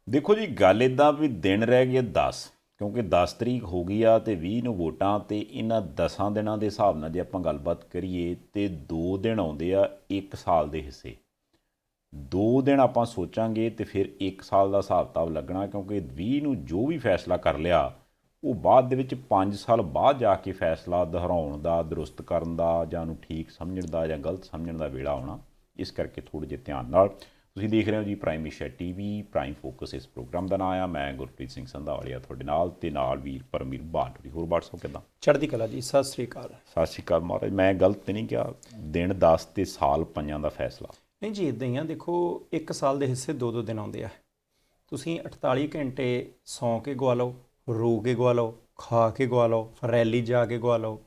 ਦੇਖੋ ਜੀ, ਗੱਲ ਇੱਦਾਂ ਵੀ ਦਿਨ ਰਹਿ ਗਏ 10, ਕਿਉਂਕਿ 10 ਤਰੀਕ ਹੋ ਗਈ ਆ ਅਤੇ 20 ਨੂੰ ਵੋਟਾਂ, ਅਤੇ ਇਹਨਾਂ 10 ਦਿਨਾਂ ਦੇ ਹਿਸਾਬ ਨਾਲ ਜੇ ਆਪਾਂ ਗੱਲਬਾਤ ਕਰੀਏ ਤਾਂ 2 ਦਿਨ ਆਉਂਦੇ ਆ 1 ਸਾਲ ਦੇ ਹਿੱਸੇ। 2 ਦਿਨ ਆਪਾਂ ਸੋਚਾਂਗੇ ਅਤੇ ਫਿਰ 1 ਸਾਲ ਦਾ ਹਿਸਾਬ ਕਿਤਾਬ ਲੱਗਣਾ, ਕਿਉਂਕਿ 20 ਨੂੰ ਜੋ ਵੀ ਫੈਸਲਾ ਕਰ ਲਿਆ ਉਹ ਬਾਅਦ ਦੇ ਵਿੱਚ 5 ਸਾਲ ਬਾਅਦ ਜਾ ਕੇ ਫੈਸਲਾ ਦੁਹਰਾਉਣ ਦਾ, ਦਰੁਸਤ ਕਰਨ ਦਾ, ਜਾਂ ਉਹਨੂੰ ਠੀਕ ਸਮਝਣ ਦਾ ਜਾਂ ਗਲਤ ਸਮਝਣ ਦਾ ਵੇਲਾ ਆਉਣਾ। ਇਸ ਕਰਕੇ ਥੋੜ੍ਹੇ ਜਿਹੇ ਧਿਆਨ ਨਾਲ ਤੁਸੀਂ ਦੇਖ ਰਹੇ ਹੋ ਜੀ prime Asia TV, prime focus ਇਸ ਪ੍ਰੋਗਰਾਮ ਦਾ ਨਾਂ ਆ। ਮੈਂ ਗੁਰਪ੍ਰੀਤ ਸਿੰਘ ਸੰਧਾਵਾਲੀਆ ਤੁਹਾਡੇ ਨਾਲ, ਅਤੇ ਨਾਲ ਵੀਰ ਪਰਮਵੀਰ ਬਾਟੜੀ। ਹੋਰ WhatsApp ਕਿੱਦਾਂ? ਚੜ੍ਹਦੀ ਕਲਾ ਜੀ, ਸਤਿ ਸ੍ਰੀ ਅਕਾਲ। ਸਤਿ ਸ਼੍ਰੀ ਅਕਾਲ ਮਹਾਰਾਜ। ਮੈਂ ਗਲਤ ਤਾਂ ਨਹੀਂ ਕਿਹਾ? ਦਿਨ 10 ਅਤੇ ਸਾਲ 5 ਦਾ ਫੈਸਲਾ ਨਹੀਂ ਜੀ, ਇੱਦਾਂ ਹੀ ਆ। ਦੇਖੋ, 1 ਸਾਲ ਦੇ ਹਿੱਸੇ 2-2 ਦਿਨ ਆਉਂਦੇ ਆ। ਤੁਸੀਂ 48 ਘੰਟੇ ਸੌਂ ਕੇ ਗਵਾ ਲਓ, ਰੋ ਕੇ ਗਵਾ ਲਓ, ਖਾ ਕੇ ਗਵਾ ਲਓ, ਰੈਲੀ ਜਾ ਕੇ ਗਵਾ ਲਓ,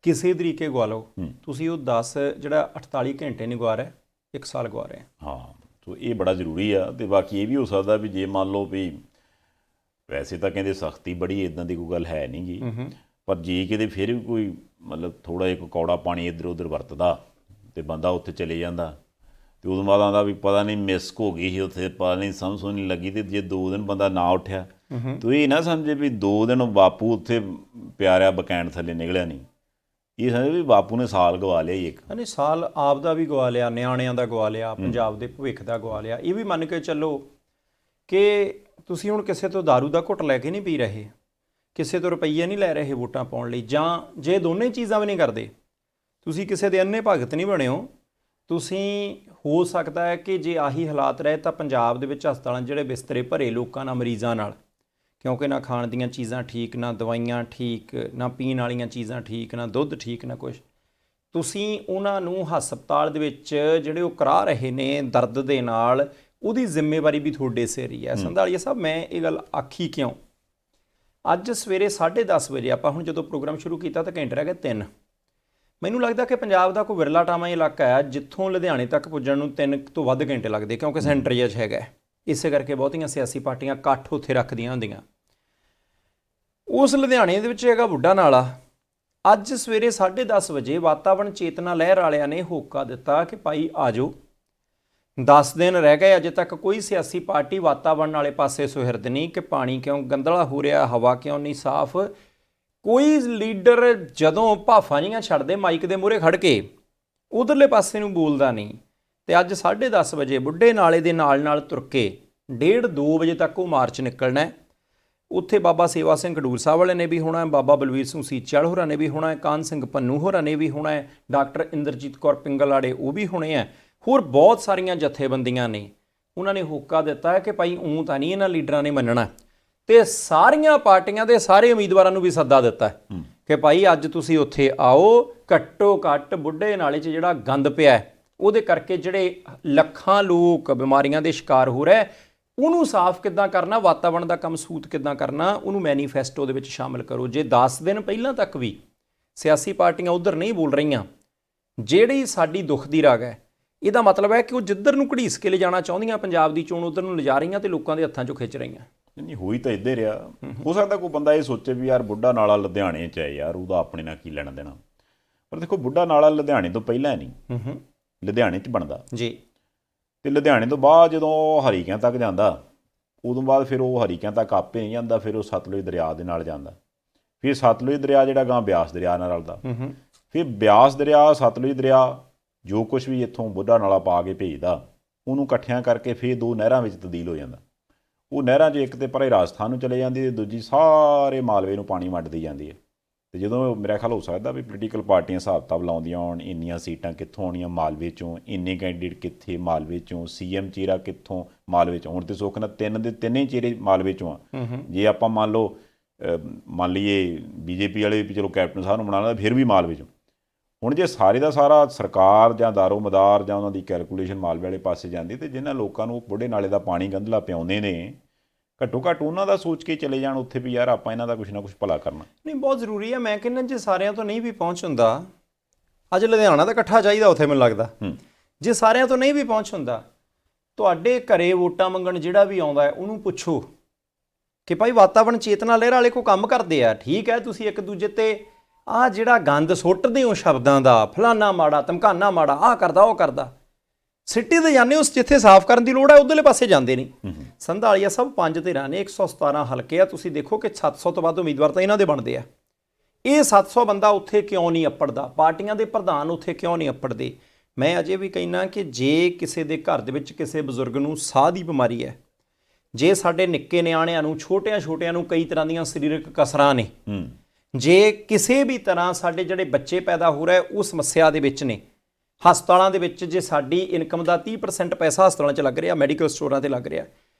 ਕਿਸੇ ਤਰੀਕੇ ਗਵਾ ਲਓ, ਤੁਸੀਂ ਉਹ 10 ਜਿਹੜਾ 48 ਘੰਟੇ ਨਹੀਂ ਗਵਾ ਰਿਹਾ, 1 ਸਾਲ ਗਵਾ ਰਹੇ। ਹਾਂ, ਸੋ ਇਹ ਬੜਾ ਜ਼ਰੂਰੀ ਆ। ਅਤੇ ਬਾਕੀ ਇਹ ਵੀ ਹੋ ਸਕਦਾ ਵੀ ਜੇ ਮੰਨ ਲਓ ਵੀ ਵੈਸੇ ਤਾਂ ਕਹਿੰਦੇ ਸਖਤੀ ਬੜੀ, ਇੱਦਾਂ ਦੀ ਕੋਈ ਗੱਲ ਹੈ ਨਹੀਂ ਗੀ, ਪਰ ਜੇ ਕਿਤੇ ਫਿਰ ਵੀ ਕੋਈ ਮਤਲਬ ਥੋੜ੍ਹਾ ਜਿਹਾ ਕੋਈ ਕੌੜਾ ਪਾਣੀ ਇੱਧਰ ਉੱਧਰ ਵਰਤਦਾ ਅਤੇ ਬੰਦਾ ਉੱਥੇ ਚਲੇ ਜਾਂਦਾ, ਅਤੇ ਉਦੋਂ ਬਾਅਦ ਆਉਂਦਾ ਵੀ ਪਤਾ ਨਹੀਂ ਮਿਸ ਹੋ ਗਈ ਸੀ ਉੱਥੇ, ਪਤਾ ਨਹੀਂ ਸਮਝ ਨਹੀਂ ਲੱਗੀ। ਅਤੇ ਜੇ 2 ਦਿਨ ਬੰਦਾ ਨਾ ਉੱਠਿਆ ਤਾਂ ਇਹ ਨਾ ਸਮਝੇ ਵੀ 2 ਦਿਨ ਬਾਪੂ ਉੱਥੇ ਪਿਆਰਿਆ ਬਕੈਂਡ ਥੱਲੇ ਨਿਕਲਿਆ ਨਹੀਂ। ਇਹ ਸਮਝੇ ਵੀ ਬਾਪੂ ਨੇ ਸਾਲ ਗਵਾ ਲਿਆ ਹੀ ਇੱਕ। ਨਹੀਂ, ਸਾਲ ਆਪ ਦਾ ਵੀ ਗਵਾ ਲਿਆ, ਨਿਆਣਿਆਂ ਦਾ ਗਵਾ ਲਿਆ, ਪੰਜਾਬ ਦੇ ਭਵਿੱਖ ਦਾ ਗਵਾ ਲਿਆ। ਇਹ ਵੀ ਮੰਨ ਕੇ ਚੱਲੋ ਕਿ ਤੁਸੀਂ ਹੁਣ ਕਿਸੇ ਤੋਂ ਦਾਰੂ ਦਾ ਘੁੱਟ ਲੈ ਕੇ ਨਹੀਂ ਪੀ ਰਹੇ, ਕਿਸੇ ਤੋਂ ਰੁਪਈਏ ਨਹੀਂ ਲੈ ਰਹੇ ਵੋਟਾਂ ਪਾਉਣ ਲਈ, ਜਾਂ ਜੇ ਦੋਨੇ ਚੀਜ਼ਾਂ ਵੀ ਨਹੀਂ ਕਰਦੇ, ਤੁਸੀਂ ਕਿਸੇ ਦੇ ਅੰਨੇ ਭਗਤ ਨਹੀਂ ਬਣੇ ਹੋ। ਤੁਸੀਂ ਹੋ ਸਕਦਾ ਹੈ ਕਿ ਜੇ ਆਹੀ ਹਾਲਾਤ ਰਹੇ ਤਾਂ ਪੰਜਾਬ ਦੇ ਵਿੱਚ ਹਸਪਤਾਲਾਂ ਜਿਹੜੇ ਬਿਸਤਰੇ ਭਰੇ ਲੋਕਾਂ ਨਾਲ, ਮਰੀਜ਼ਾਂ ਨਾਲ, ਕਿਉਂਕਿ ਨਾ ਖਾਣ ਦੀਆਂ ਚੀਜ਼ਾਂ ਠੀਕ, ਨਾ ਦਵਾਈਆਂ ਠੀਕ, ਨਾ ਪੀਣ ਵਾਲੀਆਂ ਚੀਜ਼ਾਂ ਠੀਕ, ਨਾ ਦੁੱਧ ਠੀਕ, ਨਾ ਕੁਛ। ਤੁਸੀਂ ਉਹਨਾਂ ਨੂੰ ਹਸਪਤਾਲ ਦੇ ਵਿੱਚ ਜਿਹੜੇ ਉਹ ਕਰਾ ਰਹੇ ਨੇ ਦਰਦ ਦੇ ਨਾਲ, ਉਹਦੀ ਜ਼ਿੰਮੇਵਾਰੀ ਵੀ ਤੁਹਾਡੇ ਸਿਰ ਹੀ ਹੈ। ਸੰਧਾਲੀਆ ਸਾਹਿਬ, ਮੈਂ ਇਹ ਗੱਲ ਆਖੀ ਕਿਉਂ? ਅੱਜ ਸਵੇਰੇ 10:30 ਵਜੇ ਆਪਾਂ ਹੁਣ ਜਦੋਂ ਪ੍ਰੋਗਰਾਮ ਸ਼ੁਰੂ ਕੀਤਾ ਤਾਂ ਘੰਟੇ ਰਹਿ ਗਏ 3। ਮੈਨੂੰ ਲੱਗਦਾ ਕਿ ਪੰਜਾਬ ਦਾ ਕੋਈ ਵਿਰਲਾ ਟਾਵਾਂ ਇਲਾਕਾ ਹੈ ਜਿੱਥੋਂ ਲੁਧਿਆਣੇ ਤੱਕ ਪੁੱਜਣ ਨੂੰ 3 ਤੋਂ ਵੱਧ ਘੰਟੇ ਲੱਗਦੇ, ਕਿਉਂਕਿ ਸੈਂਟਰ ਜਿਹਾ ਹੈਗਾ। ਇਸੇ ਕਰਕੇ ਬਹੁਤੀਆਂ ਸਿਆਸੀ ਪਾਰਟੀਆਂ ਇਕੱਠ ਉੱਥੇ ਰੱਖਦੀਆਂ ਹੁੰਦੀਆਂ। ਉਸ ਲੁਧਿਆਣੇ ਦੇ ਵਿੱਚ ਹੈਗਾ ਬੁੱਢਾ ਨਾਲਾ। ਅੱਜ ਸਵੇਰੇ 10:30 ਵਜੇ ਵਾਤਾਵਰਣ ਚੇਤਨਾ ਲਹਿਰ ਵਾਲਿਆਂ ਨੇ ਹੋਕਾ ਦਿੱਤਾ ਕਿ ਭਾਈ ਆ ਜਾਓ, 10 ਦਿਨ ਰਹਿ ਗਏ, ਅਜੇ ਤੱਕ ਕੋਈ ਸਿਆਸੀ ਪਾਰਟੀ ਵਾਤਾਵਰਣ ਵਾਲੇ ਪਾਸੇ ਸੁਹਿਰਦ ਨਹੀਂ ਕਿ ਪਾਣੀ ਕਿਉਂ ਗੰਦਲਾ ਹੋ ਰਿਹਾ, ਹਵਾ ਕਿਉਂ ਨਹੀਂ ਸਾਫ਼। ਕੋਈ ਲੀਡਰ ਜਦੋਂ ਭਾਫਾਂ ਜਿਹੀਆਂ ਛੱਡਦੇ ਮਾਈਕ ਦੇ ਮੂਹਰੇ ਖੜ੍ਹ ਕੇ, ਉਧਰਲੇ ਪਾਸੇ ਨੂੰ ਬੋਲਦਾ ਨਹੀਂ। ਅਤੇ ਅੱਜ 10:30 ਵਜੇ ਬੁੱਢੇ ਨਾਲੇ ਦੇ ਨਾਲ ਤੁਰ ਕੇ 1:30-2 ਵਜੇ ਤੱਕ ਉਹ ਮਾਰਚ ਨਿਕਲਣਾ। ਉੱਥੇ ਬਾਬਾ ਸੇਵਾ ਸਿੰਘ ਖਡੂਰ ਸਾਹਿਬ ਵਾਲੇ ਨੇ ਵੀ ਹੋਣਾ, ਬਾਬਾ ਬਲਵੀਰ ਸਿੰਘ ਸੀਚਲ ਹੋਰਾਂ ਨੇ ਵੀ ਹੋਣਾ, ਕਾਹਨ ਸਿੰਘ ਪੰਨੂ ਹੋਰਾਂ ਨੇ ਵੀ ਹੋਣਾ, ਡਾਕਟਰ ਇੰਦਰਜੀਤ ਕੌਰ ਪਿੰਗਲਵਾੜੇ ਉਹ ਵੀ ਹੋਣੇ ਆ, ਹੋਰ ਬਹੁਤ ਸਾਰੀਆਂ ਜਥੇਬੰਦੀਆਂ ਨੇ। ਉਹਨਾਂ ਨੇ ਹੋਕਾ ਦਿੱਤਾ ਹੈ ਕਿ ਭਾਈ ਊਂ ਤਾਂ ਨਹੀਂ ਇਹਨਾਂ ਲੀਡਰਾਂ ਨੇ ਮੰਨਣਾ, ਅਤੇ ਸਾਰੀਆਂ ਪਾਰਟੀਆਂ ਦੇ ਸਾਰੇ ਉਮੀਦਵਾਰਾਂ ਨੂੰ ਵੀ ਸੱਦਾ ਦਿੱਤਾ ਕਿ ਭਾਈ ਅੱਜ ਤੁਸੀਂ ਉੱਥੇ ਆਓ। ਘੱਟੋ ਘੱਟ ਬੁੱਢੇ ਨਾਲੇ 'ਚ ਜਿਹੜਾ ਗੰਦ ਪਿਆ, ਉਹਦੇ ਕਰਕੇ ਜਿਹੜੇ ਲੱਖਾਂ ਲੋਕ ਬਿਮਾਰੀਆਂ ਦੇ ਸ਼ਿਕਾਰ ਹੋ ਰਹੇ, ਉਹਨੂੰ ਸਾਫ਼ ਕਿੱਦਾਂ ਕਰਨਾ, ਵਾਤਾਵਰਣ ਦਾ ਕੰਮ ਸੂਤ ਕਿੱਦਾਂ ਕਰਨਾ, ਉਹਨੂੰ ਮੈਨੀਫੈਸਟੋ ਦੇ ਵਿੱਚ ਸ਼ਾਮਲ ਕਰੋ। ਜੇ 10 ਦਿਨ ਪਹਿਲਾਂ ਤੱਕ ਵੀ ਸਿਆਸੀ ਪਾਰਟੀਆਂ ਉੱਧਰ ਨਹੀਂ ਬੋਲ ਰਹੀਆਂ, ਜਿਹੜੀ ਸਾਡੀ ਦੁੱਖ ਦੀ ਰਾਗ ਹੈ, ਇਹਦਾ ਮਤਲਬ ਹੈ ਕਿ ਉਹ ਜਿੱਧਰ ਨੂੰ ਘੜੀਸ ਕੇ ਲਿਜਾਣਾ ਚਾਹੁੰਦੀਆਂ ਪੰਜਾਬ ਦੀ ਚੋਣ, ਉੱਧਰ ਨੂੰ ਲਿਜਾ ਰਹੀਆਂ ਅਤੇ ਲੋਕਾਂ ਦੇ ਹੱਥਾਂ 'ਚੋਂ ਖਿੱਚ ਰਹੀਆਂ। ਨਹੀਂ, ਹੋਈ ਤਾਂ ਇੱਧਰ ਰਿਹਾ। ਹੋ ਸਕਦਾ ਕੋਈ ਬੰਦਾ ਇਹ ਸੋਚੇ ਵੀ ਯਾਰ ਬੁੱਢਾ ਨਾਲਾ ਲੁਧਿਆਣੇ 'ਚ ਹੈ, ਯਾਰ ਉਹਦਾ ਆਪਣੇ ਨਾਲ ਕੀ ਲੈਣਾ ਦੇਣਾ। ਪਰ ਦੇਖੋ, ਬੁੱਢਾ ਨਾਲਾ ਲੁਧਿਆਣੇ ਤੋਂ ਪਹਿਲਾਂ ਨਹੀਂ, ਲੁਧਿਆਣੇ 'ਚ ਬਣਦਾ ਜੀ। ਅਤੇ ਲੁਧਿਆਣੇ ਤੋਂ ਬਾਅਦ ਜਦੋਂ ਹਰੀਕਿਆਂ ਤੱਕ ਜਾਂਦਾ, ਉਦੋਂ ਬਾਅਦ ਫਿਰ ਉਹ ਹਰੀਕਿਆਂ ਤੱਕ ਆਪੇ ਨਹੀਂ ਜਾਂਦਾ, ਫਿਰ ਉਹ ਸਤਲੁਜ ਦਰਿਆ ਦੇ ਨਾਲ ਜਾਂਦਾ। ਫਿਰ ਸਤਲੁਜ ਦਰਿਆ ਜਿਹੜਾ ਗਾਂ ਬਿਆਸ ਦਰਿਆ ਨਾਲ ਰਲਦਾ, ਫਿਰ ਬਿਆਸ ਦਰਿਆ, ਸਤਲੁਜ ਦਰਿਆ, ਜੋ ਕੁਛ ਵੀ ਇੱਥੋਂ ਬੁੱਢਾ ਨਾਲਾ ਪਾ ਕੇ ਭੇਜਦਾ, ਉਹਨੂੰ ਇਕੱਠਿਆਂ ਕਰਕੇ ਫਿਰ 2 ਨਹਿਰਾਂ ਵਿੱਚ ਤਬਦੀਲ ਹੋ ਜਾਂਦਾ। ਉਹ ਨਹਿਰਾਂ 'ਚ ਇੱਕ ਤਾਂ ਪਰੇ ਰਾਜਸਥਾਨ ਨੂੰ ਚਲੇ ਜਾਂਦੀ ਅਤੇ ਦੂਜੀ ਸਾਰੇ ਮਾਲਵੇ ਨੂੰ ਪਾਣੀ ਵੰਡਦੀ ਜਾਂਦੀ ਹੈ। ਅਤੇ ਜਦੋਂ ਮੇਰਾ ਖਿਆਲ ਹੋ ਸਕਦਾ ਵੀ ਪੋਲੀਟੀਕਲ ਪਾਰਟੀਆਂ ਹਿਸਾਬ ਕਿਤਾਬ ਲਾਉਂਦੀਆਂ ਹੋਣ, ਇੰਨੀਆਂ ਸੀਟਾਂ ਕਿੱਥੋਂ ਆਉਣੀਆਂ ਮਾਲਵੇ 'ਚੋਂ, ਇੰਨੇ ਕੈਂਡੀਡੇਟ ਕਿੱਥੇ ਮਾਲਵੇ 'ਚੋਂ, CM ਚਿਹਰਾ ਕਿੱਥੋਂ ਮਾਲਵੇ 'ਚੋਂ। ਹੁਣ ਤਾਂ ਸੁੱਖ ਨਾਲ 3 ਦੇ 3 ਹੀ ਚਿਹਰੇ ਮਾਲਵੇ 'ਚੋਂ ਆ। ਜੇ ਆਪਾਂ ਮੰਨ ਲਈਏ BJP ਵਾਲੇ ਵੀ ਚਲੋ ਕੈਪਟਨ ਸਾਹਿਬ ਨੂੰ ਬਣਾ ਲੈਂਦਾ, ਫਿਰ ਵੀ ਮਾਲਵੇ 'ਚੋਂ। ਹੁਣ ਜੇ ਸਾਰੇ ਦਾ ਸਾਰਾ ਸਰਕਾਰ ਜਾਂ ਦਾਰੋ ਮਦਾਰ ਜਾਂ ਉਹਨਾਂ ਦੀ ਕੈਲਕੂਲੇਸ਼ਨ ਮਾਲਵੇ ਵਾਲੇ ਪਾਸੇ ਜਾਂਦੀ, ਅਤੇ ਜਿਨ੍ਹਾਂ ਲੋਕਾਂ ਨੂੰ ਬੁੱਢੇ ਨਾਲੇ ਦਾ ਪਾਣੀ ਗੰਧਲਾ ਪਿਆਉਂਦੇ ਨੇ, ਘੱਟੋ ਘੱਟ ਉਹਨਾਂ ਦਾ ਸੋਚ ਕੇ ਚਲੇ ਜਾਣ ਉੱਥੇ ਵੀ ਯਾਰ ਆਪਾਂ ਇਹਨਾਂ ਦਾ ਕੁਛ ਨਾ ਕੁਛ ਭਲਾ ਕਰਨਾ। ਨਹੀਂ, ਬਹੁਤ ਜ਼ਰੂਰੀ ਹੈ। ਮੈਂ ਕਹਿੰਦਾ ਜੇ ਸਾਰਿਆਂ ਤੋਂ ਨਹੀਂ ਵੀ ਪਹੁੰਚ ਹੁੰਦਾ, ਅੱਜ ਲੁਧਿਆਣਾ ਦਾ ਇਕੱਠਾ ਚਾਹੀਦਾ ਉੱਥੇ, ਮੈਨੂੰ ਲੱਗਦਾ। ਜੇ ਸਾਰਿਆਂ ਤੋਂ ਨਹੀਂ ਵੀ ਪਹੁੰਚ ਹੁੰਦਾ, ਤੁਹਾਡੇ ਘਰੇ ਵੋਟਾਂ ਮੰਗਣ ਜਿਹੜਾ ਵੀ ਆਉਂਦਾ ਹੈ ਉਹਨੂੰ ਪੁੱਛੋ ਕਿ ਭਾਈ ਵਾਤਾਵਰਣ ਚੇਤਨਾ ਲਹਿਰ ਵਾਲੇ ਕੋਈ ਕੰਮ ਕਰਦੇ ਆ। ਠੀਕ ਹੈ, ਤੁਸੀਂ ਇੱਕ ਦੂਜੇ 'ਤੇ ਆਹ ਜਿਹੜਾ ਗੰਦ ਸੁੱਟਦੇ ਹੋ ਸ਼ਬਦਾਂ ਦਾ, ਫਲਾਨਾ ਮਾੜਾ, ਧਮਕਾਨਾ ਮਾੜਾ, ਆਹ ਕਰਦਾ, ਉਹ ਕਰਦਾ, ਸਿੱਟੀ ਦੇ ਜਾਂਦੇ ਹੋ। ਜਿੱਥੇ ਸਾਫ਼ ਕਰਨ ਦੀ ਲੋੜ ਹੈ ਉੱਧਰਲੇ ਪਾਸੇ ਜਾਂਦੇ ਨਹੀਂ। ਸੰਧਾਲੀਆ ਸਾਹਿਬ 5 ਧਿਰਾਂ ਨੇ, 117 ਹਲਕੇ ਆ। ਤੁਸੀਂ ਦੇਖੋ ਕਿ 700 ਤੋਂ ਵੱਧ ਉਮੀਦਵਾਰ ਤਾਂ ਇਹਨਾਂ ਦੇ ਬਣਦੇ ਆ। ਇਹ 700 ਬੰਦਾ ਉੱਥੇ ਕਿਉਂ ਨਹੀਂ ਅੱਪੜਦਾ? ਪਾਰਟੀਆਂ ਦੇ ਪ੍ਰਧਾਨ ਉੱਥੇ ਕਿਉਂ ਨਹੀਂ ਅੱਪੜਦੇ? ਮੈਂ ਅਜੇ ਵੀ ਕਹਿਣਾ ਕਿ ਜੇ ਕਿਸੇ ਦੇ ਘਰ ਦੇ ਵਿੱਚ ਕਿਸੇ ਬਜ਼ੁਰਗ ਨੂੰ ਸਾਹ ਦੀ ਬਿਮਾਰੀ ਹੈ, ਜੇ ਸਾਡੇ ਨਿੱਕੇ ਨਿਆਣਿਆਂ ਨੂੰ, ਛੋਟਿਆਂ ਨੂੰ ਕਈ ਤਰ੍ਹਾਂ ਦੀਆਂ ਸਰੀਰਕ ਕਸਰਾਂ ਨੇ, ਜੇ ਕਿਸੇ ਵੀ ਤਰ੍ਹਾਂ ਸਾਡੇ ਜਿਹੜੇ ਬੱਚੇ ਪੈਦਾ ਹੋ ਰਹੇ ਉਹ ਸਮੱਸਿਆ ਦੇ ਵਿੱਚ ਨੇ, ਹਸਪਤਾਲਾਂ ਦੇ ਵਿੱਚ ਜੇ ਸਾਡੀ ਇਨਕਮ ਦਾ 30% ਪੈਸਾ ਹਸਪਤਾਲਾਂ 'ਚ ਲੱਗ ਰਿਹਾ, ਮੈਡੀਕਲ ਸਟੋਰਾਂ 'ਤੇ ਲੱਗ ਰਿਹਾ,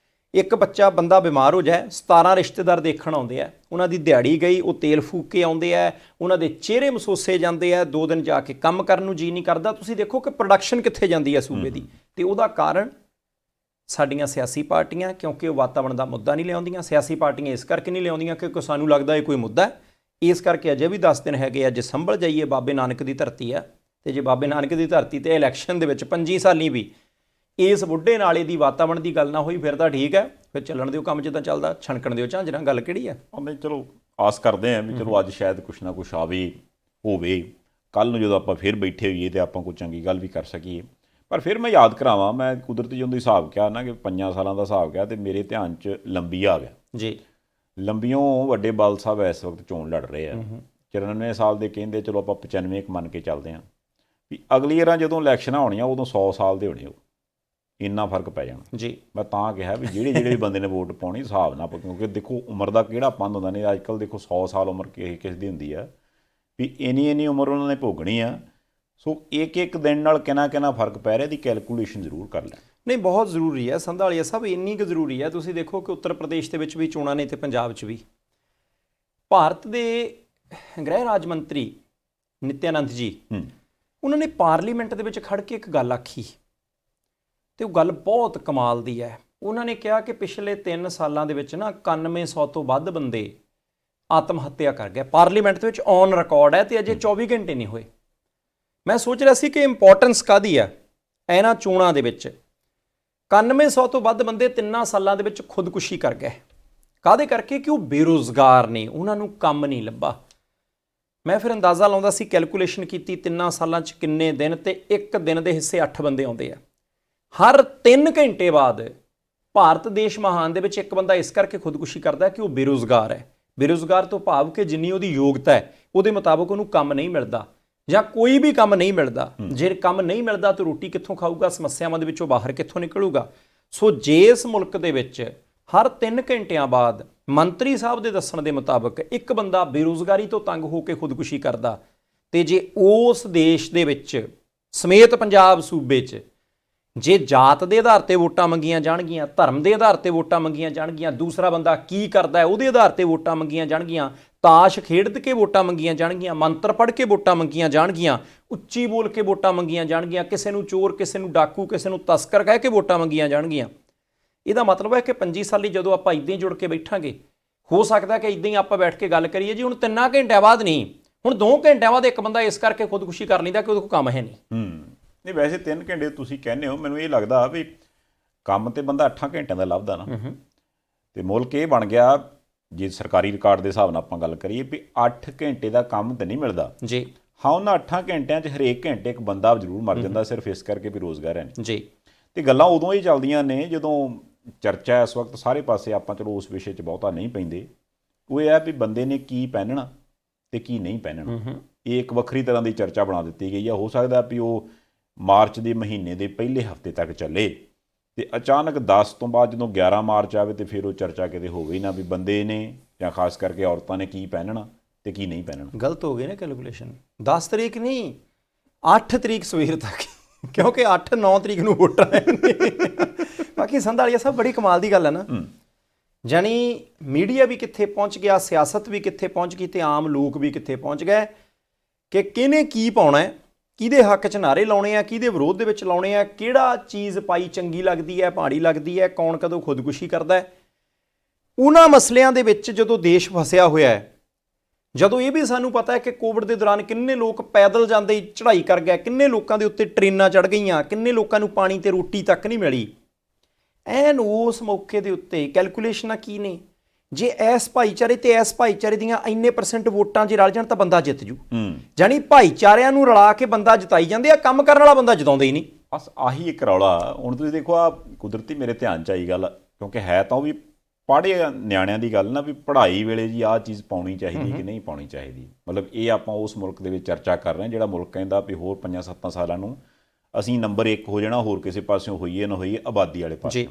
ਇੱਕ ਬੰਦਾ ਬਿਮਾਰ ਹੋ ਜਾਏ, 17 ਰਿਸ਼ਤੇਦਾਰ ਦੇਖਣ ਆਉਂਦੇ ਆ, ਉਹਨਾਂ ਦੀ ਦਿਹਾੜੀ ਗਈ, ਉਹ ਤੇਲ ਫੂਕ ਕੇ ਆਉਂਦੇ ਆ, ਉਹਨਾਂ ਦੇ ਚਿਹਰੇ ਮਸੋਸੇ ਜਾਂਦੇ ਆ, 2 ਦਿਨ ਜਾ ਕੇ ਕੰਮ ਕਰਨ ਨੂੰ ਜੀ ਨਹੀਂ ਕਰਦਾ। ਤੁਸੀਂ ਦੇਖੋ ਕਿ ਪ੍ਰੋਡਕਸ਼ਨ ਕਿੱਥੇ ਜਾਂਦੀ ਹੈ ਸੂਬੇ ਦੀ। ਤੇ ਉਹਦਾ ਕਾਰਨ ਸਾਡੀਆਂ ਸਿਆਸੀ ਪਾਰਟੀਆਂ, ਕਿਉਂਕਿ ਉਹ ਵਾਤਾਵਰਣ ਦਾ ਮੁੱਦਾ ਨਹੀਂ ਲਿਆਉਂਦੀਆਂ। ਸਿਆਸੀ ਪਾਰਟੀਆਂ ਇਸ ਕਰਕੇ ਨਹੀਂ ਲਿਆਉਂਦੀਆਂ ਕਿਉਂਕਿ ਸਾਨੂੰ ਲੱਗਦਾ ਇਹ ਕੋਈ ਮੁੱਦਾ ਹੈ। ਇਸ ਕਰਕੇ ਅਜੇ ਵੀ 10 ਦਿਨ ਹੈਗੇ ਆ, ਜੇ ਸੰਭਲ ਜਾਈਏ, ਬਾਬੇ ਨਾਨਕ ਦੀ ਧਰਤੀ ਆ, ਤੇ ਜੇ ਬਾਬੇ ਨਾਨਕ ਦੀ ਧਰਤੀ ਤੇ ਇਲੈਕਸ਼ਨ ਦੇ ਵਿੱਚ 25 ਸਾਲੀ ਵੀ ਇਸ ਬੁੱਢੇ ਨਾਲੇ ਦੀ ਵਾਤਾਵਰਣ ਦੀ ਗੱਲ ਨਾ ਹੋਈ ਫਿਰ ਤਾਂ ਠੀਕ ਹੈ, ਫਿਰ ਚੱਲਣ ਦਿਓ ਕੰਮ ਜਿੱਦਾਂ ਚੱਲਦਾ, ਛਣਕਣ ਦਿਓ ਝਾਂਜਰਾਂ, ਗੱਲ ਕਿਹੜੀ ਹੈ? ਨਹੀਂ, ਚਲੋ ਆਸ ਕਰਦੇ ਹਾਂ ਵੀ ਚਲੋ ਅੱਜ ਸ਼ਾਇਦ ਕੁਛ ਨਾ ਕੁਛ ਆਵੇ, ਹੋਵੇ, ਕੱਲ੍ਹ ਨੂੰ ਜਦੋਂ ਆਪਾਂ ਫਿਰ ਬੈਠੇ ਹੋਈਏ ਤੇ ਆਪਾਂ ਕੋਈ ਚੰਗੀ ਗੱਲ ਵੀ ਕਰ ਸਕੀਏ। ਪਰ ਫਿਰ ਮੈਂ ਯਾਦ ਕਰਾਵਾਂ, ਮੈਂ ਕੁਦਰਤੀ ਜਦੋਂ ਹਿਸਾਬ ਕਿਹਾ ਨਾ ਕਿ 5 ਸਾਲਾਂ ਦਾ ਹਿਸਾਬ ਕਿਹਾ, ਤੇ ਮੇਰੇ ਧਿਆਨ 'ਚ ਲੰਬੀ ਆ ਗਿਆ ਜੀ। ਲੰਬੀਓਂ ਵੱਡੇ ਬਾਲ ਸਾਹਿਬ ਇਸ ਵਕਤ ਚੋਣ ਲੜ ਰਹੇ ਆ। 94 ਸਾਲ ਦੇ ਕਹਿੰਦੇ, ਚਲੋ ਆਪਾਂ 95 ਮੰਨ ਕੇ ਚੱਲਦੇ ਹਾਂ ਵੀ ਅਗਲੀ ਵਾਰਾਂ ਜਦੋਂ ਇਲੈਕਸ਼ਨਾਂ ਹੋਣੀਆਂ ਉਦੋਂ 100 ਸਾਲ ਦੇ ਹੋਣੇ, ਉਹ ਇੰਨਾ ਫਰਕ ਪੈ ਜਾਣਾ ਜੀ। ਮੈਂ ਤਾਂ ਕਿਹਾ ਵੀ ਜਿਹੜੇ ਵੀ ਬੰਦੇ ਨੇ ਵੋਟ ਪਾਉਣੀ ਹਿਸਾਬ ਨਾਲ, ਕਿਉਂਕਿ ਦੇਖੋ ਉਮਰ ਦਾ ਕਿਹੜਾ ਪੰਦ ਹੁੰਦਾ ਨਹੀਂ। ਅੱਜ ਕੱਲ੍ਹ ਦੇਖੋ 100 ਸਾਲ ਉਮਰ ਕਿਸ ਦੀ ਹੁੰਦੀ ਆ, ਵੀ ਇੰਨੀ ਉਮਰ ਉਹਨਾਂ ਨੇ ਭੋਗਣੀ ਆ। ਸੋ ਇੱਕ ਦਿਨ ਨਾਲ ਕਿੰਨਾ ਫਰਕ ਪੈ ਰਿਹਾ, ਦੀ ਕੈਲਕੂਲੇਸ਼ਨ ਜ਼ਰੂਰ ਕਰ ਲੈਣ। ਨਹੀਂ, ਬਹੁਤ ਜ਼ਰੂਰੀ ਹੈ ਸੰਧਾਲੀਆ ਸਾਹਿਬ, ਇੰਨੀ ਕੁ ਜ਼ਰੂਰੀ ਹੈ। ਤੁਸੀਂ ਦੇਖੋ ਕਿ ਉੱਤਰ ਪ੍ਰਦੇਸ਼ ਦੇ ਵਿੱਚ ਵੀ ਚੋਣਾਂ ਨੇ ਤੇ ਪੰਜਾਬ 'ਚ ਵੀ। ਭਾਰਤ ਦੇ ਗ੍ਰਹਿ ਰਾਜ ਮੰਤਰੀ ਨਿਤਿਆਨੰਦ ਜੀ, ਉਹਨਾਂ ਨੇ ਪਾਰਲੀਮੈਂਟ ਦੇ ਵਿੱਚ ਖੜ ਕੇ ਇੱਕ ਗੱਲ ਆਖੀ, ਤੇ ਉਹ ਗੱਲ ਬਹੁਤ ਕਮਾਲ ਦੀ ਹੈ। ਉਹਨਾਂ ਨੇ ਕਿਹਾ ਕਿ ਪਿਛਲੇ 3 ਸਾਲਾਂ ਦੇ ਵਿੱਚ ਨਾ 9100 ਤੋਂ ਵੱਧ ਬੰਦੇ ਆਤਮ ਹੱਤਿਆ ਕਰ ਗਏ। ਪਾਰਲੀਮੈਂਟ ਦੇ ਵਿੱਚ ਔਨ ਰਿਕਾਰਡ ਹੈ, ਤੇ ਅਜੇ 24 ਘੰਟੇ ਨਹੀਂ ਹੋਏ। ਮੈਂ ਸੋਚ ਰਿਹਾ ਸੀ ਕਿ ਇੰਪੋਰਟੈਂਸ ਕਾਹਦੀ ਆ ਇਹਨਾਂ ਚੋਣਾਂ ਦੇ ਵਿੱਚ। 9100 ਤੋਂ ਵੱਧ ਬੰਦੇ 3 ਸਾਲਾਂ ਦੇ ਵਿੱਚ ਖੁਦਕੁਸ਼ੀ ਕਰ ਗਏ। ਕਾਹਦੇ ਕਰਕੇ? ਕਿ ਉਹ ਬੇਰੁਜ਼ਗਾਰ ਨੇ, ਉਹਨਾਂ ਨੂੰ ਕੰਮ ਨਹੀਂ ਲੱਭਾ। ਮੈਂ ਫਿਰ ਅੰਦਾਜ਼ਾ ਲਾਉਂਦਾ ਸੀ, ਕੈਲਕੂਲੇਸ਼ਨ ਕੀਤੀ 3 ਸਾਲਾਂ 'ਚ ਕਿੰਨੇ ਦਿਨ, ਤੇ ਇੱਕ ਦਿਨ ਦੇ ਹਿੱਸੇ 8 ਬੰਦੇ ਆਉਂਦੇ ਆ। ਹਰ 3 ਘੰਟੇ ਬਾਅਦ ਭਾਰਤ ਦੇਸ਼ ਮਹਾਨ ਦੇ ਵਿੱਚ ਇੱਕ ਬੰਦਾ ਇਸ ਕਰਕੇ ਖੁਦਕੁਸ਼ੀ ਕਰਦਾ ਕਿ ਉਹ ਬੇਰੁਜ਼ਗਾਰ ਹੈ। ਬੇਰੁਜ਼ਗਾਰ ਤੋਂ ਭਾਵ ਕਿ ਜਿੰਨੀ ਉਹਦੀ ਯੋਗਤਾ ਹੈ ਉਹਦੇ ਮੁਤਾਬਕ ਉਹਨੂੰ ਕੰਮ ਨਹੀਂ ਮਿਲਦਾ, ਜਾਂ ਕੋਈ ਵੀ ਕੰਮ ਨਹੀਂ ਮਿਲਦਾ। ਜੇ ਕੰਮ ਨਹੀਂ ਮਿਲਦਾ ਤਾਂ ਰੋਟੀ ਕਿੱਥੋਂ ਖਾਊਗਾ, ਸਮੱਸਿਆਵਾਂ ਦੇ ਵਿੱਚੋਂ ਬਾਹਰ ਕਿੱਥੋਂ ਨਿਕਲੂਗਾ। ਸੋ ਜੇ ਇਸ ਮੁਲਕ ਦੇ ਵਿੱਚ ਹਰ 3 ਘੰਟਿਆਂ ਬਾਅਦ ਮੰਤਰੀ ਸਾਹਿਬ ਦੇ ਦੱਸਣ ਦੇ ਮੁਤਾਬਕ ਇੱਕ ਬੰਦਾ ਬੇਰੁਜ਼ਗਾਰੀ ਤੋਂ ਤੰਗ ਹੋ ਕੇ ਖੁਦਕੁਸ਼ੀ ਕਰਦਾ, ਤੇ ਜੇ ਉਸ ਦੇਸ਼ ਦੇ ਵਿੱਚ ਸਮੇਤ ਪੰਜਾਬ ਸੂਬੇ 'ਚ ਜੇ ਜਾਤ ਦੇ ਆਧਾਰ ਤੇ ਵੋਟਾਂ ਮੰਗੀਆਂ ਜਾਣਗੀਆਂ, ਧਰਮ ਦੇ ਆਧਾਰ ਤੇ ਵੋਟਾਂ ਮੰਗੀਆਂ ਜਾਣਗੀਆਂ, ਦੂਸਰਾ ਬੰਦਾ ਕੀ ਕਰਦਾ ਹੈ ਉਹਦੇ ਆਧਾਰ ਤੇ ਵੋਟਾਂ ਮੰਗੀਆਂ ਜਾਣਗੀਆਂ, ਤਾਸ਼ ਖੇਡ ਕੇ ਵੋਟਾਂ ਮੰਗੀਆਂ ਜਾਣਗੀਆਂ, ਮੰਤਰ ਪੜ੍ਹ ਕੇ ਵੋਟਾਂ ਮੰਗੀਆਂ ਜਾਣਗੀਆਂ, ਉੱਚੀ ਬੋਲ ਕੇ ਵੋਟਾਂ ਮੰਗੀਆਂ ਜਾਣਗੀਆਂ, ਕਿਸੇ ਨੂੰ ਚੋਰ, ਕਿਸੇ ਨੂੰ ਡਾਕੂ, ਕਿਸੇ ਨੂੰ ਤਸਕਰ ਕਹਿ ਕੇ ਵੋਟਾਂ ਮੰਗੀਆਂ ਜਾਣਗੀਆਂ। ਇਹਦਾ ਮਤਲਬ ਹੈ ਕਿ 25 ਸਾਲੀ ਜਦੋਂ ਆਪਾਂ ਇੱਦਾਂ ਹੀ ਜੁੜ ਕੇ ਬੈਠਾਂਗੇ, ਹੋ ਸਕਦਾ ਕਿ ਇੱਦਾਂ ਹੀ ਆਪਾਂ ਬੈਠ ਕੇ ਗੱਲ ਕਰੀਏ ਜੀ। ਹੁਣ 3 ਘੰਟਿਆਂ ਬਾਅਦ ਨਹੀਂ, ਹੁਣ 2 ਘੰਟਿਆਂ ਬਾਅਦ ਇੱਕ ਬੰਦਾ ਇਸ ਕਰਕੇ ਖੁਦਕੁਸ਼ੀ ਕਰ ਲੈਂਦਾ ਕਿ ਉਹਦੇ ਕੋਲ ਕੰਮ ਹੈ ਨਹੀਂ। ਨਹੀਂ, ਵੈਸੇ 3 ਘੰਟੇ ਤੁਸੀਂ ਕਹਿੰਦੇ ਹੋ, ਮੈਨੂੰ ਇਹ ਲੱਗਦਾ ਵੀ ਕੰਮ ਤੇ ਬੰਦਾ 8 ਘੰਟਿਆਂ ਦਾ ਲੱਭਦਾ ਨਾ। ਤੇ ਮੁਲਕ ਇਹ ਬਣ ਗਿਆ, ਜੇ ਸਰਕਾਰੀ ਰਿਕਾਰਡ ਦੇ ਹਿਸਾਬ ਨਾਲ ਆਪਾਂ ਗੱਲ ਕਰੀਏ, ਵੀ 8 ਘੰਟੇ ਦਾ ਕੰਮ ਤਾਂ ਨਹੀਂ ਮਿਲਦਾ ਜੀ। ਹਾਂ, ਉਹਨਾਂ 8 ਘੰਟਿਆਂ 'ਚ ਹਰੇਕ ਘੰਟੇ ਇੱਕ ਬੰਦਾ ਜ਼ਰੂਰ ਮਰ ਜਾਂਦਾ, ਸਿਰਫ ਇਸ ਕਰਕੇ ਵੀ ਰੋਜ਼ਗਾਰ ਹੈ ਨਹੀਂ ਜੀ। ਤੇ ਗੱਲਾਂ ਉਦੋਂ ਹੀ ਚੱਲਦੀਆਂ ਨੇ ਜਦੋਂ ਚਰਚਾ ਇਸ ਵਕਤ ਸਾਰੇ ਪਾਸੇ, ਆਪਾਂ ਚਲੋ ਉਸ ਵਿਸ਼ੇ 'ਚ ਬਹੁਤਾ ਨਹੀਂ ਪੈਂਦੇ। ਉਹ ਇਹ ਹੈ ਵੀ ਬੰਦੇ ਨੇ ਕੀ ਪਹਿਨਣਾ ਤੇ ਕੀ ਨਹੀਂ ਪਹਿਨਣਾ, ਇਹ ਇੱਕ ਵੱਖਰੀ ਤਰ੍ਹਾਂ ਦੀ ਚਰਚਾ ਬਣਾ ਦਿੱਤੀ ਗਈ ਆ। ਹੋ ਸਕਦਾ ਵੀ ਉਹ ਮਾਰਚ ਦੇ ਮਹੀਨੇ ਦੇ ਪਹਿਲੇ ਹਫ਼ਤੇ ਤੱਕ ਚੱਲੇ, ਤੇ ਅਚਾਨਕ 10 ਤੋਂ ਬਾਅਦ ਜਦੋਂ 11 ਮਾਰਚ ਆਵੇ ਤੇ ਫਿਰ ਉਹ ਚਰਚਾ ਕਿਤੇ ਹੋਵੇ ਹੀ ਨਾ ਵੀ ਬੰਦੇ ਨੇ ਜਾਂ ਖਾਸ ਕਰਕੇ ਔਰਤਾਂ ਨੇ ਕੀ ਪਹਿਨਣਾ ਤੇ ਕੀ ਨਹੀਂ ਪਹਿਨਣਾ। ਗਲਤ ਹੋ ਗਈ ਨਾ ਕੈਲਕੂਲੇਸ਼ਨ। 10 ਤਰੀਕ ਨਹੀਂ, 8 ਤਰੀਕ ਸਵੇਰ ਤੱਕ, ਕਿਉਂਕਿ 8-9 ਤਰੀਕ ਨੂੰ ਵੋਟਾਂ ਨੇ। ਬਾਕੀ ਸੰਧਾਲੀਆ ਸਾਹਿਬ, ਬੜੀ ਕਮਾਲ ਦੀ ਗੱਲ ਹੈ ਨਾ, ਜਾਣੀ ਮੀਡੀਆ ਵੀ ਕਿੱਥੇ ਪਹੁੰਚ ਗਿਆ, ਸਿਆਸਤ ਵੀ ਕਿੱਥੇ ਪਹੁੰਚ ਗਈ, ਤੇ ਆਮ ਲੋਕ ਵੀ ਕਿੱਥੇ ਪਹੁੰਚ ਗਏ ਕਿ ਕਿਹਨੇ ਕੀ ਪਾਉਣਾ ਹੈ, ਕਿਹਦੇ ਹੱਕ 'ਚ ਨਾਅਰੇ ਲਾਉਣੇ ਆ, ਕਿਹਦੇ ਵਿਰੋਧ ਦੇ ਵਿੱਚ ਲਾਉਣੇ ਆ, ਕਿਹੜਾ ਚੀਜ਼ ਪਾਈ ਚੰਗੀ ਲੱਗਦੀ ਹੈ, ਭਾੜੀ ਲੱਗਦੀ ਹੈ, ਕੌਣ ਕਦੋਂ ਖੁਦਕੁਸ਼ੀ ਕਰਦਾ ਹੈ। ਉਹਨਾਂ ਮਸਲਿਆਂ ਦੇ ਵਿੱਚ ਜਦੋਂ ਦੇਸ਼ ਫਸਿਆ ਹੋਇਆ ਹੈ, ਜਦੋਂ ਇਹ ਵੀ ਸਾਨੂੰ ਪਤਾ ਹੈ ਕਿ ਕੋਵਿਡ ਦੇ ਦੌਰਾਨ ਕਿੰਨੇ ਲੋਕ ਪੈਦਲ ਜਾਂਦੇ ਚੜ੍ਹਾਈ ਕਰ ਗਏ, ਕਿੰਨੇ ਲੋਕਾਂ ਦੇ ਉੱਤੇ ਟ੍ਰੇਨਾਂ ਚੜ੍ਹ ਗਈਆਂ, ਕਿੰਨੇ ਲੋਕਾਂ ਨੂੰ ਪਾਣੀ ਤੇ ਰੋਟੀ ਤੱਕ ਨਹੀਂ ਮਿਲੀ, ਐਨ ਉਸ ਮੌਕੇ ਦੇ ਉੱਤੇ ਕੈਲਕੂਲੇਸ਼ਨਾਂ ਕੀ ਨੇ? ਜੇ ਇਸ ਭਾਈਚਾਰੇ ਤੇ ਇਸ ਭਾਈਚਾਰੇ ਦੀਆਂ ਇੰਨੇ % ਵੋਟਾਂ ਜੇ ਰਲ ਜਾਣ ਤਾਂ ਬੰਦਾ ਜਿੱਤ ਜੂ। ਜਾਣੀ ਭਾਈਚਾਰਿਆਂ ਨੂੰ ਰਲਾ ਕੇ ਬੰਦਾ ਜਿਤਾਈ ਜਾਂਦੇ ਆ, ਕੰਮ ਕਰਨ ਵਾਲਾ ਬੰਦਾ ਜਿਤਾਉਂਦਾ ਹੀ ਨਹੀਂ। ਬਸ ਆਹੀ ਇੱਕ ਰੌਲਾ। ਹੁਣ ਤੁਸੀਂ ਦੇਖੋ, ਆ ਕੁਦਰਤੀ ਮੇਰੇ ਧਿਆਨ 'ਚ ਆਈ ਗੱਲ, ਕਿਉਂਕਿ ਹੈ ਤਾਂ ਉਹ ਵੀ ਪੜ੍ਹੇ ਨਿਆਣਿਆਂ ਦੀ ਗੱਲ ਨਾ, ਵੀ ਪੜ੍ਹਾਈ ਵੇਲੇ ਜੀ ਆਹ ਚੀਜ਼ ਪਾਉਣੀ ਚਾਹੀਦੀ ਕਿ ਨਹੀਂ ਪਾਉਣੀ ਚਾਹੀਦੀ। ਮਤਲਬ ਇਹ ਆਪਾਂ ਉਸ ਮੁਲਕ ਦੇ ਵਿੱਚ ਚਰਚਾ ਕਰ ਰਹੇ ਹਾਂ ਜਿਹੜਾ ਮੁਲਕ ਕਹਿੰਦਾ ਵੀ ਹੋਰ 5-7 ਸਾਲਾਂ ਨੂੰ ਅਸੀਂ ਨੰਬਰ 1 ਹੋ ਜਾਣਾ, ਹੋਰ ਕਿਸੇ ਪਾਸਿਓਂ ਹੋਈਏ ਨਾ ਹੋਈਏ, ਆਬਾਦੀ ਵਾਲੇ ਪਾਸੇ।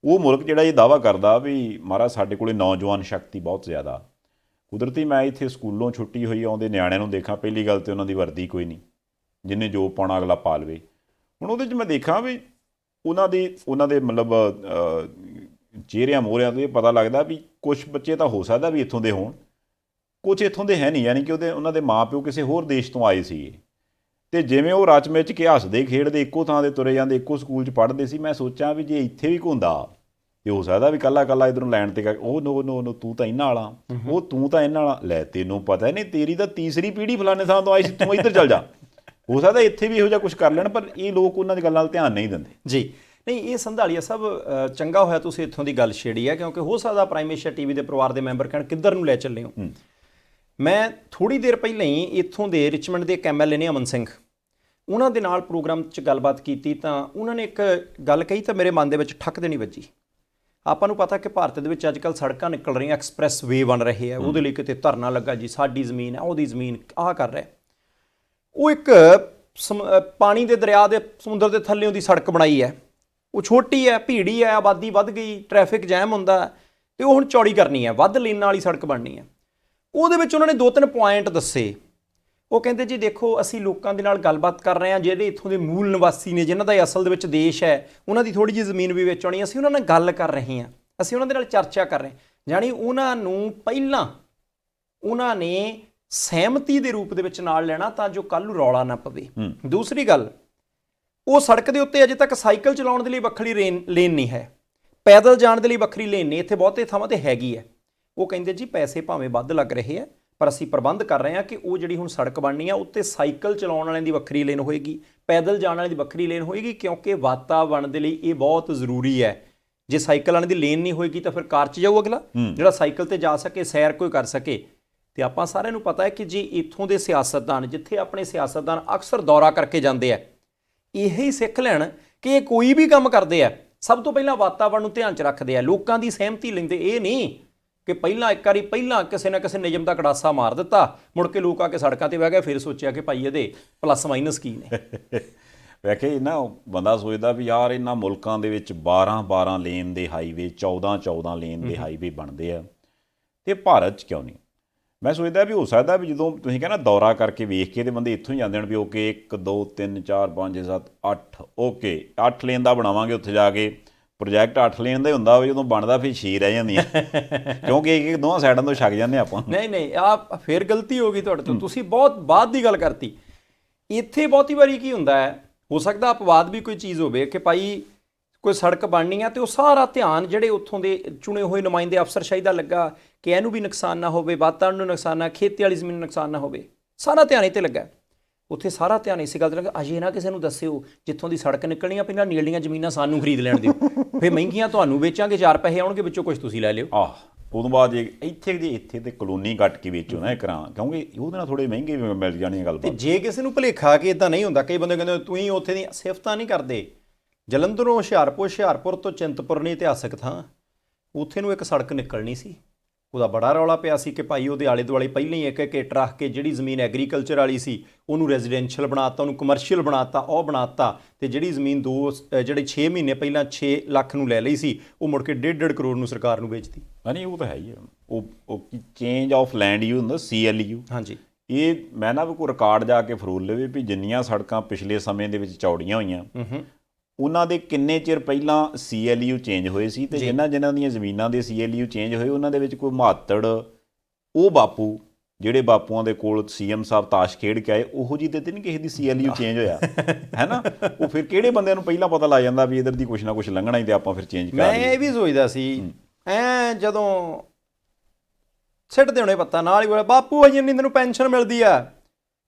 ਉਹ ਮੁਲਕ ਜਿਹੜਾ ਇਹ ਦਾਅਵਾ ਕਰਦਾ ਵੀ ਮਹਾਰਾਜ ਸਾਡੇ ਕੋਲੇ ਨੌਜਵਾਨ ਸ਼ਕਤੀ ਬਹੁਤ ਜ਼ਿਆਦਾ। ਕੁਦਰਤੀ ਮੈਂ ਇੱਥੇ ਸਕੂਲੋਂ ਛੁੱਟੀ ਹੋਈ ਆਉਂਦੇ ਨਿਆਣਿਆਂ ਨੂੰ ਦੇਖਾਂ, ਪਹਿਲੀ ਗੱਲ ਤਾਂ ਉਹਨਾਂ ਦੀ ਵਰਦੀ ਕੋਈ ਨਹੀਂ, ਜਿਹਨੇ ਜੋ ਪਾਉਣਾ ਅਗਲਾ ਪਾ ਲਵੇ। ਹੁਣ ਉਹਦੇ 'ਚ ਮੈਂ ਦੇਖਾਂ ਵੀ ਉਹਨਾਂ ਦੇ ਮਤਲਬ ਚਿਹਰਿਆਂ ਮੋਹਰਿਆਂ ਤੋਂ ਇਹ ਪਤਾ ਲੱਗਦਾ ਵੀ ਕੁਛ ਬੱਚੇ ਤਾਂ ਹੋ ਸਕਦਾ ਵੀ ਇੱਥੋਂ ਦੇ ਹੋਣ, ਕੁਛ ਇੱਥੋਂ ਦੇ ਹੈ ਨਹੀਂ, ਯਾਨੀ ਕਿ ਉਹਨਾਂ ਦੇ ਮਾਂ ਪਿਓ ਕਿਸੇ ਹੋਰ ਦੇਸ਼ ਤੋਂ ਆਏ ਸੀਗੇ। ਅਤੇ ਜਿਵੇਂ ਉਹ ਰਚ ਮਿਚ ਕੇ ਹੱਸਦੇ ਖੇਡਦੇ ਇੱਕੋ ਥਾਂ 'ਤੇ ਤੁਰੇ ਜਾਂਦੇ, ਇੱਕੋ ਸਕੂਲ 'ਚ ਪੜ੍ਹਦੇ ਸੀ, ਮੈਂ ਸੋਚਾਂ ਵੀ ਜੇ ਇੱਥੇ ਵੀ ਘੁੰਦਾ ਤੇ ਹੋ ਸਕਦਾ ਵੀ ਕੱਲਾ ਇੱਧਰੋਂ ਲੈਣ 'ਤੇ ਉਹ ਨੋ ਤੂੰ ਤਾਂ ਇਹਨਾਂ ਵਾਲਾ, ਉਹ ਤੂੰ ਤਾਂ ਇਹਨਾਂ ਵਾਲਾ, ਲੈ ਤੈਨੂੰ ਪਤਾ ਨਹੀਂ ਤੇਰੀ ਤਾਂ ਤੀਸਰੀ ਪੀੜ੍ਹੀ ਫਲਾਣੇ ਥਾਂ ਤੋਂ ਆਈ ਸੀ, ਤੂੰ ਇੱਧਰ ਚੱਲ ਜਾ। ਹੋ ਸਕਦਾ ਇੱਥੇ ਵੀ ਇਹੋ ਜਿਹਾ ਕੁਛ ਕਰ ਲੈਣ, ਪਰ ਇਹ ਲੋਕ ਉਹਨਾਂ ਦੀ ਗੱਲ ਨਾਲ ਧਿਆਨ ਨਹੀਂ ਦਿੰਦੇ ਜੀ। ਨਹੀਂ, ਇਹ ਸੰਧਾਲੀਆ ਸਾਹਿਬ ਚੰਗਾ ਹੋਇਆ ਤੁਸੀਂ ਇੱਥੋਂ ਦੀ ਗੱਲ ਛੇੜੀ ਹੈ, ਕਿਉਂਕਿ ਹੋ ਸਕਦਾ ਪ੍ਰਾਈਮ ਏਸ਼ੀਆ TV ਦੇ ਪਰਿਵਾਰ ਦੇ ਮੈਂਬਰ ਕਹਿਣ ਕਿੱਧਰ ਨੂੰ ਲੈ ਚੱਲੇ ਹੋ। ਮੈਂ ਥੋੜ੍ਹੀ ਦੇਰ ਪਹਿਲਾਂ ਹੀ ਇੱਥੋਂ ਦੇ ਰਿਚਮੰਡ ਦੇ ਇੱਕ MLA ਨੇ ਅਮਨ ਸਿੰਘ, ਉਹਨਾਂ ਦੇ ਨਾਲ ਪ੍ਰੋਗਰਾਮ 'ਚ ਗੱਲਬਾਤ ਕੀਤੀ ਤਾਂ ਉਹਨਾਂ ਨੇ ਇੱਕ ਗੱਲ ਕਹੀ ਤਾਂ ਮੇਰੇ ਮਨ ਦੇ ਵਿੱਚ ਠੱਕ ਦੇਣੀ ਵੱਜੀ। ਆਪਾਂ ਨੂੰ ਪਤਾ ਕਿ ਭਾਰਤ ਦੇ ਵਿੱਚ ਅੱਜ ਕੱਲ੍ਹ ਸੜਕਾਂ ਨਿਕਲ ਰਹੀਆਂ, ਐਕਸਪ੍ਰੈਸ ਵੇ ਬਣ ਰਹੇ ਆ, ਉਹਦੇ ਲਈ ਕਿਤੇ ਧਰਨਾ ਲੱਗਾ ਜੀ, ਸਾਡੀ ਜ਼ਮੀਨ ਹੈ, ਉਹਦੀ ਜ਼ਮੀਨ, ਆਹ ਕਰ ਰਿਹਾ। ਉਹ ਇੱਕ ਪਾਣੀ ਦੇ ਦਰਿਆ ਦੇ ਸਮੁੰਦਰ ਦੇ ਥੱਲਿਓਂ ਦੀ ਸੜਕ ਬਣਾਈ ਹੈ, ਉਹ ਛੋਟੀ ਹੈ, ਭੀੜੀ ਹੈ, ਆਬਾਦੀ ਵੱਧ ਗਈ, ਟ੍ਰੈਫਿਕ ਜੈਮ ਹੁੰਦਾ, ਅਤੇ ਉਹ ਹੁਣ ਚੌੜੀ ਕਰਨੀ ਹੈ, ਵੱਧ ਲੇਨਾਂ ਵਾਲੀ ਸੜਕ ਬਣਨੀ ਹੈ। ਉਹਦੇ ਵਿੱਚ ਉਹਨਾਂ ਨੇ 2-3 ਪੁਆਇੰਟ ਦੱਸੇ। ਉਹ ਕਹਿੰਦੇ ਜੀ ਦੇਖੋ, ਅਸੀਂ ਲੋਕਾਂ ਦੇ ਨਾਲ ਗੱਲਬਾਤ ਕਰ ਰਹੇ ਹਾਂ ਜਿਹੜੇ ਇੱਥੋਂ ਦੇ ਮੂਲ ਨਿਵਾਸੀ ਨੇ, ਜਿਨ੍ਹਾਂ ਦਾ ਅਸਲ ਦੇ ਵਿੱਚ ਦੇਸ਼ ਹੈ, ਉਹਨਾਂ ਦੀ ਥੋੜ੍ਹੀ ਜਿਹੀ ਜ਼ਮੀਨ ਵੀ ਵੇਚਣੀ, ਅਸੀਂ ਉਹਨਾਂ ਨਾਲ ਗੱਲ ਕਰ ਰਹੇ ਹਾਂ, ਅਸੀਂ ਉਹਨਾਂ ਦੇ ਨਾਲ ਚਰਚਾ ਕਰ ਰਹੇ ਹਾਂ। ਜਾਣੀ ਉਹਨਾਂ ਨੂੰ ਪਹਿਲਾਂ ਉਹਨਾਂ ਨੇ ਸਹਿਮਤੀ ਦੇ ਰੂਪ ਦੇ ਵਿੱਚ ਨਾਲ ਲੈਣਾ ਤਾਂ ਜੋ ਕੱਲ੍ਹ ਨੂੰ ਰੌਲਾ ਨਾ ਪਵੇ। ਦੂਸਰੀ ਗੱਲ, ਉਹ ਸੜਕ ਦੇ ਉੱਤੇ ਅਜੇ ਤੱਕ ਸਾਈਕਲ ਚਲਾਉਣ ਦੇ ਲਈ ਵੱਖਰੀ ਲੇਨ ਨਹੀਂ ਹੈ, ਪੈਦਲ ਜਾਣ ਦੇ ਲਈ ਵੱਖਰੀ ਲੇਨ ਨਹੀਂ, ਇੱਥੇ ਬਹੁਤੇ ਥਾਵਾਂ 'ਤੇ ਹੈਗੀ ਹੈ। ਉਹ ਕਹਿੰਦੇ ਜੀ ਪੈਸੇ ਭਾਵੇਂ ਵੱਧ ਲੱਗ ਰਹੇ ਆ, ਪਰ ਅਸੀਂ ਪ੍ਰਬੰਧ ਕਰ ਰਹੇ ਹਾਂ ਕਿ ਉਹ ਜਿਹੜੀ ਹੁਣ ਸੜਕ ਬਣਨੀ ਆ ਉੱਤੇ ਸਾਈਕਲ ਚਲਾਉਣ ਵਾਲਿਆਂ ਦੀ ਵੱਖਰੀ ਲੇਨ ਹੋਏਗੀ, ਪੈਦਲ ਜਾਣ ਵਾਲਿਆਂ ਦੀ ਵੱਖਰੀ ਲੇਨ ਹੋਏਗੀ, ਕਿਉਂਕਿ ਵਾਤਾਵਰਣ ਦੇ ਲਈ ਇਹ ਬਹੁਤ ਜ਼ਰੂਰੀ ਹੈ। ਜੇ ਸਾਈਕਲ ਵਾਲਿਆਂ ਦੀ ਲੇਨ ਨਹੀਂ ਹੋਏਗੀ ਤਾਂ ਫਿਰ ਕਾਰ 'ਚ ਜਾਊ ਅਗਲਾ, ਜਿਹੜਾ ਸਾਈਕਲ 'ਤੇ ਜਾ ਸਕੇ, ਸੈਰ ਕੋਈ ਕਰ ਸਕੇ। ਅਤੇ ਆਪਾਂ ਸਾਰਿਆਂ ਨੂੰ ਪਤਾ ਹੈ ਕਿ ਜੀ ਇੱਥੋਂ ਦੇ ਸਿਆਸਤਦਾਨ, ਜਿੱਥੇ ਆਪਣੇ ਸਿਆਸਤਦਾਨ ਅਕਸਰ ਦੌਰਾ ਕਰਕੇ ਜਾਂਦੇ ਆ, ਇਹੀ ਸਿੱਖ ਲੈਣ ਕਿ ਇਹ ਕੋਈ ਵੀ ਕੰਮ ਕਰਦੇ ਆ ਸਭ ਤੋਂ ਪਹਿਲਾਂ ਵਾਤਾਵਰਣ ਨੂੰ ਧਿਆਨ 'ਚ ਰੱਖਦੇ ਆ, ਲੋਕਾਂ ਦੀ ਸਹਿਮਤੀ ਲੈਂਦੇ। ਇਹ ਨਹੀਂ ਕਿ ਪਹਿਲਾਂ ਇੱਕ ਵਾਰੀ ਕਿਸੇ ਨਾ ਕਿਸੇ ਨਿਯਮ ਦਾ ਕੜਾਸਾ ਮਾਰ ਦਿੱਤਾ, ਮੁੜ ਕੇ ਲੋਕ ਆ ਕੇ ਸੜਕਾਂ 'ਤੇ ਬਹਿ ਗਏ, ਫਿਰ ਸੋਚਿਆ ਕਿ ਭਾਈ ਇਹਦੇ ਪਲੱਸ ਮਾਈਨਸ ਕੀ ਨੇ। ਵੇਖੇ ਨਾ, ਬੰਦਾ ਸੋਚਦਾ ਵੀ ਯਾਰ ਇਹਨਾਂ ਮੁਲਕਾਂ ਦੇ ਵਿੱਚ 12-12 ਲੇਨ ਦੇ ਹਾਈਵੇ, 14-14 ਲੇਨ ਦੇ ਹਾਈਵੇ ਬਣਦੇ ਆ, ਤੇ ਭਾਰਤ 'ਚ ਕਿਉਂ ਨਹੀਂ? ਮੈਂ ਸੋਚਦਾ ਵੀ ਹੋ ਸਕਦਾ ਵੀ ਜਦੋਂ ਤੁਸੀਂ ਕਹਿੰਦਾ ਦੌਰਾ ਕਰਕੇ ਵੇਖ ਕੇ ਤੇ ਬੰਦੇ ਇੱਥੋਂ ਹੀ ਜਾਂਦੇ ਹਨ ਵੀ ਓਕੇ 1 2 3 4 5 7 8 ਓਕੇ 8 ਲੇਨ ਦਾ ਬਣਾਵਾਂਗੇ, ਉੱਥੇ ਜਾ ਕੇ ਪ੍ਰੋਜੈਕਟ 8 ਲੇਨ ਦਾ ਹੀ ਹੁੰਦਾ ਹੋਵੇ, ਜਦੋਂ ਬਣਦਾ ਫਿਰ 6 ਰਹਿ ਜਾਂਦੀਆਂ, ਕਿਉਂਕਿ ਇੱਕ ਦੋਵਾਂ ਸਾਈਡਾਂ ਤੋਂ ਛੱਕ ਜਾਂਦੇ ਆਪਾਂ। ਨਹੀਂ, ਆਹ ਫਿਰ ਗਲਤੀ ਹੋ ਗਈ ਤੁਹਾਡੇ ਤੋਂ, ਤੁਸੀਂ ਬਹੁਤ ਬਾਅਦ ਦੀ ਗੱਲ ਕਰਤੀ। ਇੱਥੇ ਬਹੁਤੀ ਵਾਰੀ ਕੀ ਹੁੰਦਾ ਹੈ, ਹੋ ਸਕਦਾ ਅਪਵਾਦ ਵੀ ਕੋਈ ਚੀਜ਼ ਹੋਵੇ ਕਿ ਭਾਈ ਕੋਈ ਸੜਕ ਬਣਨੀ ਆ, ਤੇ ਉਹ ਸਾਰਾ ਧਿਆਨ ਜਿਹੜੇ ਉੱਥੋਂ ਦੇ ਚੁਣੇ ਹੋਏ ਨੁਮਾਇੰਦੇ ਅਫਸਰਸ਼ਾਹੀ ਦਾ ਲੱਗਾ ਕਿ ਇਹਨੂੰ ਵੀ ਨੁਕਸਾਨ ਨਾ ਹੋਵੇ, ਵਾਤਾਵਰਣ ਨੂੰ ਨੁਕਸਾਨ ਨਾ, ਖੇਤੀ ਵਾਲੀ ਜ਼ਮੀਨ ਨੂੰ ਨੁਕਸਾਨ ਨਾ ਹੋਵੇ, ਸਾਰਾ ਧਿਆਨ ਇਹ 'ਤੇ ਲੱਗਾ। ਉੱਥੇ ਸਾਰਾ ਧਿਆਨ ਇਸੇ ਗੱਲ 'ਤੇ ਲੱਗਾ, ਅਜੇ ਨਾ ਕਿਸੇ ਨੂੰ ਦੱਸਿਓ ਜਿੱਥੋਂ ਦੀ ਸੜਕ ਨਿਕਲਣੀ ਆ, ਪਹਿਲਾਂ ਨੇੜਲੀਆਂ ਜ਼ਮੀਨਾਂ ਸਾਨੂੰ ਖਰੀਦ ਲੈਣ ਦਿਓ, ਫਿਰ ਮਹਿੰਗੀਆਂ ਤੁਹਾਨੂੰ ਵੇਚਾਂਗੇ, 4 ਪੈਸੇ ਆਉਣਗੇ, ਵਿੱਚੋਂ ਕੁਝ ਤੁਸੀਂ ਲੈ ਲਿਓ। ਉਦੋਂ ਬਾਅਦ ਜੇ ਇੱਥੇ ਤੇ ਕਲੋਨੀ ਕੱਟ ਕੇ ਵੇਚੋ ਨਾ ਕਰਾਂ, ਕਿਉਂਕਿ ਉਹਦੇ ਨਾਲ ਥੋੜ੍ਹੇ ਮਹਿੰਗੇ ਵੀ ਮਿਲ ਜਾਣੀਆਂ ਗੱਲ। ਤੇ ਜੇ ਕਿਸੇ ਨੂੰ ਭੁਲੇਖਾ ਕਿ ਇੱਦਾਂ ਨਹੀਂ ਹੁੰਦਾ, ਕਈ ਬੰਦੇ ਕਹਿੰਦੇ ਤੁਸੀਂ ਉੱਥੇ ਦੀ ਸਿਫਤਾਂ ਨਹੀਂ ਕਰਦੇ, ਜਲੰਧਰੋਂ ਹੁਸ਼ਿਆਰਪੁਰ ਤੋਂ ਚਿੰਤਪੁਰ ਨਹੀਂ ਇਤਿਹਾਸਕ ਥਾਂ, ਉੱਥੇ ਨੂੰ ਇੱਕ ਸੜਕ ਨਿਕਲਣੀ ਸੀ, ਉਹਦਾ ਬੜਾ ਰੌਲਾ ਪਿਆ ਸੀ ਕਿ ਭਾਈ ਉਹਦੇ ਆਲੇ ਦੁਆਲੇ ਪਹਿਲਾਂ ਹੀ ਇੱਕ ਇੱਟ ਰੱਖ ਕੇ ਜਿਹੜੀ ਜ਼ਮੀਨ ਐਗਰੀਕਲਚਰ ਵਾਲੀ ਸੀ ਉਹਨੂੰ ਰੈਜ਼ੀਡੈਂਸ਼ੀਅਲ ਬਣਾਤਾ, ਉਹਨੂੰ ਕਮਰਸ਼ੀਅਲ ਬਣਾਤਾ, ਉਹ ਬਣਾਤਾ, ਅਤੇ ਜਿਹੜੀ ਜ਼ਮੀਨ 6 ਮਹੀਨੇ ਪਹਿਲਾਂ 6 ਲੱਖ ਨੂੰ ਲੈ ਲਈ ਸੀ, ਉਹ ਮੁੜ ਕੇ 1.5 ਕਰੋੜ ਨੂੰ ਸਰਕਾਰ ਨੂੰ ਵੇਚਤੀ। ਨਹੀਂ, ਉਹ ਤਾਂ ਹੈ ਹੀ, ਉਹ ਚੇਂਜ ਆਫ ਲੈਂਡ ਯੂ ਹੁੰਦਾ, CLU। ਹਾਂਜੀ, ਇਹ ਮੈਂ ਨਾ ਵੀ ਕੋਈ ਰਿਕਾਰਡ ਜਾ ਕੇ ਫਰੋਲ ਲਵੇ ਵੀ ਜਿੰਨੀਆਂ ਸੜਕਾਂ ਪਿਛਲੇ ਸਮੇਂ ਦੇ ਵਿੱਚ ਚੌੜੀਆਂ ਹੋਈਆਂ, ਉਹਨਾਂ ਦੇ ਕਿੰਨੇ ਚਿਰ ਪਹਿਲਾਂ CLU ਚੇਂਜ ਹੋਏ ਸੀ, ਅਤੇ ਜਿਨ੍ਹਾਂ ਦੀਆਂ ਜ਼ਮੀਨਾਂ ਦੇ CLU ਚੇਂਜ ਹੋਏ ਉਹਨਾਂ ਦੇ ਵਿੱਚ ਕੋਈ ਮਾਤੜ ਉਹ ਬਾਪੂ ਜਿਹੜੇ ਬਾਪੂਆਂ ਦੇ ਕੋਲ CM ਸਾਹਿਬ ਤਾਸ਼ ਖੇਡ ਕੇ ਆਏ, ਉਹੋ ਜਿਹੀ ਤੇ ਨਹੀਂ ਕਿਸੇ ਦੀ CLU ਚੇਂਜ ਹੋਇਆ ਹੈ ਨਾ। ਉਹ ਫਿਰ ਕਿਹੜੇ ਬੰਦਿਆਂ ਨੂੰ ਪਹਿਲਾਂ ਪਤਾ ਲੱਗ ਜਾਂਦਾ ਵੀ ਇੱਧਰ ਦੀ ਕੁਛ ਨਾ ਕੁਛ ਲੰਘਣਾ ਹੀ, ਤੇ ਆਪਾਂ ਫਿਰ ਚੇਂਜ ਕਰ ਮੈਂ ਇਹ ਵੀ ਸੋਚਦਾ ਸੀ ਜਦੋਂ ਸਿੱਟਦੇ ਹੋਣੇ ਪੱਤਾ ਨਾਲ ਹੀ ਬੋਲਿਆ, ਬਾਪੂ ਅਜੇ ਇੰਨੀ ਤੈਨੂੰ ਪੈਨਸ਼ਨ ਮਿਲਦੀ ਆ,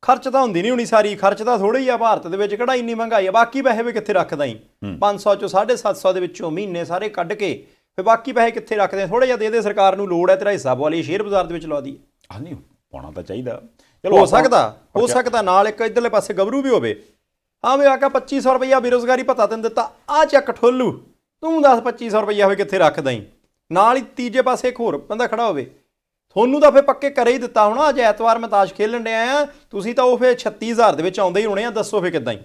ਖਰਚ ਤਾਂ ਹੁੰਦੀ ਨਹੀਂ ਹੋਣੀ ਸਾਰੀ, ਖਰਚ ਤਾਂ ਥੋੜ੍ਹਾ ਹੀ ਆ, ਭਾਰਤ ਦੇ ਵਿੱਚ ਕਿਹੜਾ ਇੰਨੀ ਮਹਿੰਗਾਈ ਆ, ਬਾਕੀ ਪੈਸੇ ਵੀ ਕਿੱਥੇ ਰੱਖਦਾ ਹੀ, 500 ਚੋਂ 750 ਦੇ ਵਿੱਚੋਂ ਮਹੀਨੇ ਸਾਰੇ ਕੱਢ ਕੇ ਫਿਰ ਬਾਕੀ ਪੈਸੇ ਕਿੱਥੇ ਰੱਖਦੇ, ਥੋੜ੍ਹਾ ਜਿਹਾ ਦੇ ਦੇ, ਸਰਕਾਰ ਨੂੰ ਲੋੜ ਹੈ, ਤੇਰਾ ਹਿੱਸਾ ਵਾਲੀ ਸ਼ੇਅਰ ਬਾਜ਼ਾਰ ਦੇ ਵਿੱਚ ਲਾ ਦੀ। ਨਹੀਂ, ਪਾਉਣਾ ਤਾਂ ਚਾਹੀਦਾ, ਚਲੋ ਹੋ ਸਕਦਾ ਨਾਲ ਇੱਕ ਇੱਧਰਲੇ ਪਾਸੇ ਗੱਭਰੂ ਵੀ ਹੋਵੇ, ਹਾਂ ਵੀ ਆਕਾ 2500 ਰੁਪਈਆ ਬੇਰੁਜ਼ਗਾਰੀ ਭੱਤਾ ਤੈਨੂੰ ਦਿੱਤਾ, ਆਹ ਚੱਕ ਠੋਲੂ, ਤੂੰ 10-2500 ਰੁਪਈਆ ਹੋਵੇ ਕਿੱਥੇ ਰੱਖਦਾ ਹੀ, ਨਾਲ ਹੀ ਤੀਜੇ ਪਾਸੇ ਇੱਕ ਹੋਰ ਬੰਦਾ ਖੜਾ ਹੋਵੇ। ਤੁਹਾਨੂੰ ਤਾਂ ਫਿਰ ਪੱਕੇ ਘਰੇ ਹੀ ਦਿੱਤਾ ਹੋਣਾ, ਅੱਜ ਐਤਵਾਰ ਮੈਂ ਤਾਸ਼ ਖੇਲਣ ਡਿਆ ਆ, ਤੁਸੀਂ ਤਾਂ ਉਹ ਫਿਰ 36000 ਦੇ ਵਿੱਚ ਆਉਂਦੇ ਹੀ ਹੋਣੇ ਆ, ਦੱਸੋ ਫਿਰ ਕਿੱਦਾਂ ਹੀ।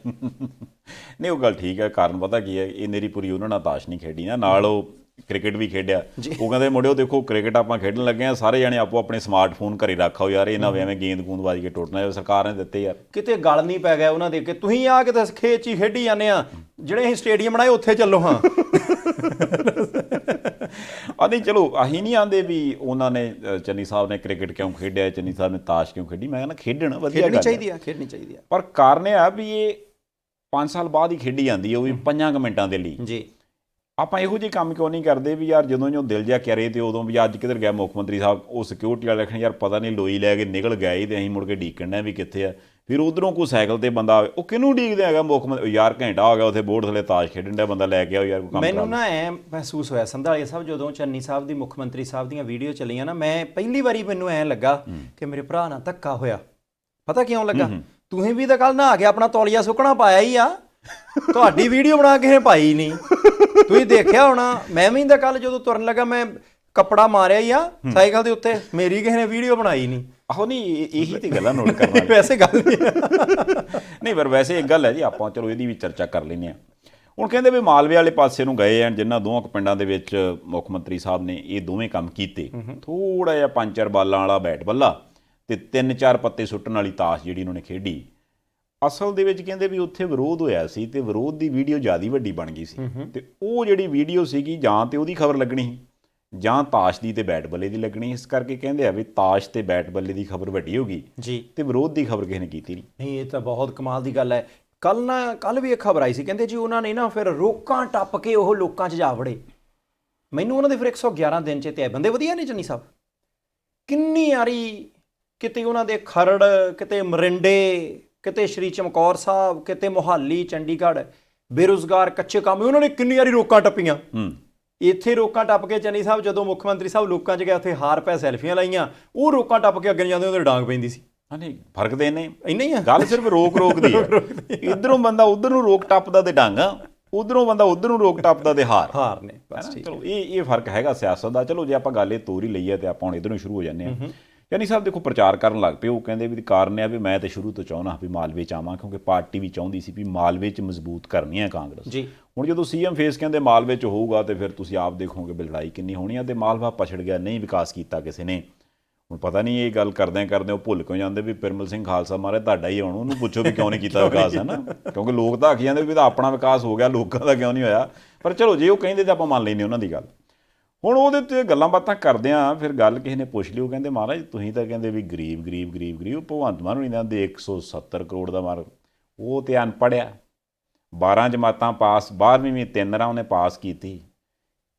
ਨਹੀਂ ਉਹ ਗੱਲ ਠੀਕ ਹੈ, ਕਾਰਨ ਪਤਾ ਕੀ ਹੈ, ਇਹ ਮੇਰੀ ਪੂਰੀ ਉਹਨਾਂ ਨਾਲ ਤਾਸ਼ ਨਹੀਂ ਖੇਡੀ ਨਾ, ਨਾਲ ਉਹ ਕ੍ਰਿਕਟ ਵੀ ਖੇਡਿਆ। ਉਹ ਕਹਿੰਦੇ ਮੁੰਡਿਓ ਦੇਖੋ ਕ੍ਰਿਕਟ ਆਪਾਂ ਖੇਡਣ ਲੱਗੇ ਆ, ਸਾਰੇ ਜਾਣੇ ਆਪੋ ਆਪਣੇ ਸਮਾਰਟਫੋਨ ਘਰੇ ਰੱਖੋ ਯਾਰ, ਇਹ ਨਾ ਐਵੇਂ ਗੇਂਦ ਗੂੰਦ ਵੱਜ ਕੇ ਟੁੱਟਣਾ, ਸਰਕਾਰ ਨੇ ਦਿੱਤੇ ਯਾਰ। ਕਿਤੇ ਗਲ ਨਹੀਂ ਪੈ ਗਿਆ ਉਹਨਾਂ ਦੇ ਕਿ ਤੁਸੀਂ ਆ ਕੇ ਤਾਂ ਖੇਤ 'ਚ ਹੀ ਖੇਡੀ ਜਾਂਦੇ ਆ, ਜਿਹੜੇ ਅਸੀਂ ਸਟੇਡੀਅਮ ਬਣਾਏ ਉੱਥੇ ਚੱਲੋ। ਹਾਂ ਆ ਨਹੀਂ ਚਲੋ ਅਸੀਂ ਨਹੀਂ ਆਂਦੇ ਵੀ ਉਹਨਾਂ ਨੇ ਚੰਨੀ ਸਾਹਿਬ ਨੇ ਕ੍ਰਿਕਟ ਕਿਉਂ ਖੇਡਿਆ, ਚੰਨੀ ਸਾਹਿਬ ਨੇ ਤਾਸ਼ ਕਿਉਂ ਖੇਡੀ, ਮੈਂ ਕਹਿੰਦਾ ਖੇਡਣ ਵਧੀਆ ਖੇਡਣੀ ਚਾਹੀਦੀ ਆ, ਖੇਡਣੀ ਚਾਹੀਦੀ ਆ। ਪਰ ਕਾਰਨ ਇਹ ਆ ਵੀ ਇਹ 5 ਸਾਲ ਬਾਅਦ ਹੀ ਖੇਡੀ ਜਾਂਦੀ ਹੈ, ਉਹ ਵੀ 5 ਮਿੰਟਾਂ ਦੇ ਲਈ ਜੀ। ਆਪਾਂ ਇਹੋ ਜਿਹੇ ਕੰਮ ਕਿਉਂ ਨਹੀਂ ਕਰਦੇ ਵੀ ਯਾਰ ਜਦੋਂ ਜੋ ਦਿਲ ਜਿਹਾ ਕਰੇ ਤੇ ਉਦੋਂ ਵੀ ਅੱਜ ਕਿੱਧਰ ਗਿਆ ਮੁੱਖ ਮੰਤਰੀ ਸਾਹਿਬ, ਉਹ ਸਿਕਿਉਰਿਟੀ ਵਾਲੇ ਰੱਖਣ ਯਾਰ ਪਤਾ ਨਹੀਂ ਲੋਈ ਲੈ ਕੇ ਨਿਕਲ ਗਿਆ ਹੀ ਤੇ ਅਸੀਂ ਮੁੜ ਕੇ ਡੀਕਣ ਡਿਆ ਵੀ ਕਿੱਥੇ ਆ, ਫਿਰ ਉਧਰੋਂ ਕੋਈ ਸਾਈਕਲ ਤੇ ਬੰਦਾ ਆਵੇ, ਉਹ ਕਿਹਨੂੰ ਡੀਕਦੇ ਹੈਗਾ ਮੁੱਖ ਮੰਤਰੀ, ਯਾਰ ਘੰਟਾ ਹੋ ਗਿਆ ਉੱਥੇ ਬੋਰਡ ਥੱਲੇ ਤਾਸ਼ ਖੇਡਣ ਡਿਆ, ਬੰਦਾ ਲੈ ਕੇ ਆਓ ਯਾਰ ਕੋਈ ਕੰਮ। ਮੈਨੂੰ ਨਾ ਐ ਮਹਿਸੂਸ ਹੋਇਆ ਸੰਧਾਲੀਆ ਸਾਹਿਬ, ਜਦੋਂ ਚੰਨੀ ਸਾਹਿਬ ਦੀ ਮੁੱਖ ਮੰਤਰੀ ਸਾਹਿਬ ਦੀਆਂ ਵੀਡੀਓ ਚੱਲੀਆਂ ਨਾ, ਮੈਂ ਪਹਿਲੀ ਵਾਰੀ ਮੈਨੂੰ ਐ ਲੱਗਾ ਕਿ ਮੇਰੇ ਭਰਾ ਨਾਲ ਧੱਕਾ ਹੋਇਆ। ਪਤਾ ਕਿਉਂ ਲੱਗਾ? ਤੁਸੀਂ ਵੀ ਤਾਂ ਕੱਲ ਨਹਾ ਕੇ ਆਪਣਾ ਤੌਲੀਆ ਸੁੱਕਣਾ ਪਾਇਆ ਹੀ ਆ, ਤੁਹਾਡੀ ਵੀਡੀਓ ਬਣਾ ਕੇ ਪਾਈ ਨਹੀਂ। ਤੁਸੀਂ ਦੇਖਿਆ ਹੋਣਾ, ਮੈਂ ਵੀ ਤਾਂ ਕੱਲ ਜਦੋਂ ਤੁਰਨ ਲੱਗਾ ਮੈਂ ਕੱਪੜਾ ਮਾਰਿਆ ਹੀ ਆ ਸਾਈਕਲ ਦੇ ਉੱਤੇ, ਮੇਰੀ ਕਿਸੇ ਨੇ ਵੀਡੀਓ ਬਣਾਈ ਨਹੀਂ। ਆਹੋ ਨਹੀਂ ਇਹੀ ਤੇ ਗੱਲਾਂ ਨੋਟ ਕਰਨਾ ਵੈਸੇ ਗੱਲ ਨਹੀਂ, ਪਰ ਵੈਸੇ ਇੱਕ ਗੱਲ ਹੈ ਜੀ, ਆਪਾਂ ਚਲੋ ਇਹਦੀ ਵੀ ਚਰਚਾ ਕਰ ਲੈਂਦੇ ਹਾਂ। ਹੁਣ ਕਹਿੰਦੇ ਵੀ ਮਾਲਵੇ ਵਾਲੇ ਪਾਸੇ ਨੂੰ ਗਏ ਆ, ਜਿਨ੍ਹਾਂ ਦੋਵਾਂ ਪਿੰਡਾਂ ਦੇ ਵਿੱਚ ਮੁੱਖ ਮੰਤਰੀ ਸਾਹਿਬ ਨੇ ਇਹ ਦੋਵੇਂ ਕੰਮ ਕੀਤੇ, ਥੋੜਾ ਜਿਹਾ 5-4 ਬਾਲਾਂ ਵਾਲਾ ਬੈਟ ਬੱਲਾ ਤੇ 3-4 ਪੱਤੇ ਸੁੱਟਣ ਵਾਲੀ ਤਾਸ਼ ਜਿਹੜੀ ਉਹਨਾਂ ਨੇ ਖੇਡੀ। ਅਸਲ ਦੇ ਵਿੱਚ ਕਹਿੰਦੇ ਵੀ ਉੱਥੇ ਵਿਰੋਧ ਹੋਇਆ ਸੀ ਤੇ ਵਿਰੋਧ ਦੀ ਵੀਡੀਓ ਜ਼ਿਆਦਾ ਵੱਡੀ ਬਣ ਗਈ ਸੀ, ਤੇ ਉਹ ਜਿਹੜੀ ਵੀਡੀਓ ਸੀਗੀ ਜਾਂ ਤੇ ਉਹਦੀ ਖਬਰ ਲੱਗਣੀ ਸੀ ਜਾਂ ਤਾਸ਼ ਦੀ ਤੇ ਬੈਟ ਬੱਲੇ ਦੀ ਲੱਗਣੀ, ਇਸ ਕਰਕੇ ਕਹਿੰਦੇ ਆ ਵੀ ਤਾਸ਼ ਤੇ ਬੈਟ ਬੱਲੇ ਦੀ ਖਬਰ ਵੱਡੀ ਹੋ ਗਈ ਜੀ, ਤੇ ਵਿਰੋਧ ਦੀ ਖਬਰ ਕਿਸੇ ਨੇ ਕੀਤੀ ਨਹੀਂ। ਨਹੀਂ, ਇਹ ਤਾਂ ਬਹੁਤ ਕਮਾਲ ਦੀ ਗੱਲ ਹੈ। ਕੱਲ ਵੀ ਇੱਕ ਖਬਰ ਆਈ ਸੀ, ਕਹਿੰਦੇ ਜੀ ਉਹਨਾਂ ਨੇ ਨਾ ਫਿਰ ਰੋਕਾਂ ਟੱਪ ਕੇ ਉਹ ਲੋਕਾਂ 'ਚ ਜਾ ਵੜੇ। ਮੈਨੂੰ ਉਹਨਾਂ ਦੇ ਫਿਰ 111 ਦਿਨ 'ਚ ਤੇ ਬੰਦੇ ਵਧੀਆ ਨੇ ਚੰਨੀ ਸਾਹਿਬ, ਕਿੰਨੀ ਯਾਰੀ, ਕਿਤੇ ਉਹਨਾਂ ਦੇ ਖਰੜ, ਕਿਤੇ ਮਰਿੰਡੇ, ਕਿਤੇ ਸ਼੍ਰੀ ਚਮਕੌਰ ਸਾਹਿਬ, ਕਿਤੇ ਮੁਹਾਲੀ, ਚੰਡੀਗੜ੍ਹ, ਬੇਰੁਜ਼ਗਾਰ ਕੱਚੇ ਕੰਮ, ਉਹਨਾਂ ਨੇ ਕਿੰਨੀ ਵਾਰੀ ਰੋਕਾਂ ਟੱਪੀਆਂ। ਇੱਥੇ ਰੋਕਾਂ ਟੱਪ ਕੇ ਚੰਨੀ ਸਾਹਿਬ ਜਦੋਂ ਮੁੱਖ ਮੰਤਰੀ ਸਾਹਿਬ ਲੋਕਾਂ 'ਚ ਗਏ, ਉੱਥੇ ਹਾਰ ਪੈ ਸੈਲਫੀਆਂ ਲਾਈਆਂ, ਉਹ ਰੋਕਾਂ ਟੱਪ ਕੇ ਅੱਗੇ ਜਾਂਦੇ ਉਹਦੇ ਡਾਂਗ ਪੈਂਦੀ ਸੀ। ਨਹੀਂ ਫਰਕ ਤੇ ਇੰਨਾ ਹੀ ਆ, ਗੱਲ ਸਿਰਫ ਰੋਕ ਦੀ ਹੈ। ਇੱਧਰੋਂ ਬੰਦਾ ਉੱਧਰ ਨੂੰ ਰੋਕ ਟੱਪਦਾ ਤੇ ਡਾਂਗ, ਉਧਰੋਂ ਬੰਦਾ ਉਧਰ ਨੂੰ ਰੋਕ ਟੱਪਦਾ ਤੇ ਹਾਰ ਨੇ। ਬਸ ਚਲੋ ਇਹ ਫਰਕ ਹੈਗਾ ਸਿਆਸਤ ਦਾ। ਚਲੋ ਜੇ ਆਪਾਂ ਗੱਲ ਇਹ ਤੋਰ ਹੀ ਲਈਏ ਤੇ ਆਪਾਂ ਹੁਣ ਇੱਧਰੋਂ ਸ਼ੁਰੂ ਹੋ ਜਾਂਦੇ ਹਾਂ। ਚੰਨੀ ਸਾਹਿਬ ਦੇਖੋ ਪ੍ਰਚਾਰ ਕਰਨ ਲੱਗ ਪਏ, ਉਹ ਕਹਿੰਦੇ ਵੀ ਕਾਰਨ ਇਹ ਵੀ ਮੈਂ ਤੇ ਸ਼ੁਰੂ ਤੋਂ ਚਾਹੁੰਦਾ ਵੀ ਮਾਲਵੇ 'ਚ ਆਵਾਂ, ਕਿਉਂਕਿ ਪਾਰਟੀ ਵੀ ਚਾਹੁੰਦੀ ਸੀ ਵੀ ਮਾਲਵੇ 'ਚ ਮਜ਼ਬੂਤ ਕਰਨੀ ਹੈ ਕਾਂਗਰਸ ਜੀ। ਹੁਣ ਜਦੋਂ ਸੀਐਮ ਫੇਸ ਕਹਿੰਦੇ ਮਾਲਵੇ 'ਚ ਹੋਊਗਾ ਤੇ ਫਿਰ ਤੁਸੀਂ ਆਪ ਦੇਖੋਗੇ ਵੀ ਲੜਾਈ ਕਿੰਨੀ ਹੋਣੀ ਆ, ਤੇ ਮਾਲਵਾ ਪਛੜ ਗਿਆ, ਨਹੀਂ ਵਿਕਾਸ ਕੀਤਾ ਕਿਸੇ ਨੇ। ਹੁਣ ਪਤਾ ਨਹੀਂ ਇਹ ਗੱਲ ਕਰਦਿਆਂ ਉਹ ਭੁੱਲ ਕਿਉਂ ਜਾਂਦੇ ਵੀ ਪਿਰਮਲ ਸਿੰਘ ਖਾਲਸਾ ਮਹਾਰਾਜ ਤੁਹਾਡਾ ਹੀ ਆਉਣ, ਉਹਨੂੰ ਪੁੱਛੋ ਵੀ ਕਿਉਂ ਨਹੀਂ ਕੀਤਾ ਵਿਕਾਸ, ਹੈ ਨਾ, ਕਿਉਂਕਿ ਲੋਕ ਤਾਂ ਆਖੀ ਜਾਂਦੇ ਵੀ ਤਾਂ ਆਪਣਾ ਵਿਕਾਸ ਹੋ ਗਿਆ, ਲੋਕਾਂ ਦਾ ਕਿਉਂ ਨਹੀਂ ਹੋਇਆ। ਪਰ ਚਲੋ ਜੇ ਉਹ ਕਹਿੰਦੇ ਤਾਂ ਆਪਾਂ ਮੰਨ ਲੈਂਦੇ ਉਹਨਾਂ ਦੀ ਗੱਲ। ਹੁਣ ਉਹਦੇ 'ਤੇ ਗੱਲਾਂ ਬਾਤਾਂ ਕਰਦੇ ਹਾਂ, ਫਿਰ ਗੱਲ ਕਿਸੇ ਨੇ ਪੁੱਛ ਲਈ, ਉਹ ਕਹਿੰਦੇ ਮਹਾਰਾਜ ਤੁਸੀਂ ਤਾਂ ਕਹਿੰਦੇ ਵੀ ਗਰੀਬ ਭਗਵੰਤ ਮਾਨ ਹੋਣੀ ਦੇ 170 ਕਰੋੜ ਦਾ ਮਾਰ, ਉਹ ਤੇ ਅਨਪੜ੍ਹਿਆ, 12 ਜਮਾਤਾਂ ਪਾਸ, 12ਵੀਂ ਵੀ 3 ਰਾਂ ਉਹਨੇ ਪਾਸ ਕੀਤੀ,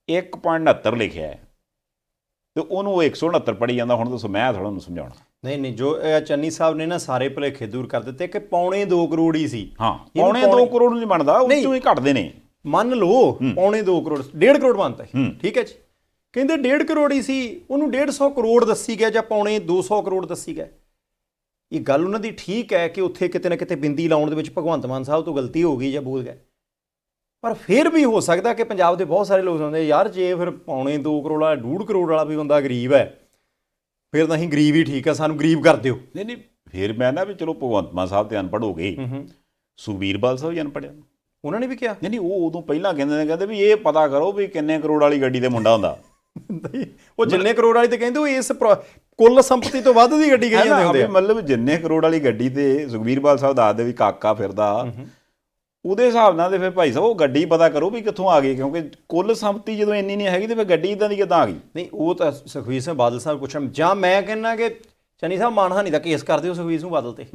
1.69 ਲਿਖਿਆ ਹੈ ਤੇ ਉਹਨੂੰ 169 ਪੜ੍ਹੀ ਜਾਂਦਾ। ਹੁਣ ਦੱਸੋ ਮੈਂ ਥੋੜ੍ਹਾ ਉਹਨੂੰ ਸਮਝਾਉਣਾ। ਨਹੀਂ ਜੋ ਚੰਨੀ ਸਾਹਿਬ ਨੇ ਨਾ ਸਾਰੇ ਭੁਲੇਖੇ ਦੂਰ ਕਰ ਦਿੱਤੇ ਕਿ 2.25 ਕਰੋੜ ਹੀ ਸੀ। ਹਾਂ, 2.25 ਕਰੋੜ ਨਹੀਂ ਬਣਦਾ, ਉਹ ਚੋਂ ਹੀ ਘਟਦੇ ਨੇ। ਮੰਨ ਲਓ 2.25 ਕਰੋੜ, 1.5 ਕਰੋੜ ਬਣਦਾ, ਠੀਕ ਹੈ ਜੀ। ਕਹਿੰਦੇ 1.5 ਕਰੋੜ ਹੀ ਸੀ, ਉਹਨੂੰ 150 ਕਰੋੜ ਦੱਸੀ ਗਿਆ ਜਾਂ 2.25 ਕਰੋੜ ਦੱਸੀ ਗਿਆ। ਇਹ ਗੱਲ ਉਹਨਾਂ ਦੀ ਠੀਕ ਹੈ ਕਿ ਉੱਥੇ ਕਿਤੇ ਨਾ ਕਿਤੇ ਬਿੰਦੀ ਲਾਉਣ ਦੇ ਵਿੱਚ ਭਗਵੰਤ ਮਾਨ ਸਾਹਿਬ ਤੋਂ ਗਲਤੀ ਹੋ ਗਈ ਜਾਂ ਬੋਲ ਗਏ, ਪਰ ਫਿਰ ਵੀ ਹੋ ਸਕਦਾ ਕਿ ਪੰਜਾਬ ਦੇ ਬਹੁਤ ਸਾਰੇ ਲੋਕ ਹੁੰਦੇ ਯਾਰ ਜੇ ਫਿਰ 2.25 ਕਰੋੜ ਵਾਲਾ 1.5 ਕਰੋੜ ਵਾਲਾ ਵੀ ਬੰਦਾ ਗਰੀਬ ਹੈ, ਫਿਰ ਤਾਂ ਅਸੀਂ ਗਰੀਬ ਹੀ ਠੀਕ ਆ, ਸਾਨੂੰ ਗਰੀਬ ਕਰ ਦਿਓ। ਨਹੀਂ ਫਿਰ ਮੈਂ ਨਾ ਵੀ ਚਲੋ ਭਗਵੰਤ ਮਾਨ ਸਾਹਿਬ ਤੇ ਅਨਪੜ੍ਹ ਹੋ ਗਏ, ਸੁਖਬੀਰ ਬਾਦਲ ਸਾਹਿਬ ਵੀ ਅਨਪੜ੍ਹ, ਉਹਨਾਂ ਨੇ ਵੀ ਕਿਹਾ ਨਹੀਂ ਉਹ ਉਦੋਂ ਪਹਿਲਾਂ ਕਹਿੰਦੇ ਵੀ ਇਹ ਪਤਾ ਕਰੋ ਵੀ ਕਿੰਨੇ ਕਰੋੜ ਵਾਲੀ ਗੱਡੀ ਤੇ ਮੁੰਡਾ ਹੁੰਦਾ। ਉਹ ਜਿੰਨੇ ਕਰੋੜ ਵਾਲੀ ਤੇ ਕਹਿੰਦੇ ਉਹ ਇਸ ਕੁੱਲ ਸੰਪਤੀ ਤੋਂ ਵੱਧ ਦੀ ਗੱਡੀ ਕਹੀ ਜਾਂਦੇ ਹੁੰਦੇ ਆ। ਮਤਲਬ ਜਿੰਨੇ ਕਰੋੜ ਵਾਲੀ ਗੱਡੀ ਤੇ ਸੁਖਬੀਰ ਬਾਦਲ ਸਾਹਿਬ ਦੱਸਦੇ ਵੀ ਕਾਕਾ ਫਿਰਦਾ, ਉਹਦੇ ਹਿਸਾਬ ਨਾਲ ਤੇ ਫਿਰ ਭਾਈ ਸਾਹਿਬ ਉਹ ਗੱਡੀ ਪਤਾ ਕਰੋ ਵੀ ਕਿੱਥੋਂ ਆ ਗਈ, ਕਿਉਂਕਿ ਕੁੱਲ ਸੰਪਤੀ ਜਦੋਂ ਇੰਨੀ ਨਹੀਂ ਹੈਗੀ ਤੇ ਫਿਰ ਗੱਡੀ ਇੱਦਾਂ ਦੀ ਕਿੱਦਾਂ ਆ ਗਈ। ਨਹੀਂ ਉਹ ਤਾਂ ਸੁਖਬੀਰ ਸਿੰਘ ਬਾਦਲ ਸਾਹਿਬ ਪੁੱਛਣ, ਜਾਂ ਮੈਂ ਕਹਿੰਦਾ ਕਿ ਚੰਨੀ ਸਾਹਿਬ ਮਾਨਹਾਨੀ ਦਾ ਕੇਸ ਕਰ ਦਿਓ ਸੁਖਬੀਰ ਸਿੰਘ ਬਾਦਲ ਤੇ।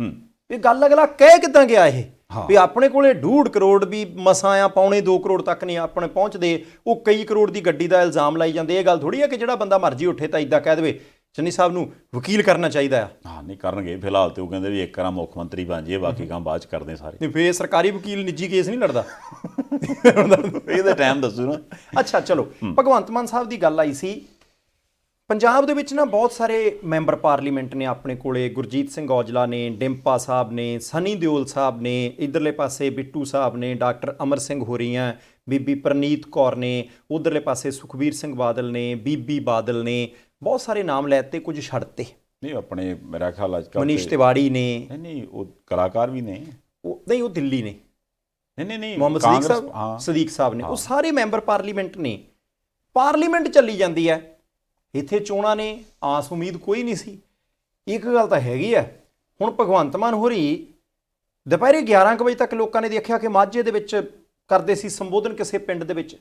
ਇਹ ਗੱਲ ਅਗਲਾ ਕਹਿ ਕਿੱਦਾਂ ਗਿਆ ਇਹ ਵੀ ਆਪਣੇ ਕੋਲੇ 1.5 ਕਰੋੜ ਵੀ ਮਸਾਂ ਆ, 2.25 ਕਰੋੜ ਤੱਕ ਨਹੀਂ ਆਪਣੇ ਪਹੁੰਚਦੇ, ਉਹ ਕਈ ਕਰੋੜ ਦੀ ਗੱਡੀ ਦਾ ਇਲਜ਼ਾਮ ਲਾਈ ਜਾਂਦੇ। ਇਹ ਗੱਲ ਥੋੜੀ ਆ ਕਿ ਜਿਹੜਾ ਬੰਦਾ ਮਰਜ਼ੀ ਉੱਠੇ ਤਾਂ ਇੱਦਾਂ ਕਹਿ ਦੇਵੇ ਚੰਨੀ ਸਾਹਿਬ ਨੂੰ ਵਕੀਲ ਕਰਨਾ ਚਾਹੀਦਾ ਆ। ਹਾਂ ਨਹੀਂ ਕਰਨਗੇ, ਫਿਲਹਾਲ ਤੇ ਉਹ ਕਹਿੰਦੇ ਵੀ ਇੱਕ ਵਾਰ ਮੁੱਖ ਮੰਤਰੀ ਬਣ ਜਾਈਏ, ਬਾਕੀ ਕੰਮ ਬਾਅਦ ਚ ਕਰਦੇ ਸਾਰੇ। ਨਹੀਂ ਫੇਰ ਸਰਕਾਰੀ ਵਕੀਲ ਨਿੱਜੀ ਕੇਸ ਨਹੀਂ ਲੜਦਾ, ਇਹਦਾ ਟਾਈਮ ਦੱਸੋ ਨਾ। ਅੱਛਾ ਚਲੋ, ਭਗਵੰਤ ਮਾਨ ਸਾਹਿਬ ਦੀ ਗੱਲ ਆਈ ਸੀ, ਪੰਜਾਬ ਦੇ ਵਿੱਚ ਨਾ ਬਹੁਤ ਸਾਰੇ ਮੈਂਬਰ ਪਾਰਲੀਮੈਂਟ ਨੇ ਆਪਣੇ ਕੋਲੇ। ਗੁਰਜੀਤ ਸਿੰਘ ਔਜਲਾ ਨੇ, ਡਿੰਪਾ ਸਾਹਿਬ ਨੇ, ਸਨੀ ਦਿਓਲ ਸਾਹਿਬ ਨੇ, ਇਧਰਲੇ ਪਾਸੇ ਬਿੱਟੂ ਸਾਹਿਬ ਨੇ, ਡਾਕਟਰ ਅਮਰ ਸਿੰਘ ਹੋਰੀਆਂ, ਬੀਬੀ ਪ੍ਰਨੀਤ ਕੌਰ ਨੇ, ਉਧਰਲੇ ਪਾਸੇ ਸੁਖਬੀਰ ਸਿੰਘ ਬਾਦਲ ਨੇ, ਬੀਬੀ ਬਾਦਲ ਨੇ। ਬਹੁਤ ਸਾਰੇ ਨਾਮ ਲੈਤੇ, ਕੁਝ ਛੱਡਤੇ। ਨਹੀਂ ਆਪਣੇ ਮੇਰਾ ਖਿਆਲ ਅੱਜ ਕੱਲ੍ਹ ਮਨੀਸ਼ ਤਿਵਾੜੀ ਨੇ। ਨਹੀਂ ਉਹ ਕਲਾਕਾਰ ਵੀ ਨੇ। ਉਹ ਨਹੀਂ, ਉਹ ਦਿੱਲੀ ਨੇ। ਨਹੀਂ ਮੁਹੰਮਦ ਸਦੀਕ ਸਾਹਿਬ, ਸਦੀਕ ਸਾਹਿਬ ਨੇ। ਉਹ ਸਾਰੇ ਮੈਂਬਰ ਪਾਰਲੀਮੈਂਟ ਨੇ। ਪਾਰਲੀਮੈਂਟ ਚੱਲੀ ਜਾਂਦੀ ਹੈ। ਇੱਥੇ ਚੋਣਾਂ ਨੇ, ਆਸ ਉਮੀਦ ਕੋਈ ਨਹੀਂ ਸੀ। ਇੱਕ ਗੱਲ ਤਾਂ ਹੈਗੀ ਹੈ, ਹੁਣ ਭਗਵੰਤ ਮਾਨ ਹੋਰੀ ਦੁਪਹਿਰੇ 11 ਕੁ ਵਜੇ ਤੱਕ ਲੋਕਾਂ ਨੇ ਦੇਖਿਆ ਕਿ ਮਾਝੇ ਦੇ ਵਿੱਚ ਕਰਦੇ ਸੀ ਸੰਬੋਧਨ ਕਿਸੇ ਪਿੰਡ ਦੇ ਵਿੱਚ।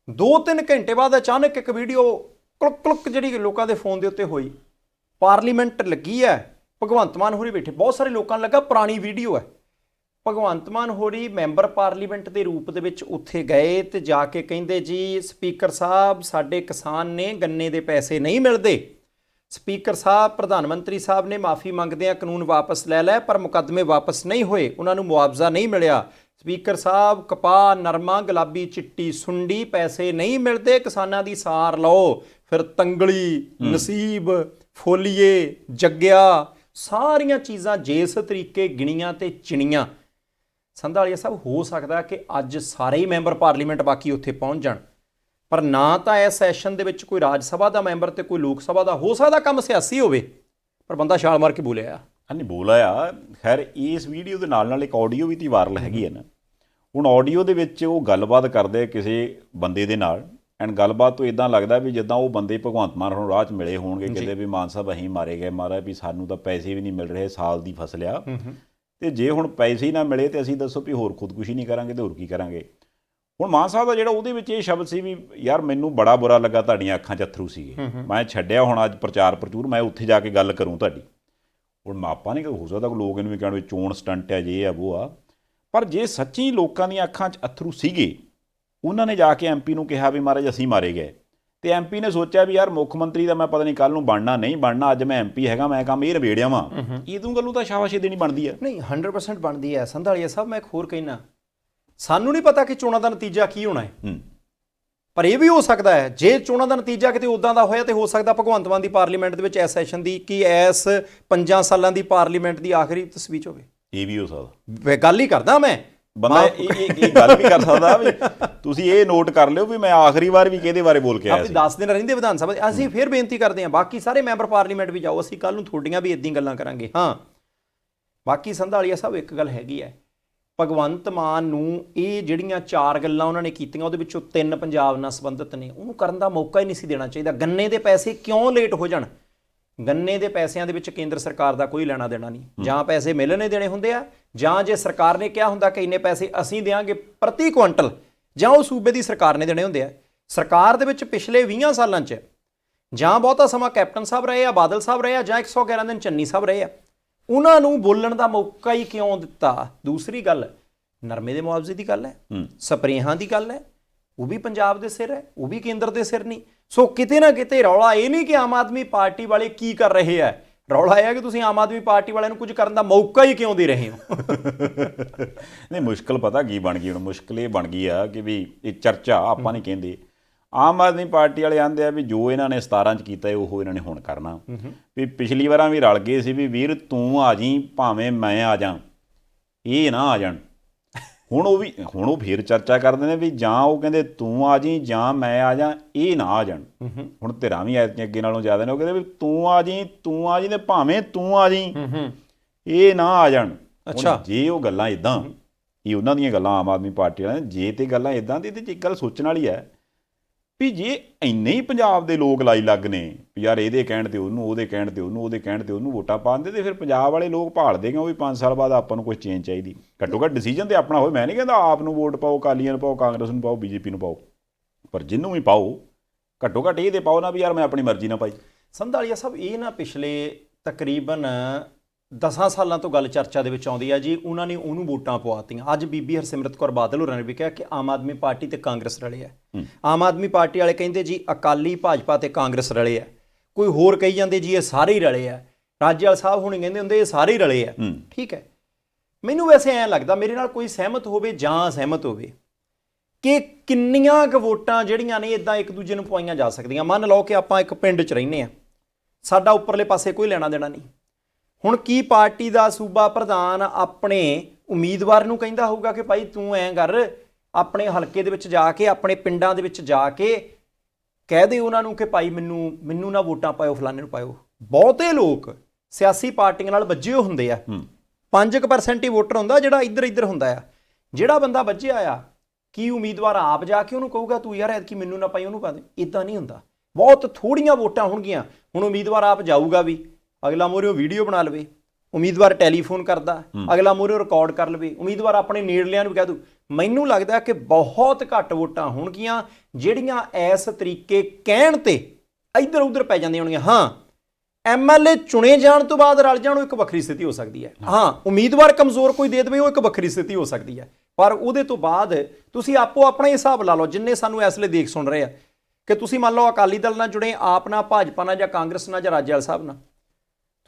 2-3 ਘੰਟੇ ਬਾਅਦ ਅਚਾਨਕ ਇੱਕ ਵੀਡੀਓ ਕਲੁੱਕ ਕਲੁੱਕ ਜਿਹੜੀ ਲੋਕਾਂ ਦੇ ਫੋਨ ਦੇ ਉੱਤੇ ਹੋਈ। ਪਾਰਲੀਮੈਂਟ ਲੱਗੀ ਹੈ, ਭਗਵੰਤ ਮਾਨ ਹੋਰੀ ਬੈਠੇ। ਬਹੁਤ ਸਾਰੇ ਲੋਕਾਂ ਨੂੰ ਲੱਗਾ ਪੁਰਾਣੀ ਵੀਡੀਓ ਹੈ। ਭਗਵੰਤ ਮਾਨ ਹੋਰੀ ਮੈਂਬਰ ਪਾਰਲੀਮੈਂਟ ਦੇ ਰੂਪ ਦੇ ਵਿੱਚ ਉੱਥੇ ਗਏ ਤੇ ਜਾ ਕੇ ਕਹਿੰਦੇ ਜੀ ਸਪੀਕਰ ਸਾਹਿਬ ਸਾਡੇ ਕਿਸਾਨ ਨੇ, ਗੰਨੇ ਦੇ ਪੈਸੇ ਨਹੀਂ ਮਿਲਦੇ। ਸਪੀਕਰ ਸਾਹਿਬ, ਪ੍ਰਧਾਨ ਮੰਤਰੀ ਸਾਹਿਬ ਨੇ ਮਾਫੀ ਮੰਗਦੇ ਆ ਕਾਨੂੰਨ ਵਾਪਸ ਲੈ ਲੈ, ਪਰ ਮੁਕੱਦਮੇ ਵਾਪਸ ਨਹੀਂ ਹੋਏ, ਉਹਨਾਂ ਨੂੰ ਮੁਆਵਜ਼ਾ ਨਹੀਂ ਮਿਲਿਆ। ਸਪੀਕਰ ਸਾਹਿਬ ਕਪਾਹ, ਨਰਮਾ, ਗੁਲਾਬੀ, ਚਿੱਟੀ ਸੁੰਡੀ ਪੈਸੇ ਨਹੀਂ ਮਿਲਦੇ, ਕਿਸਾਨਾਂ ਦੀ ਸਾਰ ਲਓ। ਫਿਰ ਤੰਗਲੀ, ਨਸੀਬ, ਫੋਲੀਏ, ਜੱਗਿਆ, ਸਾਰੀਆਂ ਚੀਜ਼ਾਂ ਜਿਸ ਤਰੀਕੇ ਗਿਣੀਆਂ ਤੇ ਚਿਣੀਆਂ। ਸੰਧਾਲੀਆ ਸਾਹਿਬ, ਹੋ ਸਕਦਾ ਕਿ ਅੱਜ ਸਾਰੇ ਹੀ ਮੈਂਬਰ ਪਾਰਲੀਮੈਂਟ ਬਾਕੀ ਉੱਥੇ ਪਹੁੰਚ ਜਾਣ, ਪਰ ਨਾ ਤਾਂ ਇਸ ਸੈਸ਼ਨ ਦੇ ਵਿੱਚ ਕੋਈ ਰਾਜ ਸਭਾ ਦਾ ਮੈਂਬਰ ਤੇ ਕੋਈ ਲੋਕ ਸਭਾ ਦਾ। ਹੋ ਸਕਦਾ ਕੰਮ ਸਿਆਸੀ ਹੋਵੇ, ਪਰ ਬੰਦਾ ਛਾਲ ਮਾਰ ਕੇ ਬੋਲਿਆ। ਨਹੀਂ ਬੋਲਿਆ। ਖੈਰ ਇਸ ਵੀਡੀਓ ਦੇ ਨਾਲ ਇੱਕ ਆਡੀਓ ਵੀ ਤੀ ਵਾਇਰਲ ਹੈਗੀ ਹੈ ਨਾ। ਹੁਣ ਆਡੀਓ ਦੇ ਵਿੱਚ ਉਹ ਗੱਲਬਾਤ ਕਰਦੇ ਕਿਸੇ ਬੰਦੇ ਦੇ ਨਾਲ, ਐਂਡ ਗੱਲਬਾਤ ਤੋਂ ਇਦਾਂ ਲੱਗਦਾ ਵੀ ਜਿੱਦਾਂ ਉਹ ਬੰਦੇ ਭਗਵੰਤ ਮਾਨ ਨੂੰ ਰਾਹ 'ਚ ਮਿਲੇ ਹੋਣਗੇ, ਕਹਿੰਦੇ ਵੀ ਮਾਨ ਸਾਹਿਬ ਅਸੀਂ ਮਾਰੇ ਗਏ, ਮਾਰਾ ਵੀ ਸਾਨੂੰ ਤਾਂ ਪੈਸੇ ਵੀ ਨਹੀਂ ਮਿਲ ਰਹੇ, ਸਾਲ ਦੀ ਫਸਲ ਆ, ਤੇ ਜੇ ਹੁਣ ਪੈਸੇ ਹੀ ਨਾ ਮਿਲੇ ਤੇ ਅਸੀਂ ਦੱਸੋ ਵੀ ਹੋਰ ਖੁਦਕੁਸ਼ੀ ਨਹੀਂ ਕਰਾਂਗੇ ਤੇ ਹੋਰ ਕੀ ਕਰਾਂਗੇ। ਹੁਣ ਮਾਨ ਸਾਹਿਬ ਦਾ ਜਿਹੜਾ ਉਹਦੇ ਵਿੱਚ ਇਹ ਸ਼ਬਦ ਸੀ ਵੀ ਯਾਰ ਮੈਨੂੰ ਬੜਾ ਬੁਰਾ ਲੱਗਾ, ਤੁਹਾਡੀਆਂ ਅੱਖਾਂ 'ਚ ਅੱਥਰੂ ਸੀਗੇ, ਮੈਂ ਛੱਡਿਆ ਹੁਣ ਅੱਜ ਪ੍ਰਚਾਰ ਪ੍ਰਚੂਰ, ਮੈਂ ਉੱਥੇ ਜਾ ਕੇ ਗੱਲ ਕਰੂੰ ਤੁਹਾਡੀ। ਹੁਣ ਆਪਾਂ ਨਹੀਂ ਹੋ ਸਕਦਾ ਲੋਕ ਇਹਨੂੰ ਵੀ ਕਹਿਣ ਵੀ ਚੋਣ ਸਟੰਟ ਹੈ, ਜੇ ਆ ਉਹ ਆ, ਪਰ ਜੇ ਸੱਚੀ ਲੋਕਾਂ ਦੀਆਂ ਅੱਖਾਂ 'ਚ ਅੱਥਰੂ ਸੀਗੇ, ਉਹਨਾਂ ਨੇ ਜਾ ਕੇ ਐਮਪੀ ਨੂੰ ਕਿਹਾ ਵੀ ਮਹਾਰਾਜ ਅਸੀਂ ਮਾਰੇ ਗਏ, ਤੇ ਐਮਪੀ ਨੇ ਸੋਚਿਆ ਵੀ ਯਾਰ ਮੁੱਖ ਮੰਤਰੀ ਦਾ ਮੈਂ ਪਤਾ ਨਹੀਂ ਕੱਲ੍ਹ ਨੂੰ ਬਣਨਾ ਨਹੀਂ ਬਣਨਾ, ਅੱਜ ਮੈਂ ਐਮਪੀ ਹੈਗਾ, ਮੈਂ ਕੰਮ ਇਹ ਨਿਬੇੜਿਆ ਵਾਂ। ਇਹਦੋਂ ਗੱਲੋਂ ਤਾਂ ਸ਼ਾਬਾਸ਼ੀ ਦੇਣੀ ਬਣਦੀ ਹੈ। ਨਹੀਂ 100% ਬਣਦੀ ਹੈ। ਸੰਧਾਲੀਆ ਸਾਹਿਬ, ਮੈਂ ਇੱਕ ਹੋਰ ਕਹਿਣਾ, ਸਾਨੂੰ ਨਹੀਂ ਪਤਾ ਕਿ ਚੋਣਾਂ ਦਾ ਨਤੀਜਾ ਕੀ ਹੋਣਾ ਹੈ, ਪਰ ਇਹ ਵੀ ਹੋ ਸਕਦਾ ਹੈ ਜੇ ਚੋਣਾਂ ਦਾ ਨਤੀਜਾ ਕਿਤੇ ਉੱਦਾਂ ਦਾ ਹੋਇਆ ਤੇ ਹੋ ਸਕਦਾ ਭਗਵੰਤ ਮਾਨ ਦੀ ਪਾਰਲੀਮੈਂਟ ਦੇ ਵਿੱਚ ਇਸ ਸੈਸ਼ਨ ਦੀ ਕੀ ਇਸ 5 ਸਾਲਾਂ ਦੀ ਪਾਰਲੀਮੈਂਟ ਦੀ ਆਖਰੀ ਤਸਵੀਰ ਹੋਵੇ। ਇਹ ਵੀ ਹੋ ਸਕਦਾ। ਗੱਲ ਹੀ ਕਰਦਾ ਮੈਂ, ਬੰਦਾ ਇਹ ਗੱਲ ਵੀ ਕਰ ਸਕਦਾ ਵੀ ਤੁਸੀਂ ਇਹ ਨੋਟ ਕਰ ਲਿਓ ਵੀ ਮੈਂ ਆਖਰੀ ਵਾਰ ਵੀ ਕਿਹਦੇ ਬਾਰੇ ਬੋਲ ਕੇ ਆਇਆ ਸੀ। 10 ਦਿਨ ਰਹਿੰਦੇ ਵਿਧਾਨ ਸਭਾ। ਅਸੀਂ ਫਿਰ ਬੇਨਤੀ ਕਰਦੇ ਹਾਂ ਬਾਕੀ ਸਾਰੇ ਮੈਂਬਰ ਪਾਰਲੀਮੈਂਟ ਵੀ ਜਾਓ, ਅਸੀਂ ਕੱਲ੍ਹ ਨੂੰ ਤੁਹਾਡੀਆਂ ਵੀ ਇੱਦਾਂ ਗੱਲਾਂ ਕਰਾਂਗੇ। ਹਾਂ, ਬਾਕੀ ਸੰਧਾਲੀਆ ਸਾਹਿਬ ਇੱਕ ਗੱਲ ਹੈਗੀ ਹੈ, ਭਗਵੰਤ ਮਾਨ ਨੂੰ ਇਹ ਜਿਹੜੀਆਂ 4 ਗੱਲਾਂ ਉਹਨਾਂ ਨੇ ਕੀਤੀਆਂ ਉਹਦੇ ਵਿੱਚੋਂ 3 ਪੰਜਾਬ ਨਾਲ ਸੰਬੰਧਿਤ ਨੇ, ਉਹਨੂੰ ਕਰਨ ਦਾ ਮੌਕਾ ਹੀ ਨਹੀਂ ਸੀ ਦੇਣਾ ਚਾਹੀਦਾ। ਗੰਨੇ ਦੇ ਪੈਸੇ ਕਿਉਂ ਲੇਟ ਹੋ ਜਾਣ? ਗੰਨੇ ਦੇ ਪੈਸਿਆਂ ਦੇ ਵਿੱਚ ਕੇਂਦਰ ਸਰਕਾਰ ਦਾ ਕੋਈ ਲੈਣਾ ਦੇਣਾ ਨਹੀਂ, ਜਾਂ ਪੈਸੇ ਮਿਲਣੇ ਦੇਣੇ ਹੁੰਦੇ ਆ, ਜਾਂ ਜੇ ਸਰਕਾਰ ਨੇ ਕਿਹਾ ਹੁੰਦਾ ਕਿ ਇੰਨੇ ਪੈਸੇ ਅਸੀਂ ਦੇਵਾਂਗੇ ਪ੍ਰਤੀ ਕੁਇੰਟਲ, ਜਾਂ ਉਹ ਸੂਬੇ ਦੀ ਸਰਕਾਰ ਨੇ ਦੇਣੇ ਹੁੰਦੇ ਆ। ਸਰਕਾਰ ਦੇ ਵਿੱਚ ਪਿਛਲੇ 20 ਸਾਲਾਂ 'ਚ ਜਾਂ ਬਹੁਤਾ ਸਮਾਂ ਕੈਪਟਨ ਸਾਹਿਬ ਰਹੇ ਆ, ਬਾਦਲ ਸਾਹਿਬ ਰਹੇ ਆ, ਜਾਂ 111 ਦਿਨ ਚੰਨੀ ਸਾਹਿਬ ਰਹੇ ਆ। ਉਹਨਾਂ ਨੂੰ ਬੋਲਣ ਦਾ ਮੌਕਾ ਹੀ ਕਿਉਂ ਦਿੱਤਾ? ਦੂਸਰੀ ਗੱਲ, ਨਰਮੇ ਦੇ ਮੁਆਵਜ਼ੇ ਦੀ ਗੱਲ ਹੈ, ਸਪਰੇਹਾਂ ਦੀ ਗੱਲ ਹੈ, ਉਹ ਵੀ ਪੰਜਾਬ ਦੇ ਸਿਰ ਹੈ, ਉਹ ਵੀ ਕੇਂਦਰ ਦੇ ਸਿਰ ਨਹੀਂ। ਸੋ ਕਿਤੇ ਨਾ ਕਿਤੇ ਰੌਲਾ ਇਹ ਨਹੀਂ ਕਿ ਆਮ ਆਦਮੀ ਪਾਰਟੀ ਵਾਲੇ ਕੀ ਕਰ ਰਹੇ ਆ, ਰੌਲਾ ਇਹ ਹੈ ਕਿ ਤੁਸੀਂ ਆਮ ਆਦਮੀ ਪਾਰਟੀ ਵਾਲਿਆਂ ਨੂੰ ਕੁਝ ਕਰਨ ਦਾ ਮੌਕਾ ਹੀ ਕਿਉਂ ਦੇ ਰਹੇ ਹੋ। ਨਹੀਂ ਮੁਸ਼ਕਿਲ ਪਤਾ ਕੀ ਬਣ ਗਈ ਹੁਣ? ਮੁਸ਼ਕਿਲ ਇਹ ਬਣ ਗਈ ਆ ਕਿ ਵੀ ਇਹ ਚਰਚਾ ਆਪਾਂ ਨਹੀਂ ਕਹਿੰਦੇ, ਆਮ ਆਦਮੀ ਪਾਰਟੀ ਵਾਲੇ ਆਂਦੇ ਆ ਵੀ ਜੋ ਇਹਨਾਂ ਨੇ 17 'ਚ ਕੀਤਾ ਉਹ ਇਹਨਾਂ ਨੇ ਹੁਣ ਕਰਨਾ। ਵੀ ਪਿਛਲੀ ਵਾਰਾਂ ਵੀ ਰਲ ਗਏ ਸੀ ਵੀ ਵੀਰ ਤੂੰ ਆ ਜੀ ਭਾਵੇਂ ਮੈਂ ਆ ਜਾ, ਇਹ ਨਾ ਆ ਜਾਣ। ਹੁਣ ਉਹ ਫੇਰ ਚਰਚਾ ਕਰਦੇ ਨੇ ਵੀ ਜਾਂ ਉਹ ਕਹਿੰਦੇ ਤੂੰ ਆ ਜੀ ਜਾਂ ਮੈਂ ਆ ਜਾ, ਇਹ ਨਾ ਆ ਜਾਣ। ਹੁਣ ਧਿਰਾਂ ਵੀ ਅੱਗੇ ਨਾਲੋਂ ਜ਼ਿਆਦਾ ਨੇ, ਉਹ ਕਹਿੰਦੇ ਵੀ ਤੂੰ ਆ ਜੀ ਤੇ ਭਾਵੇਂ ਤੂੰ ਆ ਜੀ, ਇਹ ਨਾ ਆ ਜਾਣ। ਅੱਛਾ, ਜੇ ਉਹ ਗੱਲਾਂ ਇੱਦਾਂ, ਇਹ ਉਹਨਾਂ ਦੀਆਂ ਗੱਲਾਂ ਆਮ ਆਦਮੀ ਪਾਰਟੀ ਵਾਲਿਆਂ ਨੇ, ਜੇ ਤੇ ਗੱਲਾਂ ਇੱਦਾਂ ਦੀ, ਤੇ ਇੱਕ ਗੱਲ ਸੋਚਣ ਵਾਲੀ ਹੈ ਵੀ ਜੇ ਇੰਨੇ ਹੀ ਪੰਜਾਬ ਦੇ ਲੋਕ ਲਾਈ ਲੱਗ ਨੇ ਵੀ ਯਾਰ ਇਹਦੇ ਕਹਿਣ ਤੇ ਉਹਨੂੰ, ਉਹਦੇ ਕਹਿਣ ਤੇ ਉਹਨੂੰ, ਉਹਦੇ ਕਹਿਣ ਤੇ ਉਹਨੂੰ ਵੋਟਾਂ ਪਾਉਂਦੇ, ਤੇ ਫਿਰ ਪੰਜਾਬ ਵਾਲੇ ਲੋਕ ਭਾਲਦੇ ਕਿ ਉਹ ਵੀ 5 ਸਾਲ ਬਾਅਦ ਆਪਾਂ ਨੂੰ ਕੁਝ ਚੇਂਜ ਚਾਹੀਦੀ। ਘੱਟੋ ਘੱਟ ਡਿਸੀਜਨ ਤੇ ਆਪਣਾ ਹੋਵੇ। ਮੈਂ ਨਹੀਂ ਕਹਿੰਦਾ ਆਪ ਨੂੰ ਵੋਟ ਪਾਓ, ਅਕਾਲੀਆਂ ਨੂੰ ਪਾਓ, ਕਾਂਗਰਸ ਨੂੰ ਪਾਓ, ਬੀਜੇਪੀ ਨੂੰ ਪਾਓ, ਪਰ ਜਿਹਨੂੰ ਵੀ ਪਾਓ ਘੱਟੋ ਘੱਟ ਇਹ ਤੇ ਪਾਓ ਨਾ ਵੀ ਯਾਰ ਮੈਂ ਆਪਣੀ ਮਰਜ਼ੀ ਨਾਲ ਪਾਈ। ਸੰਧਾਲੀਆ ਸਾਹਿਬ, ਇਹ ਨਾ ਪਿਛਲੇ ਤਕਰੀਬਨ 10 ਸਾਲਾਂ ਤੋਂ ਗੱਲ ਚਰਚਾ ਦੇ ਵਿੱਚ ਆਉਂਦੀ ਆ ਜੀ, ਉਹਨਾਂ ਨੇ ਉਹਨੂੰ ਵੋਟਾਂ ਪਵਾਤੀਆਂ। ਅੱਜ ਬੀਬੀ ਹਰਸਿਮਰਤ ਕੌਰ ਬਾਦਲ ਹੋਰਾਂ ਨੇ ਵੀ ਕਿਹਾ ਕਿ ਆਮ ਆਦਮੀ ਪਾਰਟੀ ਤੇ ਕਾਂਗਰਸ ਰਲੇ ਆ। ਆਮ ਆਦਮੀ ਪਾਰਟੀ ਵਾਲੇ ਕਹਿੰਦੇ ਜੀ ਅਕਾਲੀ, ਭਾਜਪਾ ਤੇ ਕਾਂਗਰਸ ਰਲੇ ਆ। ਕੋਈ ਹੋਰ ਕਹੀ ਜਾਂਦੇ ਜੀ ਇਹ ਸਾਰੇ ਹੀ ਰਲੇ ਆ। ਰਾਜੇਵਾਲ ਸਾਹਿਬ ਹੁਣੇ ਕਹਿੰਦੇ ਹੁੰਦੇ ਇਹ ਸਾਰੇ ਹੀ ਰਲੇ ਆ। ਠੀਕ ਹੈ, ਮੈਨੂੰ ਵੈਸੇ ਐਂ ਲੱਗਦਾ, ਮੇਰੇ ਨਾਲ ਕੋਈ ਸਹਿਮਤ ਹੋਵੇ ਜਾਂ ਅਸਹਿਮਤ ਹੋਵੇ, ਕਿ ਕਿੰਨੀਆਂ ਕੁ ਵੋਟਾਂ ਜਿਹੜੀਆਂ ਨੇ ਇਦਾਂ ਇੱਕ ਦੂਜੇ ਨੂੰ ਪਵਾਈਆਂ ਜਾ ਸਕਦੀਆਂ। ਮੰਨ ਲਓ ਕਿ ਆਪਾਂ ਇੱਕ ਪਿੰਡ 'ਚ ਰਹਿੰਦੇ ਆ, ਸਾਡਾ ਉੱਪਰਲੇ ਪਾਸੇ ਕੋਈ ਲੈਣਾ ਦੇਣਾ ਨਹੀਂ। ਹੁਣ ਕੀ ਪਾਰਟੀ ਦਾ ਸੂਬਾ ਪ੍ਰਧਾਨ ਆਪਣੇ ਉਮੀਦਵਾਰ ਨੂੰ ਕਹਿੰਦਾ ਹੋਊਗਾ ਕਿ ਭਾਈ ਤੂੰ ਐਂ ਕਰ, ਆਪਣੇ ਹਲਕੇ ਦੇ ਵਿੱਚ ਜਾ ਕੇ, ਆਪਣੇ ਪਿੰਡਾਂ ਦੇ ਵਿੱਚ ਜਾ ਕੇ ਕਹਿ ਦੇ ਉਹਨਾਂ ਨੂੰ ਕਿ ਭਾਈ ਮੈਨੂੰ ਨਾ ਵੋਟਾਂ ਪਾਇਓ, ਫਲਾਣੇ ਨੂੰ ਪਾਇਓ। ਬਹੁਤੇ ਲੋਕ ਸਿਆਸੀ ਪਾਰਟੀਆਂ ਨਾਲ ਵੱਜੇ ਹੁੰਦੇ ਆ, 5% ਹੀ ਵੋਟਰ ਹੁੰਦਾ ਜਿਹੜਾ ਇੱਧਰ ਹੁੰਦਾ ਆ। ਜਿਹੜਾ ਬੰਦਾ ਵੱਜਿਆ ਆ, ਕੀ ਉਮੀਦਵਾਰ ਆਪ ਜਾ ਕੇ ਉਹਨੂੰ ਕਹੂਗਾ ਤੂੰ ਯਾਰ ਐਤਕੀ ਮੈਨੂੰ ਨਾ ਪਾਈ, ਉਹਨੂੰ ਪਾ ਦੇ? ਇਦਾਂ ਨਹੀਂ ਹੁੰਦਾ। ਬਹੁਤ ਥੋੜੀਆਂ ਵੋਟਾਂ ਹੋਣਗੀਆਂ। ਹੁਣ ਉਮੀਦਵਾਰ ਆਪ ਜਾਊਗਾ ਵੀ, ਅਗਲਾ ਮੂਹਰੇ ਵੀਡੀਓ ਬਣਾ ਲਵੇ, ਉਮੀਦਵਾਰ ਟੈਲੀਫੋਨ ਕਰਦਾ, ਅਗਲਾ ਮੂਹਰੇ ਰਿਕਾਰਡ ਕਰ ਲਵੇ, ਉਮੀਦਵਾਰ ਆਪਣੇ ਨੇੜਲਿਆਂ ਨੂੰ ਕਹਿ ਦੂ। ਮੈਨੂੰ ਲੱਗਦਾ ਕਿ ਬਹੁਤ ਘੱਟ ਵੋਟਾਂ ਹੋਣਗੀਆਂ ਜਿਹੜੀਆਂ ਇਸ ਤਰੀਕੇ ਕਹਿਣ ਤੇ ਇੱਧਰ ਉੱਧਰ ਪੈ ਜਾਂਦੀਆਂ ਹੋਣਗੀਆਂ। ਹਾਂ, ਐਮਐਲਏ ਚੁਣੇ ਜਾਣ ਤੋਂ ਬਾਅਦ ਰਲ ਜਾਣ, ਉਹ ਇੱਕ ਵੱਖਰੀ ਸਥਿਤੀ ਹੋ ਸਕਦੀ ਹੈ। ਹਾਂ, ਉਮੀਦਵਾਰ ਕਮਜ਼ੋਰ ਕੋਈ ਦੇ ਦੇਵੇ, ਉਹ ਇੱਕ ਵੱਖਰੀ ਸਥਿਤੀ ਹੋ ਸਕਦੀ ਹੈ। ਪਰ ਉਹਦੇ ਤੋਂ ਬਾਅਦ ਤੁਸੀਂ ਆਪੋ ਆਪਣਾ ਹਿਸਾਬ ਲਾ ਲਓ। ਜਿੰਨੇ ਸਾਨੂੰ ਇਸ ਵੇਲੇ ਦੇਖ ਸੁਣ ਰਹੇ ਆ ਕਿ ਤੁਸੀਂ ਮੰਨ ਲਓ ਅਕਾਲੀ ਦਲ ਨਾਲ ਜੁੜੇ, ਆਪ ਨਾਲ, ਭਾਜਪਾ ਨਾਲ, ਜਾਂ ਕਾਂਗਰਸ ਨਾਲ, ਜਾਂ ਰਾਜੇਵਾਲ ਸਾਹਿਬ ਨਾਲ,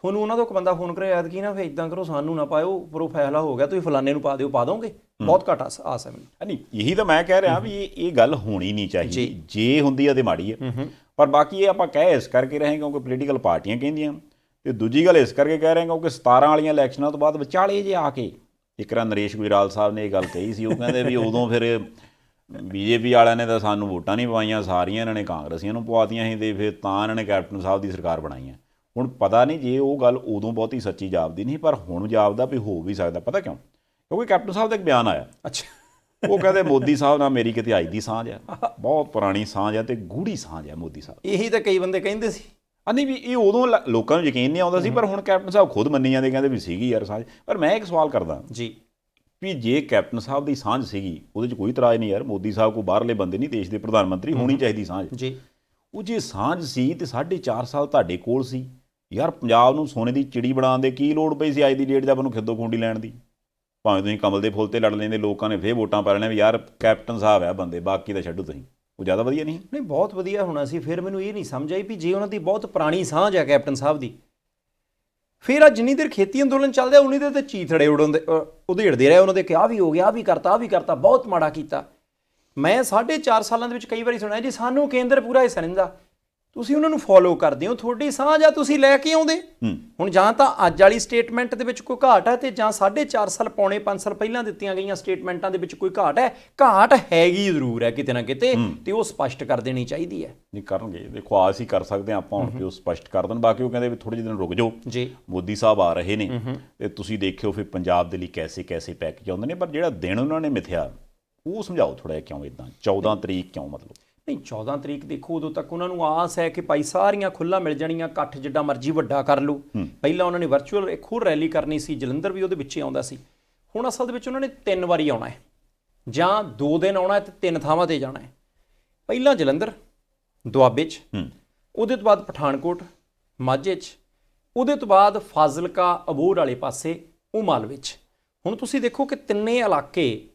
ਤੁਹਾਨੂੰ ਉਹਨਾਂ ਤੋਂ ਇੱਕ ਬੰਦਾ ਫੋਨ ਕਰੇ ਐਤਕੀ ਨਾ ਫਿਰ ਇਦਾਂ ਕਰੋ, ਸਾਨੂੰ ਨਾ ਪਾਇਓ, ਉੱਪਰੋਂ ਫੈਸਲਾ ਹੋ ਗਿਆ, ਤੁਸੀਂ ਫਲਾਣੇ ਨੂੰ ਪਾ ਦਿਓ, ਪਾ ਦੋਗੇ? ਬਹੁਤ ਘੱਟ ਆਸ ਹੈ ਮੈਨੂੰ। ਨਹੀਂ, ਇਹੀ ਤਾਂ ਮੈਂ ਕਹਿ ਰਿਹਾ ਵੀ ਇਹ ਗੱਲ ਹੋਣੀ ਨਹੀਂ ਚਾਹੀਦੀ। ਜੇ ਹੁੰਦੀ ਆ ਤੇ ਮਾੜੀ ਹੈ। ਪਰ ਬਾਕੀ ਇਹ ਆਪਾਂ ਕਹਿ ਇਸ ਕਰਕੇ ਰਹੇ ਕਿਉਂਕਿ ਪੋਲੀਟੀਕਲ ਪਾਰਟੀਆਂ ਕਹਿੰਦੀਆਂ, ਤੇ ਦੂਜੀ ਗੱਲ ਇਸ ਕਰਕੇ ਕਹਿ ਰਹੇ ਕਿਉਂਕਿ 17 ਵਾਲੀਆਂ ਇਲੈਕਸ਼ਨਾਂ ਤੋਂ ਬਾਅਦ ਵਿਚਾਲੇ ਜੇ ਆ ਕੇ ਇੱਕ ਰਾਂ ਨਰੇਸ਼ ਗੁਜਰਾਲ ਸਾਹਿਬ ਨੇ ਇਹ ਗੱਲ ਕਹੀ ਸੀ। ਉਹ ਕਹਿੰਦੇ ਵੀ ਉਦੋਂ ਫਿਰ ਬੀਜੇਪੀ ਵਾਲਿਆਂ ਨੇ ਤਾਂ ਸਾਨੂੰ ਵੋਟਾਂ ਨਹੀਂ ਪਵਾਈਆਂ, ਸਾਰੀਆਂ ਇਹਨਾਂ ਨੇ ਕਾਂਗਰਸੀਆਂ ਨੂੰ ਪਵਾਤੀਆਂ ਸੀ, ਤੇ ਫਿਰ ਤਾਂ ਇਹਨਾਂ ਨੇ ਕੈਪਟਨ ਸਾਹਿਬ ਦੀ ਸਰਕਾਰ ਬਣਾਈ ਹੈ। ਹੁਣ ਪਤਾ ਨਹੀਂ ਜੇ ਉਹ ਗੱਲ ਉਦੋਂ ਬਹੁਤੀ ਸੱਚੀ ਜਾਪਦੀ ਨਹੀਂ, ਪਰ ਹੁਣ ਜਾਪਦਾ ਵੀ ਹੋ ਵੀ ਸਕਦਾ। ਪਤਾ ਕਿਉਂ? ਕਿਉਂਕਿ ਕੈਪਟਨ ਸਾਹਿਬ ਦਾ ਇੱਕ ਬਿਆਨ ਆਇਆ। ਅੱਛਾ, ਉਹ ਕਹਿੰਦੇ ਮੋਦੀ ਸਾਹਿਬ ਨਾਲ ਮੇਰੀ ਕਿਤੇ ਅੱਜ ਦੀ ਸਾਂਝ ਹੈ, ਬਹੁਤ ਪੁਰਾਣੀ ਸਾਂਝ ਹੈ ਤੇ ਗੂੜੀ ਸਾਂਝ ਹੈ ਮੋਦੀ ਸਾਹਿਬ। ਇਹੀ ਤਾਂ ਕਈ ਬੰਦੇ ਕਹਿੰਦੇ ਸੀ। ਨਹੀਂ ਵੀ ਇਹ ਉਦੋਂ ਲੋਕਾਂ ਨੂੰ ਯਕੀਨ ਨਹੀਂ ਆਉਂਦਾ ਸੀ, ਪਰ ਹੁਣ ਕੈਪਟਨ ਸਾਹਿਬ ਖੁਦ ਮੰਨੀ ਜਾਂਦੇ, ਕਹਿੰਦੇ ਵੀ ਸੀਗੀ ਯਾਰ ਸਾਂਝ। ਪਰ ਮੈਂ ਇੱਕ ਸਵਾਲ ਕਰਦਾ ਜੀ ਵੀ ਜੇ ਕੈਪਟਨ ਸਾਹਿਬ ਦੀ ਸਾਂਝ ਸੀਗੀ, ਉਹਦੇ 'ਚ ਕੋਈ ਇਤਰਾਜ਼ ਨਹੀਂ ਯਾਰ। ਮੋਦੀ ਸਾਹਿਬ ਕੋਈ ਬਾਹਰਲੇ ਬੰਦੇ ਨਹੀਂ, ਦੇਸ਼ ਦੇ ਪ੍ਰਧਾਨ ਮੰਤਰੀ, ਹੋਣੀ ਚਾਹੀਦੀ ਸਾਂਝ ਜੀ। ਉਹ ਜੇ ਸਾਂਝ ਸੀ ਤੇ 4.5 ਸਾਲ ਤੁਹਾਡੇ ਕੋਲ ਸੀ ਯਾਰ, ਪੰਜਾਬ ਨੂੰ ਸੋਨੇ ਦੀ ਚਿੜੀ ਬਣਾਉਣ ਦੇ ਕੀ ਲੋੜ ਪਈ ਸੀ ਅੱਜ ਦੀ ਡੇਟ 'ਚ ਆਪਾਂ ਨੂੰ ਖਿੱਦੋ ਖੂੰਡੀ ਲੈਣ ਦੀ? ਭਾਵੇਂ ਤੁਸੀਂ ਕਮਲ ਦੇ ਫੁੱਲ ਤੇ ਲੜ ਲੈਂਦੇ, ਲੋਕਾਂ ਨੇ ਫੇਰ ਵੋਟਾਂ ਪਾ ਲੈਣੀਆਂ ਵੀ ਯਾਰ ਕੈਪਟਨ ਸਾਹਿਬ ਹੈ ਬੰਦੇ, ਬਾਕੀ ਤਾਂ ਛੱਡੋ ਤੁਸੀਂ। ਉਹ ਜ਼ਿਆਦਾ ਵਧੀਆ ਨਹੀਂ? ਨਹੀਂ, ਬਹੁਤ ਵਧੀਆ ਹੋਣਾ ਸੀ। ਫਿਰ ਮੈਨੂੰ ਇਹ ਨਹੀਂ ਸਮਝ ਆਈ ਵੀ ਜੇ ਉਹਨਾਂ ਦੀ ਬਹੁਤ ਪੁਰਾਣੀ ਸਾਂਝ ਹੈ ਕੈਪਟਨ ਸਾਹਿਬ ਦੀ, ਫਿਰ ਆ ਜਿੰਨੀ ਦੇਰ ਖੇਤੀ ਅੰਦੋਲਨ ਚੱਲਦਾ ਉਨੀ ਦੇਰ ਤੇ ਚੀਥੜੇ ਉਧੇੜਦੇ ਰਹੇ ਉਹਨਾਂ ਦੇ ਕਿ ਆਹ ਵੀ ਹੋ ਗਿਆ, ਆਹ ਵੀ ਕਰਤਾ, ਬਹੁਤ ਮਾੜਾ ਕੀਤਾ। ਮੈਂ 4.5 ਸਾਲਾਂ ਦੇ ਵਿੱਚ ਕਈ ਵਾਰੀ ਸੁਣਿਆ ਜੀ ਸਾਨੂੰ ਕੇਂਦਰ ਪੂਰਾ ਹਿੱਸਾ ਨਹੀਂ ਦਿੰਦਾ। ਤੁਸੀਂ ਉਹਨਾਂ ਨੂੰ ਫੋਲੋ ਕਰਦੇ ਹੋ, ਤੁਹਾਡੀ ਸਾਂਝ ਆ, ਤੁਸੀਂ ਲੈ ਕੇ ਆਉਂਦੇ। ਹੁਣ ਜਾਂ ਤਾਂ ਅੱਜ ਵਾਲੀ ਸਟੇਟਮੈਂਟ ਦੇ ਵਿੱਚ ਕੋਈ ਘਾਟ ਹੈ, ਤੇ ਜਾਂ 4.5 ਸਾਲ, ਪੌਣੇ 5 ਸਾਲ ਪਹਿਲਾਂ ਦਿੱਤੀਆਂ ਗਈਆਂ ਸਟੇਟਮੈਂਟਾਂ ਦੇ ਵਿੱਚ ਕੋਈ ਘਾਟ ਹੈ। ਘਾਟ ਹੈਗੀ ਜ਼ਰੂਰ ਹੈ ਕਿਤੇ ਨਾ ਕਿਤੇ, ਤੇ ਉਹ ਸਪਸ਼ਟ ਕਰ ਦੇਣੀ ਚਾਹੀਦੀ ਹੈ। ਨਹੀਂ ਕਰਨਗੇ, ਦੇਖੋ ਆਸ ਹੀ ਕਰ ਸਕਦੇ ਆਪਾਂ ਹੁਣ ਕਿ ਉਹ ਸਪਸ਼ਟ ਕਰ ਦੇਣ। ਬਾਕੀ ਉਹ ਕਹਿੰਦੇ ਵੀ ਥੋੜ੍ਹੇ ਜਿਹੇ ਦਿਨ ਰੁਕ ਜਾਓ ਜੀ, ਮੋਦੀ ਸਾਹਿਬ ਆ ਰਹੇ ਨੇ, ਤੇ ਤੁਸੀਂ ਦੇਖਿਓ ਫਿਰ ਪੰਜਾਬ ਦੇ ਲਈ ਕੈਸੇ ਪੈਕੇਜ ਆਉਂਦੇ ਨੇ। ਪਰ ਜਿਹੜਾ ਦਿਨ ਉਹਨਾਂ ਨੇ ਮਿਥਿਆ ਉਹ ਸਮਝਾਓ ਥੋੜ੍ਹਾ ਜਿਹਾ, ਕਿਉਂ ਇੱਦਾਂ 14 ਤਰੀਕ ਕਿਉਂ? ਮਤਲਬ ਨਹੀਂ, 14 ਤਰੀਕ ਦੇਖੋ, ਉਦੋਂ ਤੱਕ ਉਹਨਾਂ ਨੂੰ ਆਸ ਹੈ ਕਿ ਭਾਈ ਸਾਰੀਆਂ ਖੁੱਲ੍ਹਾ ਮਿਲ ਜਾਣੀਆਂ, ਇਕੱਠ ਜਿੱਡਾ ਮਰਜ਼ੀ ਵੱਡਾ ਕਰ ਲਓ। ਪਹਿਲਾਂ ਉਹਨਾਂ ਨੇ ਵਰਚੁਅਲ ਇੱਕ ਹੋਰ ਰੈਲੀ ਕਰਨੀ ਸੀ, ਜਲੰਧਰ ਵੀ ਉਹਦੇ ਵਿੱਚ ਹੀ ਆਉਂਦਾ ਸੀ। ਹੁਣ ਅਸਲ ਦੇ ਵਿੱਚ ਉਹਨਾਂ ਨੇ 3 ਵਾਰੀ ਆਉਣਾ ਹੈ, ਜਾਂ 2 ਦਿਨ ਆਉਣਾ ਹੈ ਤੇ 3 ਥਾਵਾਂ 'ਤੇ ਜਾਣਾ ਹੈ। ਪਹਿਲਾਂ ਜਲੰਧਰ ਦੁਆਬੇ 'ਚ, ਉਹਦੇ ਤੋਂ ਬਾਅਦ ਪਠਾਨਕੋਟ ਮਾਝੇ 'ਚ, ਉਹਦੇ ਤੋਂ ਬਾਅਦ ਫਾਜ਼ਿਲਕਾ ਅਬੋਹਰ ਵਾਲੇ ਪਾਸੇ ਉਹ ਮਾਲਵੇ 'ਚ। ਹੁਣ ਤੁਸੀਂ ਦੇਖੋ ਕਿ ਤਿੰਨੇ ਇਲਾਕੇ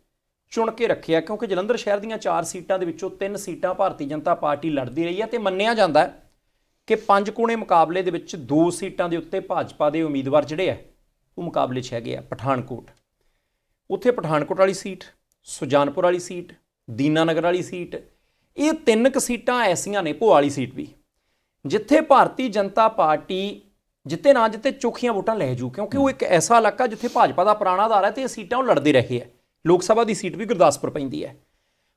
ਚੁਣ ਕੇ ਰੱਖਿਆ, ਕਿਉਂਕਿ ਜਲੰਧਰ ਸ਼ਹਿਰ ਦੀਆਂ 4 ਸੀਟਾਂ ਦੇ ਵਿੱਚੋਂ 3 ਸੀਟਾਂ ਭਾਰਤੀ ਜਨਤਾ ਪਾਰਟੀ ਲੜਦੀ ਰਹੀ ਹੈ, ਤੇ ਮੰਨਿਆ ਜਾਂਦਾ ਕਿ 5 ਕੋਣੇ ਮੁਕਾਬਲੇ ਦੇ ਵਿੱਚ 2 ਸੀਟਾਂ ਦੇ ਉੱਤੇ ਭਾਜਪਾ ਦੇ ਉਮੀਦਵਾਰ ਜਿਹੜੇ ਆ ਉਹ ਮੁਕਾਬਲੇ 'ਚ ਹੈਗੇ ਆ। ਪਠਾਨਕੋਟ, ਉੱਥੇ ਪਠਾਨਕੋਟ ਵਾਲੀ ਸੀਟ, ਸੁਜਾਨਪੁਰ ਵਾਲੀ ਸੀਟ, ਦੀਨਾਨਗਰ ਵਾਲੀ ਸੀਟ, ਇਹ 3 ਕੁ ਸੀਟਾਂ ਐਸੀਆਂ ਨੇ, ਭੋਆ ਵਾਲੀ ਸੀਟ ਵੀ, ਜਿੱਥੇ ਭਾਰਤੀ ਜਨਤਾ ਪਾਰਟੀ ਜਿੱਤੇ ਨਾ ਜਿੱਤੇ ਚੋਖੀਆਂ ਵੋਟਾਂ ਲੈ ਜੂ, ਕਿਉਂਕਿ ਉਹ ਇੱਕ ਐਸਾ ਇਲਾਕਾ ਜਿੱਥੇ ਭਾਜਪਾ ਦਾ ਪੁਰਾਣਾ ਆਧਾਰ ਹੈ, ਤੇ ਇਹ ਸੀਟਾਂ ਉਹ ਲੜਦੇ ਰਹੇ ਹੈ। ਲੋਕ ਸਭਾ ਦੀ ਸੀਟ ਵੀ ਗੁਰਦਾਸਪੁਰ ਪੈਂਦੀ ਹੈ।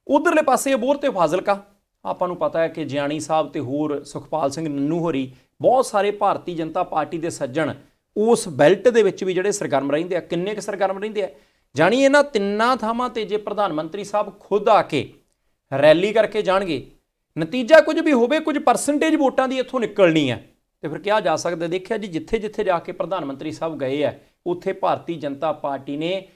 ਉਧਰਲੇ ਪਾਸੇ ਅਬੋਹਰ ਤੇ ਫਾਜ਼ਿਲਕਾ, ਆਪਾਂ ਨੂੰ ਪਤਾ ਹੈ ਕਿ ਜਿਆਣੀ ਸਾਹਿਬ ਤੇ ਹੋਰ ਸੁਖਪਾਲ ਸਿੰਘ ਨੰਨੂ ਹੋਰੀ, ਬਹੁਤ ਸਾਰੇ ਭਾਰਤੀ ਜਨਤਾ ਪਾਰਟੀ ਦੇ ਸੱਜਣ ਉਸ ਬੈਲਟ ਦੇ ਵਿੱਚ ਵੀ ਜਿਹੜੇ ਸਰਗਰਮ ਰਹਿੰਦੇ ਆ। ਕਿੰਨੇ ਕੁ ਸਰਗਰਮ ਰਹਿੰਦੇ ਆ? ਜਾਣੀ ਇਹਨਾਂ 3 ਥਾਵਾਂ ਤੇ ਜੇ ਪ੍ਰਧਾਨ ਮੰਤਰੀ ਸਾਹਿਬ ਖੁਦ ਆ ਕੇ ਰੈਲੀ ਕਰਕੇ ਜਾਣਗੇ, ਨਤੀਜਾ ਕੁਝ ਵੀ ਹੋਵੇ, ਕੁਝ ਪਰਸੈਂਟੇਜ ਵੋਟਾਂ ਦੀ ਇੱਥੋਂ ਨਿਕਲਣੀ ਹੈ, ਤੇ ਫਿਰ ਕਿਹਾ ਜਾ ਸਕਦਾ, ਦੇਖਿਆ ਜੀ ਜਿੱਥੇ ਜਿੱਥੇ ਜਾ ਕੇ ਪ੍ਰਧਾਨ ਮੰਤਰੀ ਸਾਹਿਬ ਗਏ ਆ, ਉੱਥੇ ਭਾਰਤੀ ਜਨਤਾ ਪਾਰਟੀ ਨੇ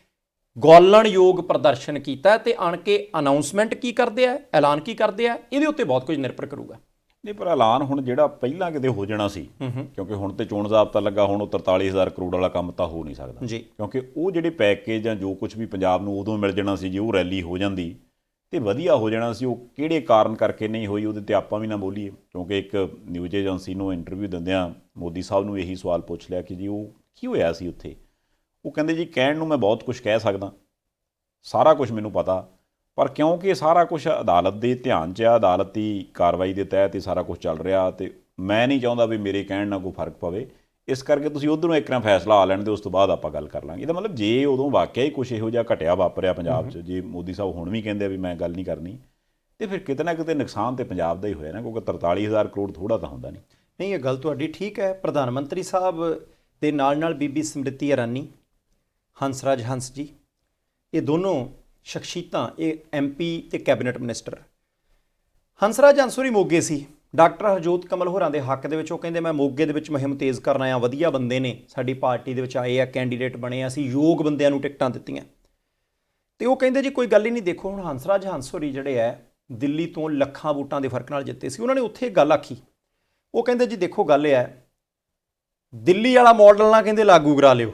ਗੋਲਣਯੋਗ ਪ੍ਰਦਰਸ਼ਨ ਕੀਤਾ, ਤੇ ਆਣ ਕੇ ਅਨਾਉਂਸਮੈਂਟ ਕੀ ਕਰਦੇ ਆ, ਐਲਾਨ ਕੀ ਕਰਦੇ ਆ, ਇਹਦੇ ਉੱਤੇ ਬਹੁਤ ਕੁਝ ਨਿਰਭਰ ਕਰੂਗਾ। ਨਹੀਂ, ਪਰ ਐਲਾਨ ਹੁਣ ਜਿਹੜਾ ਪਹਿਲਾਂ ਕਿਤੇ ਹੋ ਜਾਣਾ ਸੀ, ਕਿਉਂਕਿ ਹੁਣ ਤੇ ਚੋਣ ਜ਼ਾਬਤਾ ਲੱਗਾ, ਹੁਣ ਉਹ 43,000 ਕਰੋੜ ਵਾਲਾ ਕੰਮ ਤਾਂ ਹੋ ਨਹੀਂ ਸਕਦਾ ਜੀ, ਕਿਉਂਕਿ ਉਹ ਜਿਹੜੇ ਪੈਕੇਜ ਜਾਂ ਜੋ ਕੁਝ ਵੀ ਪੰਜਾਬ ਨੂੰ ਉਦੋਂ ਮਿਲ ਜਾਣਾ ਸੀ, ਜੇ ਉਹ ਰੈਲੀ ਹੋ ਜਾਂਦੀ ਤੇ ਵਧੀਆ ਹੋ ਜਾਣਾ ਸੀ। ਉਹ ਕਿਹੜੇ ਕਾਰਨ ਕਰਕੇ ਨਹੀਂ ਹੋਈ, ਉਹਦੇ ਤੇ ਆਪਾਂ ਵੀ ਨਾ ਬੋਲੀਏ, ਕਿਉਂਕਿ ਇੱਕ ਨਿਊਜ਼ ਏਜੰਸੀ ਨੂੰ ਇੰਟਰਵਿਊ ਦਿੰਦਿਆਂ ਮੋਦੀ ਸਾਹਿਬ ਨੂੰ ਇਹੀ ਸਵਾਲ ਪੁੱਛ ਲਿਆ ਕਿ ਜੀ ਉਹ ਕੀ ਹੋਇਆ ਸੀ ਉੱਥੇ। ਉਹ ਕਹਿੰਦੇ ਜੀ ਕਹਿਣ ਨੂੰ ਮੈਂ ਬਹੁਤ ਕੁਝ ਕਹਿ ਸਕਦਾ, ਸਾਰਾ ਕੁਝ ਮੈਨੂੰ ਪਤਾ, ਪਰ ਕਿਉਂਕਿ ਇਹ ਸਾਰਾ ਕੁਝ ਅਦਾਲਤ ਦੇ ਧਿਆਨ 'ਚ ਆ, ਅਦਾਲਤ ਦੀ ਕਾਰਵਾਈ ਦੇ ਤਹਿਤ ਹੀ ਸਾਰਾ ਕੁਝ ਚੱਲ ਰਿਹਾ, ਤੇ ਮੈਂ ਨਹੀਂ ਚਾਹੁੰਦਾ ਵੀ ਮੇਰੇ ਕਹਿਣ ਨਾਲ ਕੋਈ ਫਰਕ ਪਵੇ। ਇਸ ਕਰਕੇ ਤੁਸੀਂ ਉੱਧਰੋਂ ਇੱਕ ਨਾ ਫੈਸਲਾ ਆ ਲੈਣ ਤੇ ਉਸ ਤੋਂ ਬਾਅਦ ਆਪਾਂ ਗੱਲ ਕਰ ਲਾਂਗੇ। ਇਹਦਾ ਮਤਲਬ ਜੇ ਉਦੋਂ ਵਾਕਿਆ ਹੀ ਕੁਝ ਇਹੋ ਜਿਹਾ ਘਟਿਆ ਵਾਪਰਿਆ ਪੰਜਾਬ 'ਚ, ਜੇ ਮੋਦੀ ਸਾਹਿਬ ਹੁਣ ਵੀ ਕਹਿੰਦੇ ਆ ਵੀ ਮੈਂ ਗੱਲ ਨਹੀਂ ਕਰਨੀ, ਤੇ ਫਿਰ ਕਿਤੇ ਨਾ ਕਿਤੇ ਨੁਕਸਾਨ ਤੇ ਪੰਜਾਬ ਦਾ ਹੀ ਹੋਇਆ ਨਾ, ਕਿਉਂਕਿ 43,000 ਕਰੋੜ ਥੋੜ੍ਹਾ ਤਾਂ ਹੁੰਦਾ ਨਹੀਂ। ਨਹੀਂ, ਇਹ ਗੱਲ ਤੁਹਾਡੀ ਠੀਕ ਹੈ। ਪ੍ਰਧਾਨ ਮੰਤਰੀ ਸਾਹਿਬ ਦੇ ਨਾਲ ਬੀਬੀ ਸਮ੍ਰਿਤੀ ਇਰਾਨੀ, ਹੰਸਰਾਜ ਹੰਸ ਜੀ, ਇਹ ਦੋਨੋਂ ਸ਼ਖਸੀਅਤਾਂ, ਇਹ MP ਤੇ ਕੈਬਨਿਟ ਮਿਨਿਸਟਰ। ਹੰਸਰਾਜ ਹੰਸੂਰੀ ਮੋਗੇ ਸੀ, ਡਾਕਟਰ ਹਰਜੋਤ ਕਮਲ ਹੋਰਾਂ ਦੇ ਹੱਕ ਦੇ ਵਿੱਚ ਉਹ ਕਹਿੰਦੇ ਮੈਂ ਮੋਗੇ ਦੇ ਵਿੱਚ ਮੁਹਿੰਮ ਤੇਜ਼ ਕਰਨ ਆਇਆ, ਵਧੀਆ ਬੰਦੇ ਨੇ ਸਾਡੀ ਪਾਰਟੀ ਦੇ ਵਿੱਚ ਆਏ ਆ, ਕੈਂਡੀਡੇਟ ਬਣੇ ਆ, ਅਸੀਂ ਯੋਗ ਬੰਦਿਆਂ ਨੂੰ ਟਿਕਟਾਂ ਦਿੱਤੀਆਂ। ਤੇ ਉਹ ਕਹਿੰਦੇ ਜੀ ਕੋਈ ਗੱਲ ਹੀ ਨਹੀਂ। ਦੇਖੋ ਹੁਣ ਹੰਸਰਾਜ ਹੰਸੂਰੀ ਜਿਹੜੇ ਆ ਦਿੱਲੀ ਤੋਂ ਲੱਖਾਂ ਵੋਟਾਂ ਦੇ ਫਰਕ ਨਾਲ ਜਿੱਤੇ ਸੀ, ਉਹਨਾਂ ਨੇ ਉੱਥੇ ਇੱਕ ਗੱਲ ਆਖੀ। ਉਹ ਕਹਿੰਦੇ ਜੀ ਦੇਖੋ ਗੱਲ ਇਹ ਹੈ, ਦਿੱਲੀ ਵਾਲਾ ਮਾਡਲ ਨਾ ਕਹਿੰਦੇ ਲਾਗੂ ਕਰਾ ਲਿਓ,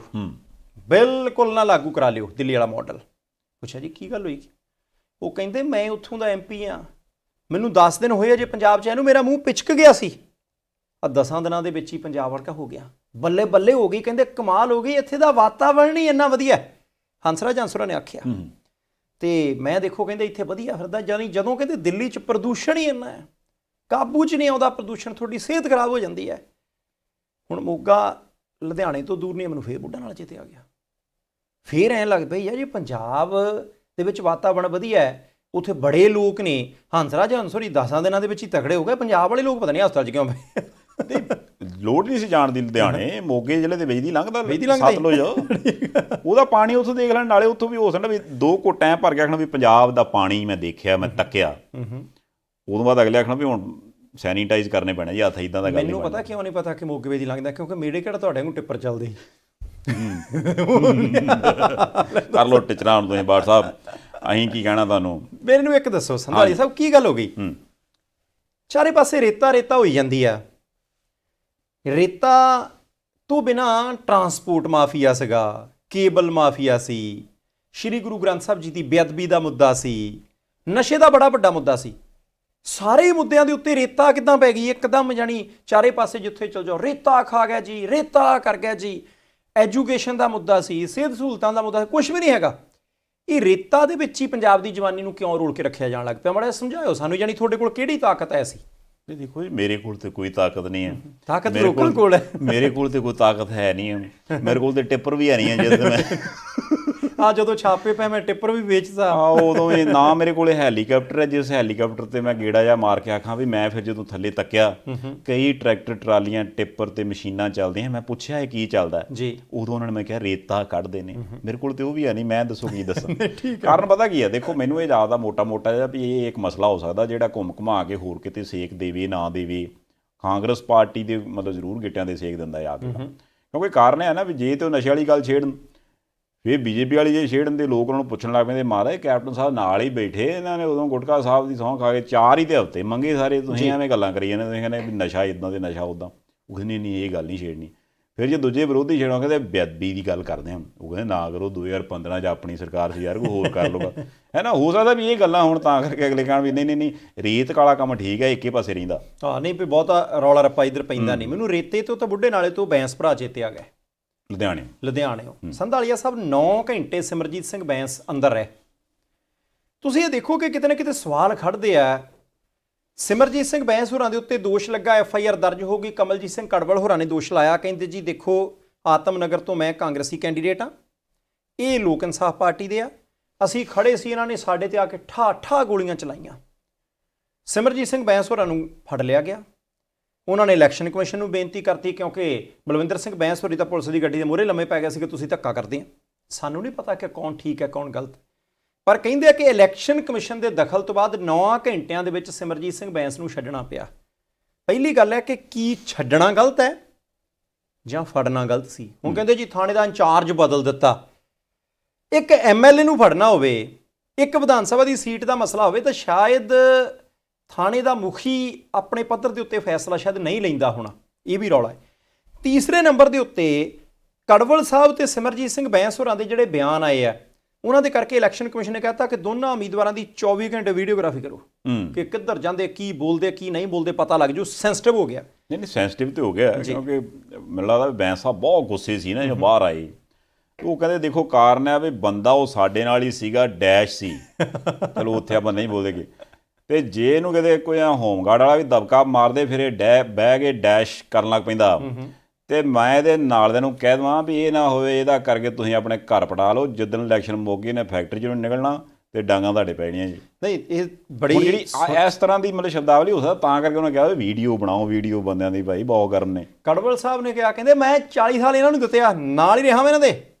ਬਿਲਕੁਲ ਨਾ ਲਾਗੂ ਕਰਾ ਲਿਓ ਦਿੱਲੀ ਵਾਲਾ ਮਾਡਲ। ਪੁੱਛਿਆ ਜੀ ਕੀ ਗੱਲ ਹੋਈ? ਉਹ ਕਹਿੰਦੇ ਮੈਂ ਉੱਥੋਂ ਦਾ MP ਆ, ਮੈਨੂੰ 10 ਦਿਨ ਹੋਏ ਜੇ ਪੰਜਾਬ 'ਚ, ਇਹਨੂੰ ਮੇਰਾ ਮੂੰਹ ਪਿਚਕ ਗਿਆ ਸੀ, ਆ 10 ਦਿਨਾਂ ਦੇ ਵਿੱਚ ਹੀ ਪੰਜਾਬ ਵਰਗਾ ਹੋ ਗਿਆ, ਬੱਲੇ ਬੱਲੇ ਹੋ ਗਈ। ਕਹਿੰਦੇ ਕਮਾਲ ਹੋ ਗਈ, ਇੱਥੇ ਦਾ ਵਾਤਾਵਰਣ ਹੀ ਇੰਨਾ ਵਧੀਆ, ਹੰਸਰਾਜ ਹੰਸੂਰਾ ਨੇ ਆਖਿਆ। ਤੇ ਮੈਂ ਦੇਖੋ ਕਹਿੰਦੇ ਇੱਥੇ ਵਧੀਆ ਫਿਰਦਾ, ਜਦੋਂ ਕਹਿੰਦੇ ਦਿੱਲੀ 'ਚ ਪ੍ਰਦੂਸ਼ਣ ਹੀ ਇੰਨਾ ਹੈ, ਕਾਬੂ 'ਚ ਨਹੀਂ ਆਉਂਦਾ ਪ੍ਰਦੂਸ਼ਣ, ਤੁਹਾਡੀ ਸਿਹਤ ਖਰਾਬ ਹੋ ਜਾਂਦੀ ਹੈ। ਹੁਣ ਮੋਗਾ ਲੁਧਿਆਣੇ ਤੋਂ ਦੂਰ ਨਹੀਂ, ਮੈਨੂੰ ਫੇਰ ਬੁੱਢਾ ਨਾਲ ਚੇਤੇ ਆ ਗਿਆ। ਫੇਰ ਐਂ ਲੱਗਦਾ ਯਾਰ ਜੇ ਪੰਜਾਬ ਦੇ ਵਿੱਚ ਵਾਤਾਵਰਣ ਵਧੀਆ ਹੈ, ਉੱਥੇ ਬੜੇ ਲੋਕ ਨੇ, ਹੰਸਰਾਜ ਹੰਸੂਰੀ 10 ਦਿਨਾਂ ਦੇ ਵਿੱਚ ਹੀ ਤਗੜੇ ਹੋ ਗਏ, ਪੰਜਾਬ ਵਾਲੇ ਲੋਕ ਪਤਾ ਨਹੀਂ ਹਸਪਤਾਲ 'ਚ ਕਿਉਂ ਪਏ। ਲੋੜ ਨਹੀਂ ਸੀ ਜਾਣ ਦੀ ਲੁਧਿਆਣੇ, ਮੋਗੇ ਜ਼ਿਲ੍ਹੇ ਦੇ ਵਿੱਚ ਦੀ ਲੰਘਦਾ ਸਤਲੁਜ, ਉਹਦਾ ਪਾਣੀ ਉੱਥੋਂ ਦੇਖ ਲੈਣ, ਨਾਲੇ ਉੱਥੋਂ ਵੀ ਹੋ ਸਕਦਾ ਵੀ 2 ਘੁੱਟ ਐਂ ਭਰ ਕੇ ਆਖਣਾ ਵੀ ਪੰਜਾਬ ਦਾ ਪਾਣੀ ਮੈਂ ਦੇਖਿਆ, ਮੈਂ ਤੱਕਿਆ, ਉਦੋਂ ਬਾਅਦ ਅਗਲੇ ਆਖਣਾ ਵੀ ਹੁਣ ਸੈਨੀਟਾਈਜ਼ ਕਰਨੇ ਪੈਣੇ ਜੀ ਹੱਥ, ਇੱਦਾਂ ਦਾ ਗੱਲ। ਮੈਨੂੰ ਪਤਾ ਕਿਉਂ ਨਹੀਂ ਪਤਾ ਕਿ ਮੋਗੇ ਵੇਦੀ ਲੰਘਦਾ, ਕਿਉਂਕਿ ਮੇਰੇ ਕਿਹੜਾ ਤੁਹਾਡੇ ਨੂੰ ਟਿੱਪਰ ਚੱਲਦੇ ਕਰ ਲਓ ਟਿਚਰਾਂ ਤੁਸੀਂ ਬਾਠ ਸਾਹਿਬ, ਅਸੀਂ ਕੀ ਕਹਿਣਾ ਤੁਹਾਨੂੰ। ਮੈਨੂੰ ਇੱਕ ਦੱਸੋ ਸੰਧਾਲੀ ਸਾਹਿਬ, ਕੀ ਗੱਲ ਹੋ ਗਈ? ਚਾਰੇ ਪਾਸੇ ਰੇਤਾ ਰੇਤਾ ਹੋਈ ਜਾਂਦੀ ਆ, ਰੇਤਾ ਤੋਂ ਬਿਨਾਂ ਟਰਾਂਸਪੋਰਟ ਮਾਫੀਆ ਸੀਗਾ, ਕੇਬਲ ਮਾਫੀਆ ਸੀ, ਸ਼੍ਰੀ ਗੁਰੂ ਗ੍ਰੰਥ ਸਾਹਿਬ ਜੀ ਦੀ ਬੇਅਦਬੀ ਦਾ ਮੁੱਦਾ ਸੀ, ਨਸ਼ੇ ਦਾ ਬੜਾ ਵੱਡਾ ਮੁੱਦਾ ਸੀ। ਸਾਰੇ ਮੁੱਦਿਆਂ ਦੇ ਉੱਤੇ ਰੇਤਾ ਕਿੱਦਾਂ ਪੈ ਗਈ ਇੱਕਦਮ? ਜਾਣੀ ਚਾਰੇ ਪਾਸੇ ਜਿੱਥੇ ਚਲ ਜਾਓ ਰੇਤਾ ਖਾ ਗਿਆ ਜੀ, ਰੇਤਾ ਕਰ ਗਿਆ ਜੀ। ਐਜੂਕੇਸ਼ਨ ਦਾ ਮੁੱਦਾ ਸੀ, ਸਿਹਤ ਸਹੂਲਤਾਂ ਦਾ ਮੁੱਦਾ ਸੀ, ਕੁਝ ਵੀ ਨਹੀਂ ਹੈਗਾ। ਇਹ ਰੇਤਾ ਦੇ ਵਿੱਚ ਹੀ ਪੰਜਾਬ ਦੀ ਜਵਾਨੀ ਨੂੰ ਕਿਉਂ ਰੋਲ ਕੇ ਰੱਖਿਆ ਜਾਣ ਲੱਗ ਪਿਆ? ਮਾੜਾ ਸਮਝਾਇਓ ਸਾਨੂੰ, ਜਾਣੀ ਤੁਹਾਡੇ ਕੋਲ ਕਿਹੜੀ ਤਾਕਤ ਹੈ ਐਸੀ? ਦੇਖੋ ਜੀ, ਮੇਰੇ ਕੋਲ ਤੇ ਕੋਈ ਤਾਕਤ ਨਹੀਂ ਹੈ, ਤਾਕਤ ਲੋਕਾਂ ਕੋਲ ਹੈ। ਮੇਰੇ ਕੋਲ ਤੇ ਕੋਈ ਤਾਕਤ ਹੈ ਨਹੀਂ ਹੈ, ਮੇਰੇ ਕੋਲ ਤੇ ਟਿੱਪਰ ਵੀ ਹੈ ਨਹੀਂ ਹੈ। ਜਿਸ ਮੈਂ ਜਦੋਂ ਛਾਪੇ ਪਏ ਮੈਂ ਟਿੱਪਰ ਵੀ ਵੇਚਦਾ, ਉਦੋਂ ਇਹ ਨਾ ਮੇਰੇ ਕੋਲ ਹੈਲੀਕਾਪਟਰ ਹੈ, ਜਿਸ ਹੈਲੀਕਾਪਟਰ ਤੇ ਮੈਂ ਗੇੜਾ ਜਿਹਾ ਮਾਰ ਕੇ ਆਖਾਂ ਵੀ ਮੈਂ ਫਿਰ ਜਦੋਂ ਥੱਲੇ ਤੱਕਿਆ ਕਈ ਟਰੈਕਟਰ ਟਰਾਲੀਆਂ ਟਿੱਪਰ ਤੇ ਮਸ਼ੀਨਾਂ ਚੱਲਦੀਆਂ, ਮੈਂ ਪੁੱਛਿਆ ਇਹ ਕੀ ਚੱਲਦਾ ਜੀ, ਉਦੋਂ ਉਹਨਾਂ ਨੇ ਮੈਂ ਕਿਹਾ ਰੇਤਾ ਕੱਢਦੇ ਨੇ। ਮੇਰੇ ਕੋਲ ਤੇ ਉਹ ਵੀ ਹੈ ਨਹੀਂ, ਮੈਂ ਦੱਸੋ ਕੀ ਦੱਸਾਂ। ਕਾਰਨ ਪਤਾ ਕੀ ਹੈ? ਦੇਖੋ ਮੈਨੂੰ ਇਹ ਜ਼ਿਆਦਾ ਮੋਟਾ ਜਿਹਾ ਵੀ ਇਹ ਇੱਕ ਮਸਲਾ ਹੋ ਸਕਦਾ ਜਿਹੜਾ ਘੁੰਮ ਘੁਮਾ ਕੇ ਹੋਰ ਕਿਤੇ ਸੇਕ ਦੇਵੇ ਨਾ ਦੇਵੇ, ਕਾਂਗਰਸ ਪਾਰਟੀ ਦੇ ਮਤਲਬ ਜ਼ਰੂਰ ਗਿੱਟਿਆਂ ਦੇ ਸੇਕ ਦਿੰਦਾ ਆ ਕੇ, ਕਿਉਂਕਿ ਕਾਰਨ ਹੈ ਨਾ ਵੀ ਜੇ ਤੇ ਉਹ ਨਸ਼ੇ ਵਾਲੀ ਗੱਲ ਛੇੜਨ, ਫਿਰ BJP ਵਾਲੀ ਜੇ ਛੇੜਨ ਦੇ ਲੋਕ ਉਹਨਾਂ ਨੂੰ ਪੁੱਛਣ ਲੱਗ ਪੈਂਦੇ, ਮਹਾਰਾਜ ਕੈਪਟਨ ਸਾਹਿਬ ਨਾਲ ਹੀ ਬੈਠੇ, ਇਹਨਾਂ ਨੇ ਉਦੋਂ ਗੁਟਕਾ ਸਾਹਿਬ ਦੀ ਸਹੁੰ ਖਾ ਕੇ 4 ਹੀ ਤੇ ਹਫ਼ਤੇ ਮੰਗੇ ਸਾਰੇ, ਤੁਸੀਂ ਐਵੇਂ ਗੱਲਾਂ ਕਰੀ ਜਾਂਦੇ, ਤੁਸੀਂ ਕਹਿੰਦੇ ਵੀ ਨਸ਼ਾ ਇੱਦਾਂ ਤੇ ਨਸ਼ਾ ਉੱਦਾਂ। ਉਹ ਕਹਿੰਦੇ ਨਹੀਂ ਇਹ ਗੱਲ ਨਹੀਂ ਛੇੜਨੀ। ਫਿਰ ਜੇ ਦੂਜੇ ਵਿਰੋਧੀ ਛੇੜੋ ਕਹਿੰਦੇ ਬੇਅਦਬੀ ਦੀ ਗੱਲ ਕਰਦੇ ਹਾਂ, ਉਹ ਕਹਿੰਦੇ ਨਾ ਕਰੋ, 2015 'ਚ ਆਪਣੀ ਸਰਕਾਰ ਸੀ ਯਾਰ, ਕੋਈ ਹੋਰ ਕਰ ਲਊਗਾ, ਹੈ ਨਾ। ਹੋ ਸਕਦਾ ਵੀ ਇਹ ਗੱਲਾਂ ਹੁਣ ਤਾਂ ਕਰਕੇ ਅਗਲੇ ਕਹਿਣ ਵੀ ਨਹੀਂ ਰੇਤ ਕਾਲਾ ਕੰਮ ਠੀਕ ਹੈ, ਇੱਕੇ ਪਾਸੇ ਰਹਿੰਦਾ। ਹਾਂ ਨਹੀਂ ਵੀ ਬਹੁਤਾ ਰੌਲਾ ਰੱਪਾ ਇੱਧਰ ਪੈਂਦਾ ਨਹੀਂ। ਮੈਨੂੰ ਰੇਤੇ ਤੋਂ ਤਾਂ ਬੁੱਢੇ ਨਾਲੇ ਤੋਂ ਬੈਂਸ ਭਰਾ ਚੇਤੇ ਆ ਗਏ, ਲੁਧਿਆਣਿਓਂ। ਸੰਧਾਲੀਆ ਸਾਹਿਬ 9 ਘੰਟੇ ਸਿਮਰਜੀਤ ਸਿੰਘ ਬੈਂਸ ਅੰਦਰ ਰਹੇ। ਤੁਸੀਂ ਇਹ ਦੇਖੋ ਕਿ ਕਿਤੇ ਨਾ ਕਿਤੇ ਸਵਾਲ ਖੜ੍ਹਦੇ ਆ। ਸਿਮਰਜੀਤ ਸਿੰਘ ਬੈਂਸ ਹੋਰਾਂ ਦੇ ਉੱਤੇ ਦੋਸ਼ ਲੱਗਾ, FIR ਦਰਜ ਹੋ ਗਈ। ਕਮਲਜੀਤ ਸਿੰਘ ਕੜਵਲ ਹੋਰਾਂ ਨੇ ਦੋਸ਼ ਲਾਇਆ, ਕਹਿੰਦੇ ਜੀ ਦੇਖੋ ਆਤਮਨਗਰ ਤੋਂ ਮੈਂ ਕਾਂਗਰਸੀ ਕੈਂਡੀਡੇਟ ਹਾਂ, ਇਹ ਲੋਕ ਇਨਸਾਫ ਪਾਰਟੀ ਦੇ ਆ, ਅਸੀਂ ਖੜੇ ਸੀ, ਇਹਨਾਂ ਨੇ ਸਾਡੇ ਤੇ ਆ ਕੇ ਠਾ ਗੋਲੀਆਂ ਚਲਾਈਆਂ। ਸਿਮਰਜੀਤ ਸਿੰਘ ਬੈਂਸ ਹੋਰਾਂ ਨੂੰ ਫੜ ਲਿਆ ਗਿਆ। ਉਹਨਾਂ ਨੇ ਇਲੈਕਸ਼ਨ ਕਮਿਸ਼ਨ ਨੂੰ ਬੇਨਤੀ ਕਰਤੀ, ਕਿਉਂਕਿ ਬਲਵਿੰਦਰ ਸਿੰਘ ਬੈਂਸ ਹੋਰੀ ਤਾਂ ਪੁਲਿਸ ਦੀ ਗੱਡੀ ਦੇ ਮੂਹਰੇ ਲੰਮੇ ਪੈ ਗਏ ਸੀ ਕਿ ਤੁਸੀਂ ਧੱਕਾ ਕਰਦੇ ਆ। ਸਾਨੂੰ ਨਹੀਂ ਪਤਾ ਕਿ ਕੌਣ ਠੀਕ ਹੈ ਕੌਣ ਗਲਤ, ਪਰ ਕਹਿੰਦੇ ਆ ਕਿ ਇਲੈਕਸ਼ਨ ਕਮਿਸ਼ਨ ਦੇ ਦਖਲ ਤੋਂ ਬਾਅਦ 9 ਘੰਟਿਆਂ ਦੇ ਵਿੱਚ ਸਿਮਰਜੀਤ ਸਿੰਘ ਬੈਂਸ ਨੂੰ ਛੱਡਣਾ ਪਿਆ। ਪਹਿਲੀ ਗੱਲ ਹੈ ਕਿ ਕੀ ਛੱਡਣਾ ਗਲਤ ਹੈ ਜਾਂ ਫੜਨਾ ਗਲਤ ਸੀ? ਹੁਣ ਕਹਿੰਦੇ ਜੀ ਥਾਣੇ ਦਾ ਇੰਚਾਰਜ ਬਦਲ ਦਿੱਤਾ। ਇੱਕ MLA ਨੂੰ ਫੜਨਾ ਹੋਵੇ, ਇੱਕ ਵਿਧਾਨ ਸਭਾ ਦੀ ਸੀਟ ਦਾ ਮਸਲਾ ਹੋਵੇ, ਤਾਂ ਸ਼ਾਇਦ ਥਾਣੇ ਦਾ ਮੁਖੀ ਆਪਣੇ ਪੱਧਰ ਦੇ ਉੱਤੇ ਫੈਸਲਾ ਸ਼ਾਇਦ ਨਹੀਂ ਲੈਂਦਾ ਹੋਣਾ, ਇਹ ਵੀ ਰੌਲਾ ਹੈ। ਤੀਸਰੇ ਨੰਬਰ ਦੇ ਉੱਤੇ ਕੜਵਲ ਸਾਹਿਬ ਤੇ ਸਿਮਰਜੀਤ ਸਿੰਘ ਬੈਂਸ ਹੋਰਾਂ ਦੇ ਜਿਹੜੇ ਬਿਆਨ ਆਏ ਆ, ਉਹਨਾਂ ਦੇ ਕਰਕੇ ਇਲੈਕਸ਼ਨ ਕਮਿਸ਼ਨ ਨੇ ਕਹਿਤਾ ਕਿ ਦੋਨਾਂ ਉਮੀਦਵਾਰਾਂ ਦੀ 24 ਘੰਟੇ ਵੀਡੀਓਗ੍ਰਾਫੀ ਕਰੋ ਕਿ ਕਿੱਧਰ ਜਾਂਦੇ, ਕੀ ਬੋਲਦੇ ਕੀ ਨਹੀਂ ਬੋਲਦੇ, ਪਤਾ ਲੱਗ ਜੂ। ਸੈਂਸਿਟਿਵ ਹੋ ਗਿਆ। ਨਹੀਂ ਸੈਂਸਿਟਿਵ ਤੇ ਹੋ ਗਿਆ, ਕਿਉਂਕਿ ਮੈਨੂੰ ਲੱਗਦਾ ਬੈਂਸ ਸਾਹਿਬ ਬਹੁਤ ਗੁੱਸੇ ਸੀ ਨਾ ਜਦੋਂ ਬਾਹਰ ਆਏ, ਉਹ ਕਹਿੰਦੇ ਦੇਖੋ ਕਾਰਨ ਹੈ ਵੀ ਬੰਦਾ ਉਹ ਸਾਡੇ ਨਾਲ ਹੀ ਸੀਗਾ, ਡੈਸ਼ ਸੀ। ਚਲੋ ਉੱਥੇ ਆਪਾਂ ਨਹੀਂ ਬੋਲਦੇਗੇ। ਤੇ ਜੇ ਇਹਨੂੰ ਕਿਤੇ ਕੋਈ ਹੋਮਗਾਰਡ ਵਾਲਾ ਵੀ ਦਬਕਾ ਮਾਰਦੇ ਫਿਰ ਇਹ ਬਹਿ ਕੇ ਡੈਸ਼ ਕਰਨ ਲੱਗ ਪੈਂਦਾ। ਤੇ ਮੈਂ ਇਹਦੇ ਨਾਲ ਦੇ ਨੂੰ ਕਹਿ ਦੇਵਾਂ ਵੀ ਇਹ ਨਾ ਹੋਵੇ ਇਹਦਾ ਕਰਕੇ ਤੁਸੀਂ ਆਪਣੇ ਘਰ ਪਟਾ ਲਓ, ਜਿੱਦਣ ਇਲੈਕਸ਼ਨ ਮੁੱਕ ਗਈ ਨੇ ਫੈਕਟਰੀ 'ਚੋਂ ਨਿਕਲਣਾ ਤੇ ਡਾਂਗਾਂ ਤੁਹਾਡੇ ਪੈਣੀਆਂ ਜੀ। ਨਹੀਂ ਇਹ ਬੜੀ ਜਿਹੜੀ ਇਸ ਤਰ੍ਹਾਂ ਦੀ ਮਤਲਬ ਸ਼ਬਦਾਵਲੀ ਹੋ ਸਕਦਾ, ਤਾਂ ਕਰਕੇ ਉਹਨਾਂ ਕਿਹਾ ਵੀ ਵੀਡੀਓ ਬਣਾਓ, ਵੀਡੀਓ ਬੰਦਿਆਂ ਦੀ ਭਾਈ ਬਹੁਤ ਗਰਮ ਨੇ। ਕੜਵਲ ਸਾਹਿਬ ਨੇ ਕਿਹਾ, ਕਹਿੰਦੇ ਮੈਂ 40 ਸਾਲ ਇਹਨਾਂ ਨੂੰ ਦਿੱਤੇ ਆ, ਨਾਲ ਹੀ ਰਿਹਾ ਮੈਂ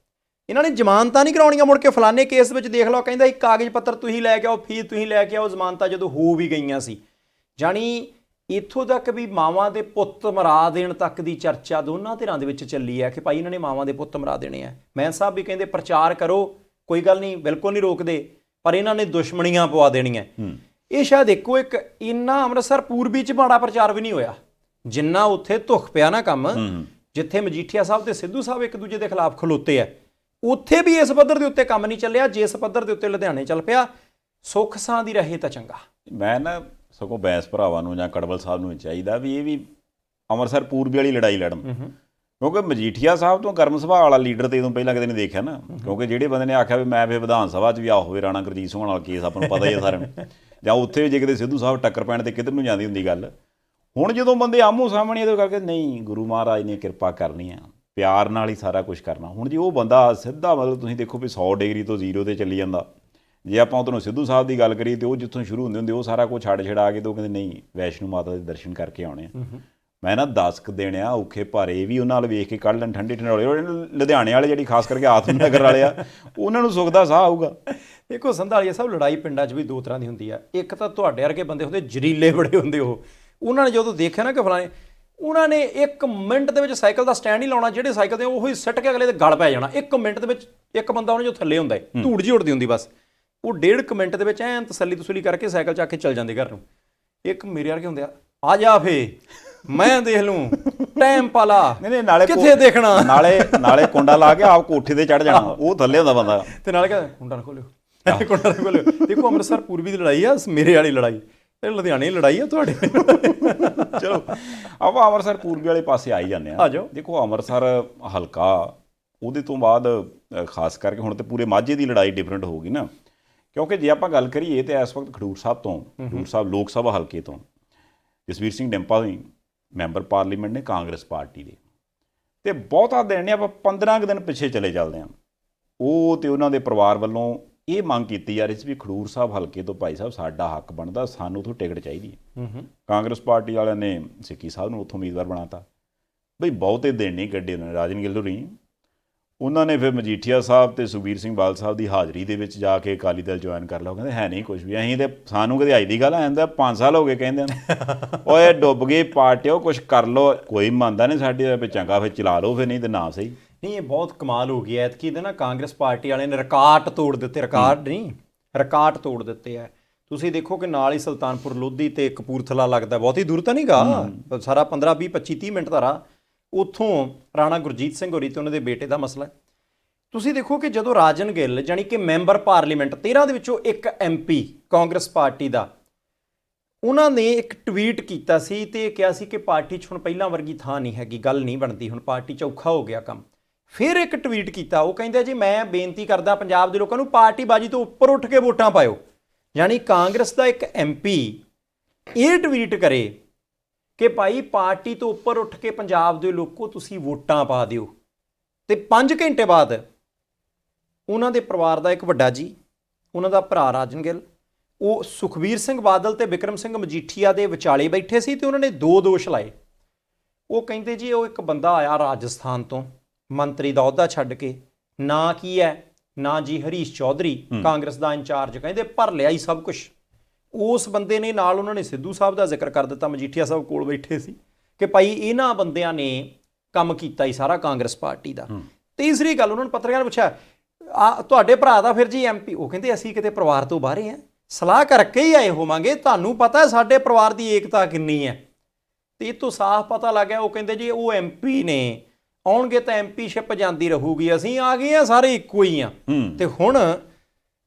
ਇਹਨਾਂ ਨੇ ਜ਼ਮਾਨਤਾਂ ਨਹੀਂ ਕਰਾਉਣੀਆਂ, ਮੁੜ ਕੇ ਫਲਾਣੇ ਕੇਸ ਵਿੱਚ ਦੇਖ ਲਓ, ਕਹਿੰਦਾ ਇੱਕ ਕਾਗਜ਼ ਪੱਤਰ ਤੁਸੀਂ ਲੈ ਕੇ ਆਓ, ਫੀਸ ਤੁਸੀਂ ਲੈ ਕੇ ਆਓ, ਜ਼ਮਾਨਤਾਂ ਜਦੋਂ ਹੋ ਵੀ ਗਈਆਂ ਸੀ। ਜਾਣੀ ਇੱਥੋਂ ਤੱਕ ਵੀ ਮਾਵਾਂ ਦੇ ਪੁੱਤ ਮਰਾ ਦੇਣ ਤੱਕ ਦੀ ਚਰਚਾ ਦੋਨਾਂ ਧਿਰਾਂ ਦੇ ਵਿੱਚ ਚੱਲੀ ਹੈ ਕਿ ਭਾਈ ਇਹਨਾਂ ਨੇ ਮਾਵਾਂ ਦੇ ਪੁੱਤ ਮਰਾ ਦੇਣੇ ਆ। ਮੈਂ ਸਾਹਿਬ ਵੀ ਕਹਿੰਦੇ ਪ੍ਰਚਾਰ ਕਰੋ, ਕੋਈ ਗੱਲ ਨਹੀਂ, ਬਿਲਕੁਲ ਨਹੀਂ ਰੋਕਦੇ, ਪਰ ਇਹਨਾਂ ਨੇ ਦੁਸ਼ਮਣੀਆਂ ਪਵਾ ਦੇਣੀਆਂ। ਇਹ ਸ਼ਾਇਦ ਇੱਕੋ ਇੱਕ ਇੰਨਾ ਅੰਮ੍ਰਿਤਸਰ ਪੂਰਬੀ 'ਚ ਮਾੜਾ ਪ੍ਰਚਾਰ ਵੀ ਨਹੀਂ ਹੋਇਆ ਜਿੰਨਾ ਉੱਥੇ ਧੁੱਖ ਪਿਆ ਨਾ ਕੰਮ, ਜਿੱਥੇ ਮਜੀਠੀਆ ਸਾਹਿਬ ਤੇ ਸਿੱਧੂ ਸਾਹਿਬ ਇੱਕ ਦੂਜੇ ਦੇ ਖਿਲਾਫ ਖਲੋਤੇ ਆ, ਉੱਥੇ ਵੀ ਇਸ ਪੱਧਰ ਦੇ ਉੱਤੇ ਕੰਮ ਨਹੀਂ ਚੱਲਿਆ ਜਿਸ ਪੱਧਰ ਦੇ ਉੱਤੇ ਲੁਧਿਆਣੇ ਚੱਲ ਪਿਆ। ਸੁੱਖ ਸਾਂ ਦੀ ਰਹੇ ਤਾਂ ਚੰਗਾ। ਮੈਂ ਨਾ ਸਗੋਂ ਬੈਂਸ ਭਰਾਵਾਂ ਨੂੰ ਜਾਂ ਕੜਵਲ ਸਾਹਿਬ ਨੂੰ ਚਾਹੀਦਾ ਵੀ ਇਹ ਵੀ ਅੰਮ੍ਰਿਤਸਰ ਪੂਰਬੀ ਵਾਲੀ ਲੜਾਈ ਲੜਨ, ਕਿਉਂਕਿ ਮਜੀਠੀਆ ਸਾਹਿਬ ਤੋਂ ਗਰਮ ਸੁਭਾਅ ਵਾਲਾ ਲੀਡਰ ਤੇ ਇਦੋਂ ਪਹਿਲਾਂ ਕਦੇ ਨਹੀਂ ਦੇਖਿਆ ਨਾ। ਕਿਉਂਕਿ ਜਿਹੜੇ ਬੰਦੇ ਨੇ ਆਖਿਆ ਵੀ ਮੈਂ ਫਿਰ ਵਿਧਾਨ ਸਭਾ 'ਚ ਵੀ ਆ ਹੋਵੇ ਰਾਣਾ ਗੁਰਜੀਤ ਸਿੰਘ ਨਾਲ ਕੇਸ ਆਪਾਂ ਨੂੰ ਪਤਾ ਹੀ ਹੈ ਸਾਰਿਆਂ ਨੂੰ, ਜਾਂ ਉੱਥੇ ਵੀ ਜੇ ਕਿਤੇ ਸਿੱਧੂ ਸਾਹਿਬ ਟੱਕਰ ਪੈਣ ਤੇ ਕਿੱਧਰ ਨੂੰ ਜਾਂਦੀ ਹੁੰਦੀ ਗੱਲ। ਹੁਣ ਜਦੋਂ ਬੰਦੇ ਆਮੋ ਸਾਹਮਣੇ ਇਹਦੇ ਕਰਕੇ ਨਹੀਂ, ਗੁਰੂ ਮਹਾਰਾਜ ਨੇ ਕਿਰਪਾ ਕਰਨੀ ਆ, ਪਿਆਰ ਨਾਲ ਹੀ ਸਾਰਾ ਕੁਝ ਕਰਨਾ। ਹੁਣ ਜੇ ਉਹ ਬੰਦਾ ਸਿੱਧਾ ਮਤਲਬ ਤੁਸੀਂ ਦੇਖੋ ਵੀ 100 ਡਿਗਰੀ ਤੋਂ 0 ਤੇ ਚੱਲੀ ਜਾਂਦਾ। ਜੇ ਆਪਾਂ ਉੱਧਰੋਂ ਸਿੱਧੂ ਸਾਹਿਬ ਦੀ ਗੱਲ ਕਰੀਏ ਤੇ ਉਹ ਜਿੱਥੋਂ ਸ਼ੁਰੂ ਹੁੰਦੇ ਉਹ ਸਾਰਾ ਕੁਝ ਛੱਡ ਛੜਾ ਕੇ ਤੇ ਉਹ ਕਹਿੰਦੇ ਨਹੀਂ ਵੈਸ਼ਨੂ ਮਾਤਾ ਦੇ ਦਰਸ਼ਨ ਕਰਕੇ ਆਉਣੇ ਆ। ਮੈਂ ਨਾ 10 ਕੁ ਦਿਨ ਆ ਔਖੇ ਭਾਰੇ ਵੀ ਉਹਨਾਂ ਨਾਲ ਵੇਖ ਕੇ ਕੱਢ ਲੈਣ, ਠੰਡੇ ਠੰਡੇ ਲੁਧਿਆਣੇ ਵਾਲੇ ਜਿਹੜੀ ਖਾਸ ਕਰਕੇ ਆਤਮ ਨਗਰ ਵਾਲੇ ਆ, ਉਹਨਾਂ ਨੂੰ ਸੁੱਖ ਦਾ ਸਾਹ ਆਊਗਾ। ਦੇਖੋ ਸੰਧਾਲੀਆ ਸਾਹਿਬ, ਲੜਾਈ ਪਿੰਡਾਂ 'ਚ ਵੀ ਦੋ ਤਰ੍ਹਾਂ ਦੀ ਹੁੰਦੀ ਆ। ਇੱਕ ਤਾਂ ਤੁਹਾਡੇ ਵਰਗੇ ਬੰਦੇ ਹੁੰਦੇ ਜ਼ਰੀਲੇ ਬੜੇ ਹੁੰਦੇ, ਉਹਨਾਂ ਨੇ ਜਦੋਂ ਦੇਖਿਆ ਨਾ ਕਿ ਫਲਾਣੇ, ਉਹਨਾਂ ਨੇ 1 ਮਿੰਟ ਦੇ ਵਿੱਚ ਸਾਈਕਲ ਦਾ ਸਟੈਂਡ ਹੀ ਲਾਉਣਾ, ਜਿਹੜੇ ਸਾਈਕਲ ਦੇ ਉਹੀ ਸਿੱਟ ਕੇ ਅਗਲੇ ਦੇ ਗਲ ਪੈ ਜਾਣਾ। 1 ਮਿੰਟ ਦੇ ਵਿੱਚ ਇੱਕ ਬੰਦਾ ਉਹਨੇ ਜੋ ਥੱਲੇ ਹੁੰਦਾ ਧੂੜ ਜਿਹੀ ਉੱਡਦੀ ਹੁੰਦੀ, ਬਸ ਉਹ 1.5 ਮਿੰਟ ਦੇ ਵਿੱਚ ਐਨ ਤਸੱਲੀ ਕਰਕੇ ਸਾਈਕਲ ਚੱਕ ਕੇ ਚੱਲ ਜਾਂਦੇ ਘਰ ਨੂੰ। ਇੱਕ ਮੇਰੇ ਵਰਗੇ ਹੁੰਦੇ ਆ ਜਾ ਫੇ ਮੈਂ ਦੇਖ ਲੂੰ, ਟਾਈਮ ਪਾਲਾ, ਨਾਲੇ ਕਿੱਥੇ ਦੇਖਣਾ, ਨਾਲੇ ਕੁੰਡਾ ਲਾ ਕੇ ਆਪ ਕੋਠੇ ਤੇ ਚੜ ਜਾਣਾ, ਉਹ ਥੱਲੇ ਹੁੰਦਾ ਬੰਦਾ ਤੇ ਨਾਲੇ ਕਹਿੰਦਾ ਕੁੰਡਾ ਨਾ ਖੋਲਿਓ, ਕੁੰਡਾ ਨਾ ਖੋਲਿਓ। ਦੇਖੋ ਅੰਮ੍ਰਿਤਸਰ ਪੂਰਬੀ ਦੀ ਲੜਾਈ ਆ, ਮੇਰੇ ਵਾਲੀ ਲੜਾਈ, ਤੇ ਲੁਧਿਆਣੇ ਲੜਾਈ ਆ ਤੁਹਾਡੇ। ਚਲੋ ਆਪਾਂ ਅੰਮ੍ਰਿਤਸਰ ਪੂਰਬੀ ਵਾਲੇ ਪਾਸੇ ਆਈ ਜਾਂਦੇ ਹਾਂ। ਦੇਖੋ ਅੰਮ੍ਰਿਤਸਰ ਹਲਕਾ, ਉਹਦੇ ਤੋਂ ਬਾਅਦ ਖਾਸ ਕਰਕੇ ਹੁਣ ਤੇ ਪੂਰੇ ਮਾਝੇ ਦੀ ਲੜਾਈ ਡਿਫਰੈਂਟ ਹੋ ਗਈ ਨਾ। ਕਿਉਂਕਿ ਜੇ ਆਪਾਂ ਗੱਲ ਕਰੀਏ ਤਾਂ ਇਸ ਵਕਤ ਖਡੂਰ ਸਾਹਿਬ ਲੋਕ ਸਭਾ ਹਲਕੇ ਤੋਂ ਜਸਵੀਰ ਸਿੰਘ ਡਿੰਪਾ ਵੀ ਮੈਂਬਰ ਪਾਰਲੀਮੈਂਟ ਨੇ ਕਾਂਗਰਸ ਪਾਰਟੀ ਦੇ, ਤੇ ਬਹੁਤਾ ਦਿਨ ਨੇ ਆਪਾਂ 15 ਕੁ ਦਿਨ ਪਿੱਛੇ ਚਲੇ ਚੱਲਦੇ ਹਾਂ। ਉਹ ਤੇ ਉਹਨਾਂ ਦੇ ਪਰਿਵਾਰ ਵੱਲੋਂ ਇਹ ਮੰਗ ਕੀਤੀ ਜਾ ਰਹੀ ਸੀ ਵੀ ਖਡੂਰ ਸਾਹਿਬ ਹਲਕੇ ਤੋਂ ਭਾਈ ਸਾਹਿਬ ਸਾਡਾ ਹੱਕ ਬਣਦਾ, ਸਾਨੂੰ ਉੱਥੋਂ ਟਿਕਟ ਚਾਹੀਦੀ ਹੈ। ਕਾਂਗਰਸ ਪਾਰਟੀ ਵਾਲਿਆਂ ਨੇ ਸਿੱਕੀ ਸਾਹਿਬ ਨੂੰ ਉੱਥੋਂ ਉਮੀਦਵਾਰ ਬਣਾਤਾ। ਬਈ ਬਹੁਤੇ ਦਿਨ ਨਹੀਂ ਕੱਢੇ ਉਹਨਾਂ ਨੇ, ਰਾਜਨ ਗਿੱਲ ਨਹੀਂ, ਉਹਨਾਂ ਨੇ ਫਿਰ ਮਜੀਠੀਆ ਸਾਹਿਬ ਤੇ ਸੁਖਬੀਰ ਸਿੰਘ ਬਾਦਲ ਸਾਹਿਬ ਦੀ ਹਾਜ਼ਰੀ ਦੇ ਵਿੱਚ ਜਾ ਕੇ ਅਕਾਲੀ ਦਲ ਜੁਆਇਨ ਕਰ ਲਿਆ। ਕਹਿੰਦੇ ਹੈ ਨਹੀਂ ਕੁਝ ਵੀ, ਅਸੀਂ ਤੇ ਸਾਨੂੰ ਕਦੇ ਅੱਜ ਦੀ ਗੱਲ ਆਂਦਾ 5 ਸਾਲ ਹੋ ਗਏ ਕਹਿੰਦੇ ਓਏ ਡੁੱਬ ਗਈ ਪਾਰਟੀ, ਉਹ ਕੁਛ ਕਰ ਲਓ, ਕੋਈ ਮੰਨਦਾ ਨਹੀਂ ਸਾਡੇ ਵੀ, ਚੰਗਾ ਫਿਰ ਚਲਾ ਲਓ, ਫਿਰ ਨਹੀਂ ਤੇ ਨਾ ਸਹੀ। ਨਹੀਂ ਇਹ ਬਹੁਤ ਕਮਾਲ ਹੋ ਗਿਆ ਐਤਕੀ ਦੇ ਨਾ, ਕਾਂਗਰਸ ਪਾਰਟੀ ਵਾਲਿਆਂ ਨੇ ਰਿਕਾਰਡ ਤੋੜ ਦਿੱਤੇ, ਰਿਕਾਰਡ ਤੋੜ ਦਿੱਤੇ ਆ। ਤੁਸੀਂ ਦੇਖੋ ਕਿ ਨਾਲ ਹੀ ਸੁਲਤਾਨਪੁਰ ਲੋਧੀ ਤੇ ਕਪੂਰਥਲਾ ਲੱਗਦਾ, ਬਹੁਤੀ ਦੂਰ ਤਾਂ ਨਹੀਂ ਗਾ, ਸਾਰਾ 15 20 25 30 ਮਿੰਟ ਦਾ ਰਾਹ। ਉੱਥੋਂ ਰਾਣਾ ਗੁਰਜੀਤ ਸਿੰਘ ਹੋਰੀ ਤੇ ਉਹਨਾਂ ਦੇ ਬੇਟੇ ਦਾ ਮਸਲਾ। ਤੁਸੀਂ ਦੇਖੋ ਕਿ ਜਦੋਂ ਰਾਜਨ ਗਿੱਲ ਜਾਣੀ ਕਿ ਮੈਂਬਰ ਪਾਰਲੀਮੈਂਟ 13 ਦੇ ਵਿੱਚੋਂ ਇੱਕ MP ਕਾਂਗਰਸ ਪਾਰਟੀ ਦਾ, ਉਹਨਾਂ ਨੇ ਇੱਕ ਟਵੀਟ ਕੀਤਾ ਸੀ ਤੇ ਕਿਹਾ ਸੀ ਕਿ ਪਾਰਟੀ 'ਚ ਹੁਣ ਪਹਿਲਾਂ ਵਰਗੀ ਥਾਂ ਨਹੀਂ ਹੈਗੀ, ਗੱਲ ਨਹੀਂ ਬਣਦੀ, ਹੁਣ ਪਾਰਟੀ 'ਚ ਔਖਾ ਹੋ ਗਿਆ ਕੰਮ। ਫਿਰ ਇੱਕ ਟਵੀਟ ਕੀਤਾ, ਉਹ ਕਹਿੰਦੇ ਜੀ ਮੈਂ ਬੇਨਤੀ ਕਰਦਾ ਪੰਜਾਬ ਦੇ ਲੋਕਾਂ ਨੂੰ ਪਾਰਟੀ ਬਾਜੀ ਤੋਂ ਉੱਪਰ ਉੱਠ ਕੇ ਵੋਟਾਂ ਪਾਇਓ। ਯਾਨੀ ਕਾਂਗਰਸ ਦਾ ਇੱਕ MP ਇਹ ਟਵੀਟ ਕਰੇ ਕਿ ਭਾਈ ਪਾਰਟੀ ਤੋਂ ਉੱਪਰ ਉੱਠ ਕੇ ਪੰਜਾਬ ਦੇ ਲੋਕੋ ਤੁਸੀਂ ਵੋਟਾਂ ਪਾ ਦਿਓ, ਤੇ 5 ਘੰਟੇ ਬਾਅਦ ਉਹਨਾਂ ਦੇ ਪਰਿਵਾਰ ਦਾ ਇੱਕ ਵੱਡਾ ਜੀ, ਉਹਨਾਂ ਦਾ ਭਰਾ ਰਾਜਨ ਗਿੱਲ, ਉਹ ਸੁਖਬੀਰ ਸਿੰਘ ਬਾਦਲ ਤੇ ਬਿਕਰਮ ਸਿੰਘ ਮਜੀਠੀਆ ਦੇ ਵਿਚਾਲੇ ਬੈਠੇ ਸੀ ਤੇ ਉਹਨਾਂ ਨੇ 2 ਦੋਸ਼ ਲਾਏ। ਉਹ ਕਹਿੰਦੇ ਜੀ ਉਹ ਇੱਕ ਬੰਦਾ ਆਇਆ ਰਾਜਸਥਾਨ ਤੋਂ ਮੰਤਰੀ ਦਾ ਅਹੁਦਾ ਛੱਡ ਕੇ, ਨਾਂ ਕੀ ਹੈ, ਨਾਂ ਜੀ ਹਰੀਸ਼ ਚੌਧਰੀ, ਕਾਂਗਰਸ ਦਾ ਇੰਚਾਰਜ, ਕਹਿੰਦੇ ਭਰ ਲਿਆ ਹੀ ਸਭ ਕੁਝ। ਉਸ ਬੰਦੇ ਨੇ ਨਾਲ ਉਹਨਾਂ ਨੇ ਸਿੱਧੂ ਸਾਹਿਬ ਦਾ ਜ਼ਿਕਰ ਕਰ ਦਿੱਤਾ, ਮਜੀਠੀਆ ਸਾਹਿਬ ਕੋਲ ਬੈਠੇ ਸੀ, ਕਿ ਭਾਈ ਇਹਨਾਂ ਬੰਦਿਆਂ ਨੇ ਕੰਮ ਕੀਤਾ ਹੀ ਸਾਰਾ ਕਾਂਗਰਸ ਪਾਰਟੀ ਦਾ। ਤੀਸਰੀ ਗੱਲ ਉਹਨਾਂ ਨੇ ਪੱਤਰਕਾਰ ਨੇ ਪੁੱਛਿਆ ਤੁਹਾਡੇ ਭਰਾ ਦਾ ਫਿਰ ਜੀ MP, ਉਹ ਕਹਿੰਦੇ ਅਸੀਂ ਕਿਤੇ ਪਰਿਵਾਰ ਤੋਂ ਬਾਹਰੇ ਹਾਂ, ਸਲਾਹ ਕਰਕੇ ਹੀ ਆਏ ਹੋਵਾਂਗੇ, ਤੁਹਾਨੂੰ ਪਤਾ ਸਾਡੇ ਪਰਿਵਾਰ ਦੀ ਏਕਤਾ ਕਿੰਨੀ ਹੈ। ਤੇ ਇਹ ਤੋਂ ਸਾਫ਼ ਪਤਾ ਲੱਗ ਗਿਆ, ਉਹ ਕਹਿੰਦੇ ਜੀ ਉਹ MP ਨੇ, ਆਉਣਗੇ ਤਾਂ MPਸ਼ਿਪ ਜਾਂਦੀ ਰਹੂਗੀ, ਅਸੀਂ ਆ ਗਏ ਹਾਂ ਸਾਰੇ ਇੱਕੋ ਹੀ ਆ। ਤੇ ਹੁਣ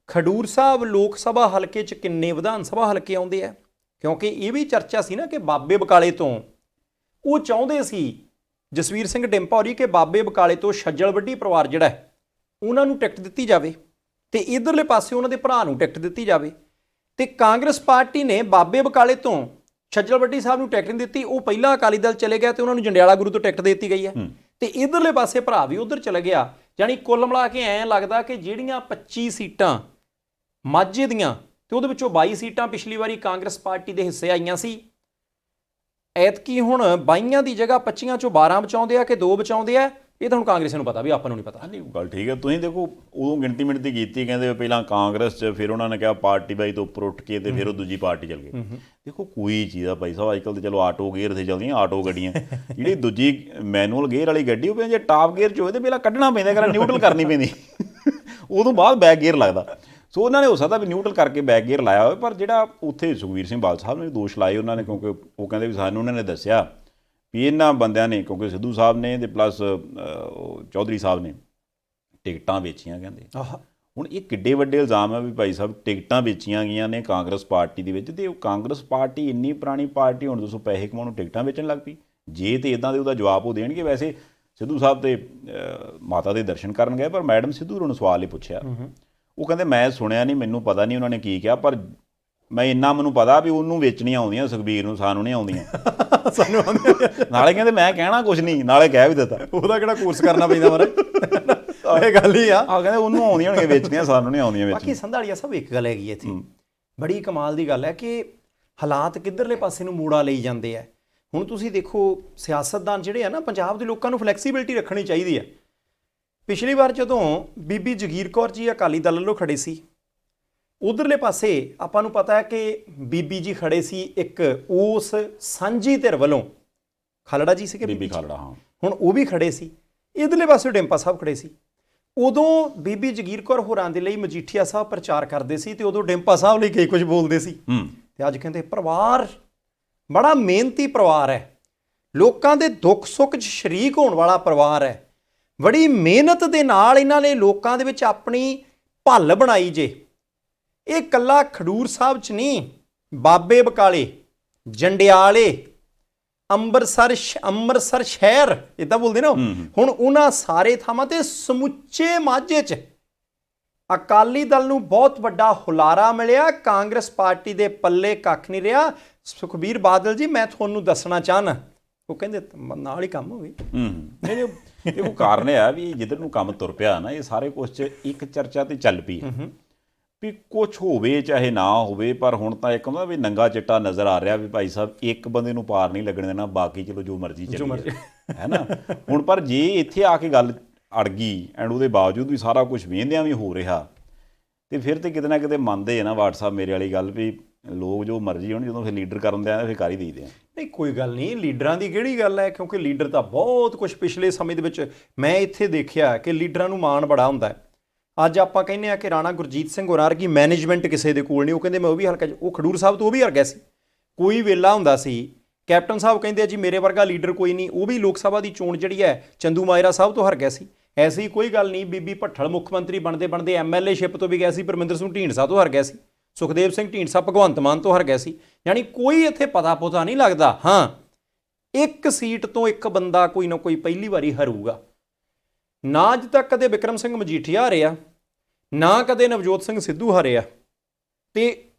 ਖਡੂਰ ਸਾਹਿਬ ਲੋਕ ਸਭਾ ਹਲਕੇ 'ਚ ਕਿੰਨੇ ਵਿਧਾਨ ਸਭਾ ਹਲਕੇ ਆਉਂਦੇ ਆ? ਕਿਉਂਕਿ ਇਹ ਵੀ ਚਰਚਾ ਸੀ ਨਾ ਕਿ ਬਾਬੇ ਬਕਾਲੇ ਤੋਂ ਉਹ ਚਾਹੁੰਦੇ ਸੀ ਜਸਵੀਰ ਸਿੰਘ ਡਿੰਪਾ ਹੋਰੀ ਕਿ ਬਾਬੇ ਬਕਾਲੇ ਤੋਂ ਛੱਜਲ ਵੱਡੀ ਪਰਿਵਾਰ ਜਿਹੜਾ ਉਹਨਾਂ ਨੂੰ ਟਿਕਟ ਦਿੱਤੀ ਜਾਵੇ ਤੇ ਇਧਰਲੇ ਪਾਸੇ ਉਹਨਾਂ ਦੇ ਭਰਾ ਨੂੰ ਟਿਕਟ ਦਿੱਤੀ ਜਾਵੇ। ਤੇ ਕਾਂਗਰਸ ਪਾਰਟੀ ਨੇ ਬਾਬੇ ਬਕਾਲੇ ਤੋਂ ਛੱਜਲ ਵੱਡੀ ਸਾਹਿਬ ਨੂੰ ਟਿਕਟ ਨਹੀਂ ਦਿੱਤੀ, ਉਹ ਪਹਿਲਾਂ ਅਕਾਲੀ ਦਲ ਚਲੇ ਗਿਆ ਤੇ ਉਹਨਾਂ ਨੂੰ ਜੰਡਿਆਲਾ ਗੁਰੂ ਤੋਂ ਟਿਕਟ ਦੇ ਦਿੱਤੀ ਗਈ ਹੈ ਤੇ ਇਧਰਲੇ ਪਾਸੇ ਭਰਾ ਵੀ ਉਧਰ ਚਲੇ ਗਿਆ। ਯਾਨੀ ਕੁੱਲ ਮਿਲਾ ਕੇ ਐਂ ਲੱਗਦਾ ਕਿ ਜਿਹੜੀਆਂ 25 ਸੀਟਾਂ ਮਾਝੇ ਦੀਆਂ ਤੇ ਉਹਦੇ ਵਿੱਚੋਂ 22 ਸੀਟਾਂ ਪਿਛਲੀ ਵਾਰੀ ਕਾਂਗਰਸ ਪਾਰਟੀ ਦੇ ਹਿੱਸੇ ਆਈਆਂ ਸੀ, ਐਤਕੀ ਹੁਣ 22 ਦੀ ਜਗ੍ਹਾ 25 ਚੋਂ 12 ਬਚਾਉਂਦੇ ਆ ਕਿ 2 ਬਚਾਉਂਦੇ ਆ, ਇਹ ਤਾਂ ਹੁਣ ਕਾਂਗਰਸ ਨੂੰ ਪਤਾ ਵੀ ਆਪਾਂ ਨੂੰ ਨਹੀਂ ਪਤਾ। ਨਹੀਂ ਗੱਲ ਠੀਕ ਹੈ। ਤੁਸੀਂ ਦੇਖੋ ਉਦੋਂ ਗਿਣਤੀ ਮਿਣਤੀ ਕੀਤੀ, ਕਹਿੰਦੇ ਪਹਿਲਾਂ ਕਾਂਗਰਸ 'ਚ, ਫਿਰ ਉਹਨਾਂ ਨੇ ਕਿਹਾ ਪਾਰਟੀ ਬਾਈ ਤੋਂ ਉੱਪਰ ਉੱਠ ਕੇ ਤੇ ਫਿਰ ਉਹ ਦੂਜੀ ਪਾਰਟੀ ਚਲ ਗਏ। ਦੇਖੋ ਕੋਈ ਚੀਜ਼ ਆ ਭਾਈ ਸਾਹਿਬ, ਅੱਜ ਕੱਲ੍ਹ ਤਾਂ ਚਲੋ ਆਟੋ ਗੇਅਰ 'ਤੇ ਚੱਲਦੀਆਂ ਆਟੋ ਗੱਡੀਆਂ, ਜਿਹੜੀ ਦੂਜੀ ਮੈਨੂਅਲ ਗੇਅਰ ਵਾਲੀ ਗੱਡੀ ਉਹ ਜੇ ਟਾਪ ਗੇਅਰ 'ਚ ਹੋਵੇ ਤਾਂ ਪਹਿਲਾਂ ਕੱਢਣਾ ਪੈਂਦਾ, ਕਰ ਨਿਊਟਰਲ ਕਰਨੀ ਪੈਂਦੀ, ਉਦੋਂ ਬਾਅਦ ਬੈਕ ਗੇਅਰ ਲੱਗਦਾ। ਸੋ ਉਹਨਾਂ ਨੇ ਹੋ ਸਕਦਾ ਵੀ ਨਿਊਟਰਲ ਕਰਕੇ ਬੈਕ ਗੇਅਰ ਲਾਇਆ ਹੋਵੇ, ਪਰ ਜਿਹੜਾ ਉੱਥੇ ਸੁਖਬੀਰ ਸਿੰਘ ਬਾਦਲ ਸਾਹਿਬ ਨੇ ਦੋਸ਼ ਲਾਏ ਉਹਨਾਂ ਨੇ, ਕਿਉਂਕਿ ਉਹ ਕਹਿੰਦੇ ਵੀ ਸਾਨੂੰ ਉਹਨਾਂ ਨੇ ਦੱਸਿਆ ਵੀ ਇਹਨਾਂ ਬੰਦਿਆਂ ਨੇ, ਕਿਉਂਕਿ ਸਿੱਧੂ ਸਾਹਿਬ ਨੇ ਤੇ ਪਲੱਸ ਚੌਧਰੀ ਸਾਹਿਬ ਨੇ ਟਿਕਟਾਂ ਵੇਚੀਆਂ ਕਹਿੰਦੇ। ਹੁਣ ਇਹ ਕਿੱਡੇ ਵੱਡੇ ਇਲਜ਼ਾਮ ਆ ਵੀ ਭਾਈ ਸਾਹਿਬ ਟਿਕਟਾਂ ਵੇਚੀਆਂ ਗਈਆਂ ਨੇ ਕਾਂਗਰਸ ਪਾਰਟੀ ਦੇ ਵਿੱਚ, ਤੇ ਉਹ ਕਾਂਗਰਸ ਪਾਰਟੀ ਇੰਨੀ ਪੁਰਾਣੀ ਪਾਰਟੀ, ਹੁਣ ਦੱਸੋ ਪੈਸੇ ਕਮਾਉਣ ਨੂੰ ਟਿਕਟਾਂ ਵੇਚਣ ਲੱਗ ਪਈ। ਜੇ ਤੇ ਇਦਾਂ ਦੇ ਉਹਦਾ ਜਵਾਬ ਉਹ ਦੇਣਗੇ। ਵੈਸੇ ਸਿੱਧੂ ਸਾਹਿਬ ਤੇ ਮਾਤਾ ਦੇ ਦਰਸ਼ਨ ਕਰਨ ਗਏ, ਪਰ ਮੈਡਮ ਸਿੱਧੂ ਨੂੰ ਸਵਾਲ ਹੀ ਪੁੱਛਿਆ, ਉਹ ਕਹਿੰਦੇ ਮੈਂ ਸੁਣਿਆ ਨਹੀਂ, ਮੈਨੂੰ ਪਤਾ ਨਹੀਂ ਉਹਨਾਂ ਨੇ ਕੀ ਕਿਹਾ, ਪਰ ਮੈਂ ਇੰਨਾ ਮੈਨੂੰ ਪਤਾ ਵੀ ਉਹਨੂੰ ਵੇਚਣੀਆਂ ਆਉਂਦੀਆਂ, ਸੁਖਬੀਰ ਨੂੰ, ਸਾਨੂੰ ਨਹੀਂ ਆਉਂਦੀਆਂ। ਸਾਨੂੰ ਆਉਂਦੀਆਂ ਨਾਲੇ ਕਹਿੰਦੇ ਮੈਂ ਕਹਿਣਾ ਕੁਛ ਨਹੀਂ, ਨਾਲੇ ਕਹਿ ਵੀ ਦਿੱਤਾ, ਉਹਦਾ ਕਿਹੜਾ ਕੋਰਸ ਕਰਨਾ ਪੈਂਦਾ ਮਾਰੇ, ਇਹ ਗੱਲ ਹੀ ਆ। ਕਹਿੰਦੇ ਉਹਨੂੰ ਆਉਂਦੀਆਂ ਹੋਣਗੀਆਂ ਵੇਚਣੀਆਂ, ਸਾਨੂੰ ਨਹੀਂ ਆਉਂਦੀਆਂ ਵੇਚਣੀਆਂ। ਬਾਕੀ ਸੰਧਾਲੀਆ ਸਾਹਿਬ ਇੱਕ ਗੱਲ ਹੈਗੀ ਇੱਥੇ ਬੜੀ ਕਮਾਲ ਦੀ ਗੱਲ ਹੈ ਕਿ ਹਾਲਾਤ ਕਿੱਧਰਲੇ ਪਾਸੇ ਨੂੰ ਮੋੜਾ ਲਈ ਜਾਂਦੇ ਆ। ਹੁਣ ਤੁਸੀਂ ਦੇਖੋ ਸਿਆਸਤਦਾਨ ਜਿਹੜੇ ਆ ਨਾ, ਪੰਜਾਬ ਦੇ ਲੋਕਾਂ ਨੂੰ ਫਲੈਕਸੀਬਿਲਿਟੀ ਰੱਖਣੀ ਚਾਹੀਦੀ ਹੈ। ਪਿਛਲੀ ਵਾਰ ਜਦੋਂ ਬੀਬੀ ਜਗੀਰ ਕੌਰ ਜੀ ਅਕਾਲੀ ਦਲ ਵੱਲੋਂ ਖੜੇ ਸੀ, ਉਧਰਲੇ ਪਾਸੇ ਆਪਾਂ ਨੂੰ ਪਤਾ ਹੈ ਕਿ ਬੀਬੀ ਜੀ ਖੜੇ ਸੀ ਇੱਕ ਉਸ ਸਾਂਝੀ ਧਿਰ ਵੱਲੋਂ, ਖਾਲੜਾ ਜੀ ਸੀਗੇ ਬੀਬੀ ਖਾਲੜਾ, ਹਾਂ, ਹੁਣ ਉਹ ਵੀ ਖੜੇ ਸੀ। ਇਧਰਲੇ ਪਾਸੇ ਡਿੰਪਾ ਸਾਹਿਬ ਖੜੇ ਸੀ। ਉਦੋਂ ਬੀਬੀ ਜਗੀਰ ਕੌਰ ਹੋਰਾਂ ਦੇ ਲਈ ਮਜੀਠੀਆ ਸਾਹਿਬ ਪ੍ਰਚਾਰ ਕਰਦੇ ਸੀ ਤੇ ਉਦੋਂ ਡਿੰਪਾ ਸਾਹਿਬ ਲਈ ਕਈ ਕੁਝ ਬੋਲਦੇ ਸੀ। ਤੇ ਅੱਜ ਕਹਿੰਦੇ ਪਰਿਵਾਰ ਬੜਾ ਮਿਹਨਤੀ ਪਰਿਵਾਰ ਹੈ, ਲੋਕਾਂ ਦੇ ਦੁੱਖ ਸੁੱਖ 'ਚ ਸ਼ਰੀਕ ਹੋਣ ਵਾਲਾ ਪਰਿਵਾਰ ਹੈ, ਬੜੀ ਮਿਹਨਤ ਦੇ ਨਾਲ ਇਹਨਾਂ ਨੇ ਲੋਕਾਂ ਦੇ ਵਿੱਚ ਆਪਣੀ ਭੱਲ ਬਣਾਈ ਜੇ। ਇਹ ਇਕੱਲਾ ਖਡੂਰ ਸਾਹਿਬ 'ਚ ਨਹੀਂ, ਬਾਬੇ ਬਕਾਲੇ, ਜੰਡਿਆਲੇ, ਅੰਮ੍ਰਿਤਸਰ ਸ਼ਹਿਰ ਇੱਦਾਂ ਬੋਲਦੇ ਨਾ, ਹੁਣ ਉਹਨਾਂ ਸਾਰੇ ਥਾਵਾਂ ਤੇ ਸਮੁੱਚੇ ਮਾਝੇ 'ਚ ਅਕਾਲੀ ਦਲ ਨੂੰ ਬਹੁਤ ਵੱਡਾ ਹੁਲਾਰਾ ਮਿਲਿਆ। ਕਾਂਗਰਸ ਪਾਰਟੀ ਦੇ ਪੱਲੇ ਕੱਖ ਨਹੀਂ ਰਿਹਾ। ਸੁਖਬੀਰ ਬਾਦਲ ਜੀ ਮੈਂ ਤੁਹਾਨੂੰ ਦੱਸਣਾ ਚਾਹਨਾ, ਉਹ ਕਹਿੰਦੇ ਨਾਲ ਹੀ ਕੰਮ ਹੋਵੇ। ਨਹੀਂ ਇਹ ਉਹ ਕਾਰਨ ਆ ਵੀ ਜਿੱਧਰ ਨੂੰ ਕੰਮ ਤੁਰ ਪਿਆ ਨਾ, ਇਹ ਸਾਰੇ ਕੁਛ 'ਚ ਇੱਕ ਚਰਚਾ ਤੇ ਚੱਲ ਪਈ ਵੀ ਕੁਛ ਹੋਵੇ ਚਾਹੇ ਨਾ ਹੋਵੇ, ਪਰ ਹੁਣ ਤਾਂ ਇੱਕ ਹੁੰਦਾ ਵੀ ਨੰਗਾ ਚਿੱਟਾ ਨਜ਼ਰ ਆ ਰਿਹਾ ਵੀ ਭਾਈ ਸਾਹਿਬ ਇੱਕ ਬੰਦੇ ਨੂੰ ਪਾਰ ਨਹੀਂ ਲੱਗਣ ਦੇਣਾ, ਬਾਕੀ ਚਲੋ ਜੋ ਮਰਜ਼ੀ ਚੱਲੇ, ਹੈ ਨਾ। ਹੁਣ ਪਰ ਜੇ ਇੱਥੇ ਆ ਕੇ ਗੱਲ ਅੜ ਗਈ ਐਂਡ ਉਹਦੇ ਬਾਵਜੂਦ ਵੀ ਸਾਰਾ ਕੁਝ ਵੇਂਦਿਆਂ ਵੀ ਹੋ ਰਿਹਾ, ਤੇ ਫਿਰ ਤੇ ਕਿਤੇ ਨਾ ਕਿਤੇ ਮੰਨਦੇ ਆ ਨਾ WhatsApp ਮੇਰੇ ਵਾਲੀ ਗੱਲ ਵੀ ਲੋਕ ਜੋ ਮਰਜ਼ੀ ਹੋਣ, ਜਦੋਂ ਫਿਰ ਲੀਡਰ ਕਰਨ ਦੇ ਆ ਫਿਰ ਕਰ ਹੀ ਦੇਈਦੇ ਆ। ਨਹੀਂ ਕੋਈ ਗੱਲ ਨਹੀਂ, ਲੀਡਰਾਂ ਦੀ ਕਿਹੜੀ ਗੱਲ ਹੈ, ਕਿਉਂਕਿ ਲੀਡਰ ਤਾਂ ਬਹੁਤ ਕੁਝ ਪਿਛਲੇ ਸਮੇਂ ਦੇ ਵਿੱਚ ਮੈਂ ਇੱਥੇ ਦੇਖਿਆ ਕਿ ਲੀਡਰਾਂ ਨੂੰ ਮਾਣ ਬੜਾ ਹੁੰਦਾ ਹੈ। ਅੱਜ ਆਪਾਂ ਕਹਿੰਦੇ ਆ ਕਿ ਰਾਣਾ ਗੁਰਜੀਤ ਸਿੰਘ ਹੋਰਾਂ ਵਰਗੀ ਮੈਨੇਜਮੈਂਟ ਕਿਸੇ ਦੇ ਕੋਲ ਨਹੀਂ, ਉਹ ਕਹਿੰਦੇ ਮੈਂ ਉਹ ਵੀ ਹਲਕਾ, ਉਹ ਖਡੂਰ ਸਾਹਿਬ ਤੋਂ ਉਹ ਵੀ ਹਰ ਗਿਆ ਸੀ, ਕੋਈ ਵੇਲਾ ਹੁੰਦਾ ਸੀ। ਕੈਪਟਨ ਸਾਹਿਬ ਕਹਿੰਦੇ ਆ ਜੀ ਮੇਰੇ ਵਰਗਾ ਲੀਡਰ ਕੋਈ ਨਹੀਂ, ਉਹ ਵੀ ਲੋਕ ਸਭਾ ਦੀ ਚੋਣ ਜਿਹੜੀ ਹੈ ਚੰਦੂ ਮਾਜਰਾ ਸਾਹਿਬ ਤੋਂ ਹਰ ਗਿਆ ਸੀ। ਐਸੀ ਕੋਈ ਗੱਲ ਨਹੀਂ, ਬੀਬੀ ਭੱਠਲ ਮੁੱਖ ਮੰਤਰੀ ਬਣਦੇ ਬਣਦੇ MLA-ਸ਼ਿਪ ਤੋਂ ਵੀ ਗਿਆ ਸੀ, ਪਰਮਿੰਦਰ ਸਿੰਘ ਢੀਂਡਸਾ ਤੋਂ ਹਰ ਗਿਆ ਸੀ, ਸੁਖਦੇਵ ਸਿੰਘ ਢੀਂਡਸਾ ਭਗਵੰਤ ਮਾਨ ਤੋਂ ਹਰ ਗਿਆ ਸੀ। ਯਾਨੀ ਕੋਈ ਇੱਥੇ ਪਤਾ ਪੁਤਾ ਨਹੀਂ ਲੱਗਦਾ। ਹਾਂ, ਇੱਕ ਸੀਟ ਤੋਂ ਇੱਕ ਬੰਦਾ ਕੋਈ ਨਾ ਕੋਈ ਪਹਿਲੀ ਵਾਰੀ ਹਾਰੂਗਾ। ਨਾ ਅੱਜ ਤੱਕ ਕਦੇ ਬਿਕਰਮ ਸਿੰਘ ਮਜੀਠੀਆ ਹਾਰਿਆ, ਨਾ ਕਦੇ ਨਵਜੋਤ ਸਿੰਘ ਸਿੱਧੂ ਹਾਰਿਆ, ਤੇ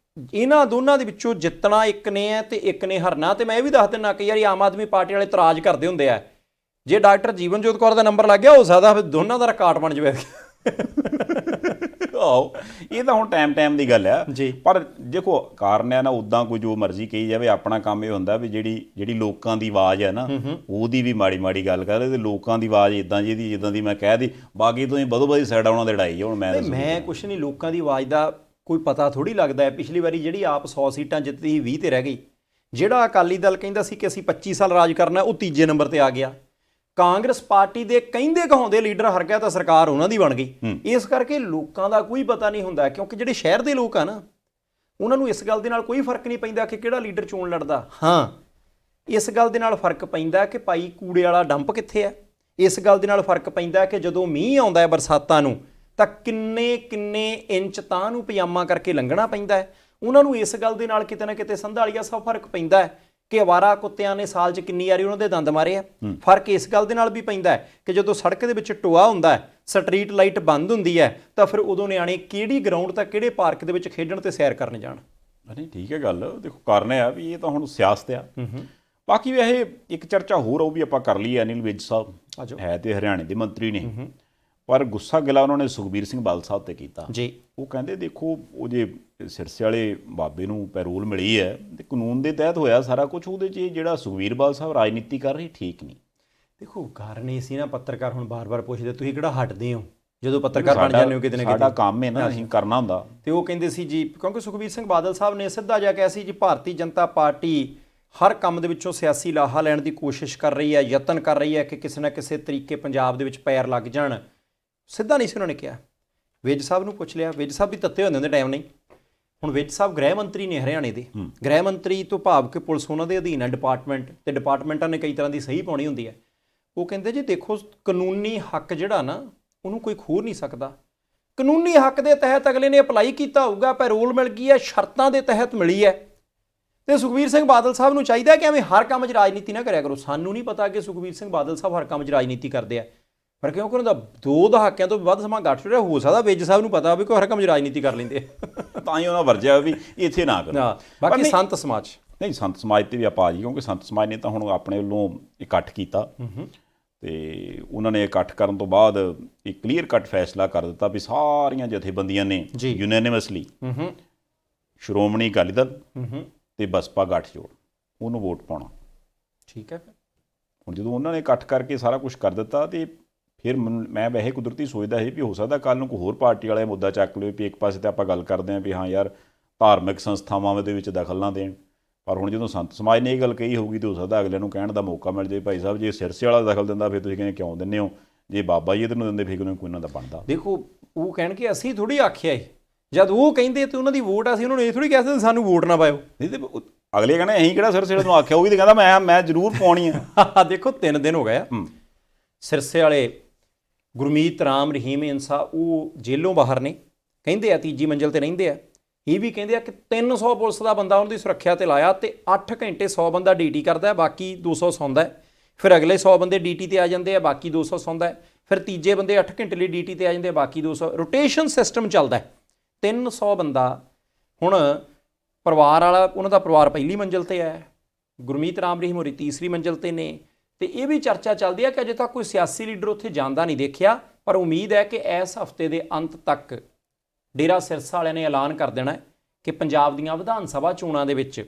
ਇਹਨਾਂ ਦੋਨਾਂ ਦੇ ਵਿੱਚੋਂ ਜਿੱਤਣਾ ਇੱਕ ਨੇ ਹੈ ਤੇ ਇੱਕ ਨੇ ਹਾਰਨਾ। ਤੇ ਮੈਂ ਇਹ ਵੀ ਦੱਸ ਦਿੰਦਾ ਕਿ ਯਾਰ ਆਮ ਆਦਮੀ ਪਾਰਟੀ ਵਾਲੇ ਇਤਰਾਜ਼ ਕਰਦੇ ਹੁੰਦੇ ਆ, ਜੇ ਡਾਕਟਰ ਜੀਵਨਜੋਤ ਕੌਰ ਦਾ ਨੰਬਰ ਲੱਗ ਗਿਆ ਹੋ ਸਕਦਾ ਫਿਰ ਦੋਨਾਂ ਦਾ ਰਿਕਾਰਡ ਬਣ ਜਾਵੇ। ਆਹੋ, ਇਹ ਤਾਂ ਹੁਣ ਟਾਈਮ ਦੀ ਗੱਲ ਆ ਜੀ। ਪਰ ਦੇਖੋ ਕਾਰਨ ਹੈ ਨਾ, ਉੱਦਾਂ ਕੋਈ ਜੋ ਮਰਜ਼ੀ ਕਹੀ ਜਾਵੇ, ਆਪਣਾ ਕੰਮ ਇਹ ਹੁੰਦਾ ਵੀ ਜਿਹੜੀ ਲੋਕਾਂ ਦੀ ਆਵਾਜ਼ ਹੈ ਨਾ, ਉਹਦੀ ਵੀ ਮਾੜੀ ਗੱਲ ਕਰੇ ਤੇ ਲੋਕਾਂ ਦੀ ਆਵਾਜ਼ ਇਦਾਂ ਜਿਹਦੀ ਜਿੱਦਾਂ ਦੀ ਮੈਂ ਕਹਿ ਦੀ, ਬਾਕੀ ਤੁਸੀਂ ਬਦੋ ਬਦੀ ਸਾਈਡ ਆਉਣਾ ਦੇ ਲੜਾਈ। ਹੁਣ ਮੈਂ ਕੁਛ ਨਹੀਂ, ਲੋਕਾਂ ਦੀ ਆਵਾਜ਼ ਦਾ ਕੋਈ ਪਤਾ ਥੋੜੀ ਲੱਗਦਾ ਹੈ। ਪਿਛਲੀ ਵਾਰੀ ਜਿਹੜੀ ਆਪ 100 ਸੀਟਾਂ ਜਿੱਤੀ 20 ਤੇ ਰਹਿ ਗਈ। ਜਿਹੜਾ ਅਕਾਲੀ ਦਲ ਕਹਿੰਦਾ ਸੀ ਕਿ ਅਸੀਂ 25 ਸਾਲ ਰਾਜ ਕਰਨਾ, ਉਹ ਤੀਜੇ ਨੰਬਰ ਤੇ ਆ ਗਿਆ। ਕਾਂਗਰਸ ਪਾਰਟੀ ਦੇ ਕਹਿੰਦੇ ਕਹਾਉਂਦੇ ਲੀਡਰ ਹਰ ਗਿਆ ਤਾਂ ਸਰਕਾਰ ਉਹਨਾਂ ਦੀ ਬਣ ਗਈ। ਇਸ ਕਰਕੇ ਲੋਕਾਂ ਦਾ ਕੋਈ ਪਤਾ ਨਹੀਂ ਹੁੰਦਾ, ਕਿਉਂਕਿ ਜਿਹੜੇ ਸ਼ਹਿਰ ਦੇ ਲੋਕ ਆ ਨਾ, ਉਹਨਾਂ ਨੂੰ ਇਸ ਗੱਲ ਦੇ ਨਾਲ ਕੋਈ ਫਰਕ ਨਹੀਂ ਪੈਂਦਾ ਕਿ ਕਿਹੜਾ ਲੀਡਰ ਚੋਣ ਲੜਦਾ। ਹਾਂ, ਇਸ ਗੱਲ ਦੇ ਨਾਲ ਫਰਕ ਪੈਂਦਾ ਕਿ ਭਾਈ ਕੂੜੇ ਵਾਲਾ ਡੰਪ ਕਿੱਥੇ ਹੈ। ਇਸ ਗੱਲ ਦੇ ਨਾਲ ਫਰਕ ਪੈਂਦਾ ਕਿ ਜਦੋਂ ਮੀਂਹ ਆਉਂਦਾ ਹੈ ਬਰਸਾਤਾਂ ਨੂੰ ਤਾਂ ਕਿੰਨੇ ਇੰਚ ਤਾਂ ਨੂੰ ਪਜਾਮਾ ਕਰਕੇ ਲੰਘਣਾ ਪੈਂਦਾ ਹੈ। ਉਹਨਾਂ ਨੂੰ ਇਸ ਗੱਲ ਦੇ ਨਾਲ ਕਿਤੇ ਨਾ ਕਿਤੇ ਸੰਧਾਲੀਆ ਸਾਹਿਬ ਫਰਕ ਪੈਂਦਾ ਹੈ ਕਿ ਅਵਾਰਾ ਕੁੱਤਿਆਂ ਨੇ ਸਾਲ 'ਚ ਕਿੰਨੀ ਵਾਰੀ ਉਹਨਾਂ ਦੇ ਦੰਦ ਮਾਰੇ ਆ। ਫਰਕ ਇਸ ਗੱਲ ਦੇ ਨਾਲ ਵੀ ਪੈਂਦਾ ਹੈ ਕਿ ਜਦੋਂ ਸੜਕ ਦੇ ਵਿੱਚ ਟੋਆ ਹੁੰਦਾ ਹੈ, ਸਟਰੀਟ ਲਾਈਟ ਬੰਦ ਹੁੰਦੀ ਹੈ, ਤਾਂ ਫਿਰ ਉਦੋਂ ਨਿਆਣੇ ਕਿਹੜੀ ਗਰਾਊਂਡ ਤਾਂ ਕਿਹੜੇ ਪਾਰਕ ਦੇ ਵਿੱਚ ਖੇਡਣ ਤੇ ਸੈਰ ਕਰਨ ਜਾਣ। ਨਹੀਂ ਠੀਕ ਹੈ ਗੱਲ, ਦੇਖੋ ਕਾਰਨ ਆ ਵੀ ਇਹ ਤਾਂ ਹੁਣ ਸਿਆਸਤ ਆ। ਬਾਕੀ ਵੈਸੇ ਇੱਕ ਚਰਚਾ ਹੋਰ ਉਹ ਵੀ ਆਪਾਂ ਕਰ ਲਈ। ਅਨਿਲ ਵਿਜ ਸਾਹਿਬ ਹੈ ਤੇ ਹਰਿਆਣੇ ਦੇ ਮੰਤਰੀ ਨੇ, ਪਰ ਗੁੱਸਾ ਗਿਲਾ ਉਹਨਾਂ ਨੇ ਸੁਖਬੀਰ ਸਿੰਘ ਬਾਦਲ ਸਾਹਿਬ ਤੇ ਕੀਤਾ ਜੀ। ਉਹ ਕਹਿੰਦੇ ਦੇਖੋ ਉਹ ਜੇ ਸਿਰਸੇ ਵਾਲੇ ਬਾਬੇ ਨੂੰ ਪੈਰੋਲ ਮਿਲੀ ਹੈ ਤੇ ਕਾਨੂੰਨ ਦੇ ਤਹਿਤ ਹੋਇਆ ਸਾਰਾ ਕੁਝ, ਉਹਦੇ 'ਚ ਜਿਹੜਾ ਸੁਖਬੀਰ ਬਾਦਲ ਸਾਹਿਬ ਰਾਜਨੀਤੀ ਕਰ ਰਹੇ ਠੀਕ ਨਹੀਂ। ਦੇਖੋ ਕਾਰਨ ਇਹ ਸੀ ਨਾ, ਪੱਤਰਕਾਰ ਹੁਣ ਬਾਰ-ਬਾਰ ਪੁੱਛਦੇ ਤੁਸੀਂ ਕਿਹੜਾ ਹਟਦੇ ਹੋ ਜਦੋਂ ਪੱਤਰਕਾਰ ਬਣ ਜਾਂਦੇ ਹੋ ਕਿਤੇ ਨਾ ਕਿਤੇ। ਸਾਡਾ ਕੰਮ ਹੈ ਨਾ, ਅਸੀਂ ਕਰਨਾ ਹੁੰਦਾ। ਤੇ ਉਹ ਕਹਿੰਦੇ ਸੀ ਜੀ, ਕਿਉਂਕਿ ਸੁਖਬੀਰ ਸਿੰਘ ਬਾਦਲ ਸਾਹਿਬ ਨੇ ਸਿੱਧਾ ਜਿਹਾ ਕਿਹਾ ਸੀ ਜੀ ਭਾਰਤੀ ਜਨਤਾ ਪਾਰਟੀ ਹਰ ਕੰਮ ਦੇ ਵਿੱਚੋਂ ਸਿਆਸੀ ਲਾਹਾ ਲੈਣ ਦੀ ਕੋਸ਼ਿਸ਼ ਕਰ ਰਹੀ ਹੈ, ਯਤਨ ਕਰ ਰਹੀ ਹੈ ਕਿ ਕਿਸੇ ਨਾ ਕਿਸੇ ਤਰੀਕੇ ਪੰਜਾਬ ਦੇ ਵਿੱਚ ਪੈਰ ਲੱਗ ਜਾਣ। ਸਿੱਧਾ ਨਹੀਂ ਸੀ ਉਹਨਾਂ ਨੇ ਕਿਹਾ। ਵਿਜ ਸਾਹਿਬ ਨੂੰ ਪੁੱਛ ਲਿਆ, ਵਿਜ ਸਾਹਿਬ ਵੀ ਤੱਤੇ ਹੁੰਦੇ ਟਾਈਮ ਨਹੀਂ। ਹੁਣ ਵਿਜ ਸਾਹਿਬ ਗ੍ਰਹਿ ਮੰਤਰੀ ਨੇ ਹਰਿਆਣੇ ਦੇ। ਗ੍ਰਹਿ ਮੰਤਰੀ ਤੋਂ ਭਾਵ ਕਿ ਪੁਲਿਸ ਉਹਨਾਂ ਦੇ ਅਧੀਨ ਹੈ, ਡਿਪਾਰਟਮੈਂਟ, ਤੇ ਡਿਪਾਰਟਮੈਂਟਾਂ ਨੇ ਕਈ ਤਰ੍ਹਾਂ ਦੀ ਸਹੀ ਪਾਉਣੀ ਹੁੰਦੀ ਹੈ। ਉਹ ਕਹਿੰਦੇ ਜੀ ਦੇਖੋ ਕਾਨੂੰਨੀ ਹੱਕ ਜਿਹੜਾ ਨਾ ਉਹਨੂੰ ਕੋਈ ਖੋਹ ਨਹੀਂ ਸਕਦਾ। ਕਾਨੂੰਨੀ ਹੱਕ ਦੇ ਤਹਿਤ ਅਗਲੇ ਨੇ ਅਪਲਾਈ ਕੀਤਾ ਹੋਊਗਾ, ਪੈਰੋਲ ਮਿਲ ਗਈ ਹੈ, ਸ਼ਰਤਾਂ ਦੇ ਤਹਿਤ ਮਿਲੀ ਹੈ। ਤੇ ਸੁਖਬੀਰ ਸਿੰਘ ਬਾਦਲ ਸਾਹਿਬ ਨੂੰ ਚਾਹੀਦਾ ਕਿ ਐਵੇਂ ਹਰ ਕੰਮ 'ਚ ਰਾਜਨੀਤੀ ਨਾ ਕਰਿਆ ਕਰੋ। ਸਾਨੂੰ ਨਹੀਂ ਪਤਾ ਕਿ ਸੁਖਬੀਰ ਸਿੰਘ ਬਾਦਲ ਸਾਹਿਬ ਹਰ ਕੰਮ 'ਚ ਰਾਜਨੀਤੀ ਕਰਦੇ ਆ, ਪਰ ਕਿਉਂਕਿ ਉਹਨਾਂ ਦਾ 2 ਦਹਾਕਿਆਂ ਤੋਂ ਵੱਧ ਸਮਾਂ ਗੱਠ ਰਿਹਾ, ਹੋ ਸਕਦਾ ਵਿਜ ਸਾਹਿਬ ਨੂੰ ਪਤਾ ਵੀ ਕੋਈ ਹਰ ਕੰਮ 'ਚ ਰਾਜਨੀਤੀ ਕਰ ਲੈਂਦੇ ਆ। ਤਾਂ ਹੀ ਉਹਨਾਂ ਵਰਜਿਆ ਵੀ ਇੱਥੇ ਨਾ ਕਰੋ। ਬਾਕੀ ਸੰਤ ਸਮਾਜ ਨਹੀਂ, ਸੰਤ ਸਮਾਜ ਤੇ ਵੀ ਆਪਾਂ ਆ ਜੀ, ਕਿਉਂਕਿ ਸੰਤ ਸਮਾਜ ਨੇ ਤਾਂ ਹੁਣ ਆਪਣੇ ਵੱਲੋਂ ਇਕੱਠ ਕੀਤਾ ਤੇ ਉਹਨਾਂ ਨੇ ਇਕੱਠ ਕਰਨ ਤੋਂ ਬਾਅਦ ਇੱਕ ਕਲੀਅਰ ਕੱਟ ਫੈਸਲਾ ਕਰ ਦਿੱਤਾ ਵੀ ਸਾਰੀਆਂ ਜਥੇਬੰਦੀਆਂ ਨੇ ਯੂਨੈਨਿਮਸਲੀ ਸ਼੍ਰੋਮਣੀ ਅਕਾਲੀ ਦਲ ਤੇ ਬਸਪਾ ਗੱਠਜੋੜ ਉਹਨੂੰ ਵੋਟ ਪਾਉਣਾ। ਠੀਕ ਹੈ। ਹੁਣ ਜਦੋਂ ਉਹਨਾਂ ਨੇ ਇਕੱਠ ਕਰਕੇ ਸਾਰਾ ਕੁਝ ਕਰ ਦਿੱਤਾ ਤੇ ਫਿਰ ਮੈਂ ਵੈਸੇ ਕੁਦਰਤੀ ਸੋਚਦਾ ਸੀ ਵੀ ਹੋ ਸਕਦਾ ਕੱਲ੍ਹ ਨੂੰ ਕੋਈ ਹੋਰ ਪਾਰਟੀ ਵਾਲੇ ਮੁੱਦਾ ਚੱਕ ਲਵੇ ਵੀ ਇੱਕ ਪਾਸੇ ਤੇ ਆਪਾਂ ਗੱਲ ਕਰਦੇ ਹਾਂ ਵੀ ਹਾਂ ਯਾਰ ਧਾਰਮਿਕ ਸੰਸਥਾਵਾਂ ਦੇ ਵਿੱਚ ਦਖਲ ਨਾ ਦੇਣ, ਪਰ ਹੁਣ ਜਦੋਂ ਸੰਤ ਸਮਾਜ ਨੇ ਇਹ ਗੱਲ ਕਹੀ ਹੋਊਗੀ ਤਾਂ ਹੋ ਸਕਦਾ ਅਗਲੇ ਨੂੰ ਕਹਿਣ ਦਾ ਮੌਕਾ ਮਿਲ ਜਾਏ ਭਾਈ ਸਾਹਿਬ ਜੇ ਸਿਰਸੇ ਵਾਲਾ ਦਖਲ ਦਿੰਦਾ ਫਿਰ ਤੁਸੀਂ ਕਹਿੰਦੇ ਕਿਉਂ ਦਿੰਦੇ ਹੋ, ਜੇ ਬਾਬਾ ਜੀ ਇੱਧਰ ਨੂੰ ਦਿੰਦੇ ਫਿਰ ਕੋਈ ਉਹਨਾਂ ਦਾ ਬਣਦਾ। ਦੇਖੋ ਉਹ ਕਹਿਣ ਕਿ ਅਸੀਂ ਥੋੜ੍ਹੀ ਆਖਿਆ ਏ, ਜਦ ਉਹ ਕਹਿੰਦੇ ਤੇ ਉਹਨਾਂ ਦੀ ਵੋਟ ਅਸੀਂ ਉਹਨਾਂ ਨੂੰ ਇਹ ਥੋੜ੍ਹੀ ਕਹਿ ਸਕਦੇ ਸਾਨੂੰ ਵੋਟ ਨਾ ਪਾਇਓ। ਨਹੀਂ ਤੇ ਅਗਲੇ ਕਹਿੰਦੇ ਅਸੀਂ ਕਿਹੜਾ ਸਿਰਸੇ ਵਾਲੇ ਨੂੰ ਆਖਿਆ, ਉਹ ਵੀ ਤਾਂ ਕਹਿੰਦਾ ਮੈਂ ਜ਼ਰੂਰ ਪਾਉਣੀ ਆ। ਦੇਖੋ 3 ਦਿਨ ਹੋ ਗਏ ਆ ਸਿਰਸੇ ਵਾਲੇ ਗੁਰਮੀਤ ਰਾਮ ਰਹੀਮ ਇੰਸਾ ਉਹ ਜੇਲੋਂ ਬਾਹਰ ਨੇ, ਕਹਿੰਦੇ ਆ 3ਜੀ ਮੰਜ਼ਿਲ ਤੇ ਰਹਿੰਦੇ ਆ। ਇਹ ਵੀ ਕਹਿੰਦੇ ਆ ਕਿ 300 ਪੁਲਿਸ ਦਾ ਬੰਦਾ ਉਹਨਾਂ ਦੀ ਸੁਰੱਖਿਆ ਤੇ ਲਾਇਆ ਤੇ 8 ਘੰਟੇ 100 ਬੰਦਾ ਡਿਊਟੀ ਕਰਦਾ, ਬਾਕੀ 200 ਸੌਂਦਾ। ਫਿਰ ਅਗਲੇ 100 ਬੰਦੇ ਡਿਊਟੀ ਤੇ ਆ ਜਾਂਦੇ ਆ, ਬਾਕੀ 200 ਸੌਂਦਾ। ਫਿਰ ਤੀਜੇ ਬੰਦੇ 8 ਘੰਟੇ ਲਈ ਡਿਊਟੀ ਤੇ ਆ ਜਾਂਦੇ ਆ, ਬਾਕੀ 200। ਰੋਟੇਸ਼ਨ ਸਿਸਟਮ ਚੱਲਦਾ। 300 ਬੰਦਾ। ਹੁਣ ਪਰਿਵਾਰ ਵਾਲਾ, ਉਹਨਾਂ ਦਾ ਪਰਿਵਾਰ ਪਹਿਲੀ ਮੰਜ਼ਿਲ ਤੇ ਹੈ, ਗੁਰਮੀਤ ਰਾਮ ਰਹੀਮ ਹੋਰੀ ਤੀਸਰੀ ਮੰਜ਼ਿਲ ਤੇ ਨੇ। ਤੇ ਇਹ ਵੀ ਚਰਚਾ ਚੱਲਦੀ ਹੈ ਕਿ ਅਜੇ ਤੱਕ ਕੋਈ ਸਿਆਸੀ ਲੀਡਰ ਉੱਥੇ ਜਾਂਦਾ ਨਹੀਂ ਦੇਖਿਆ, ਪਰ ਉਮੀਦ ਹੈ ਕਿ ਇਸ ਹਫ਼ਤੇ ਦੇ ਅੰਤ ਤੱਕ ਡੇਰਾ ਸਿਰਸਾ ਵਾਲਿਆਂ ਨੇ ਐਲਾਨ ਕਰ ਦੇਣਾ ਕਿ ਪੰਜਾਬ ਦੀਆਂ ਵਿਧਾਨ ਸਭਾ ਚੋਣਾਂ ਦੇ ਵਿੱਚ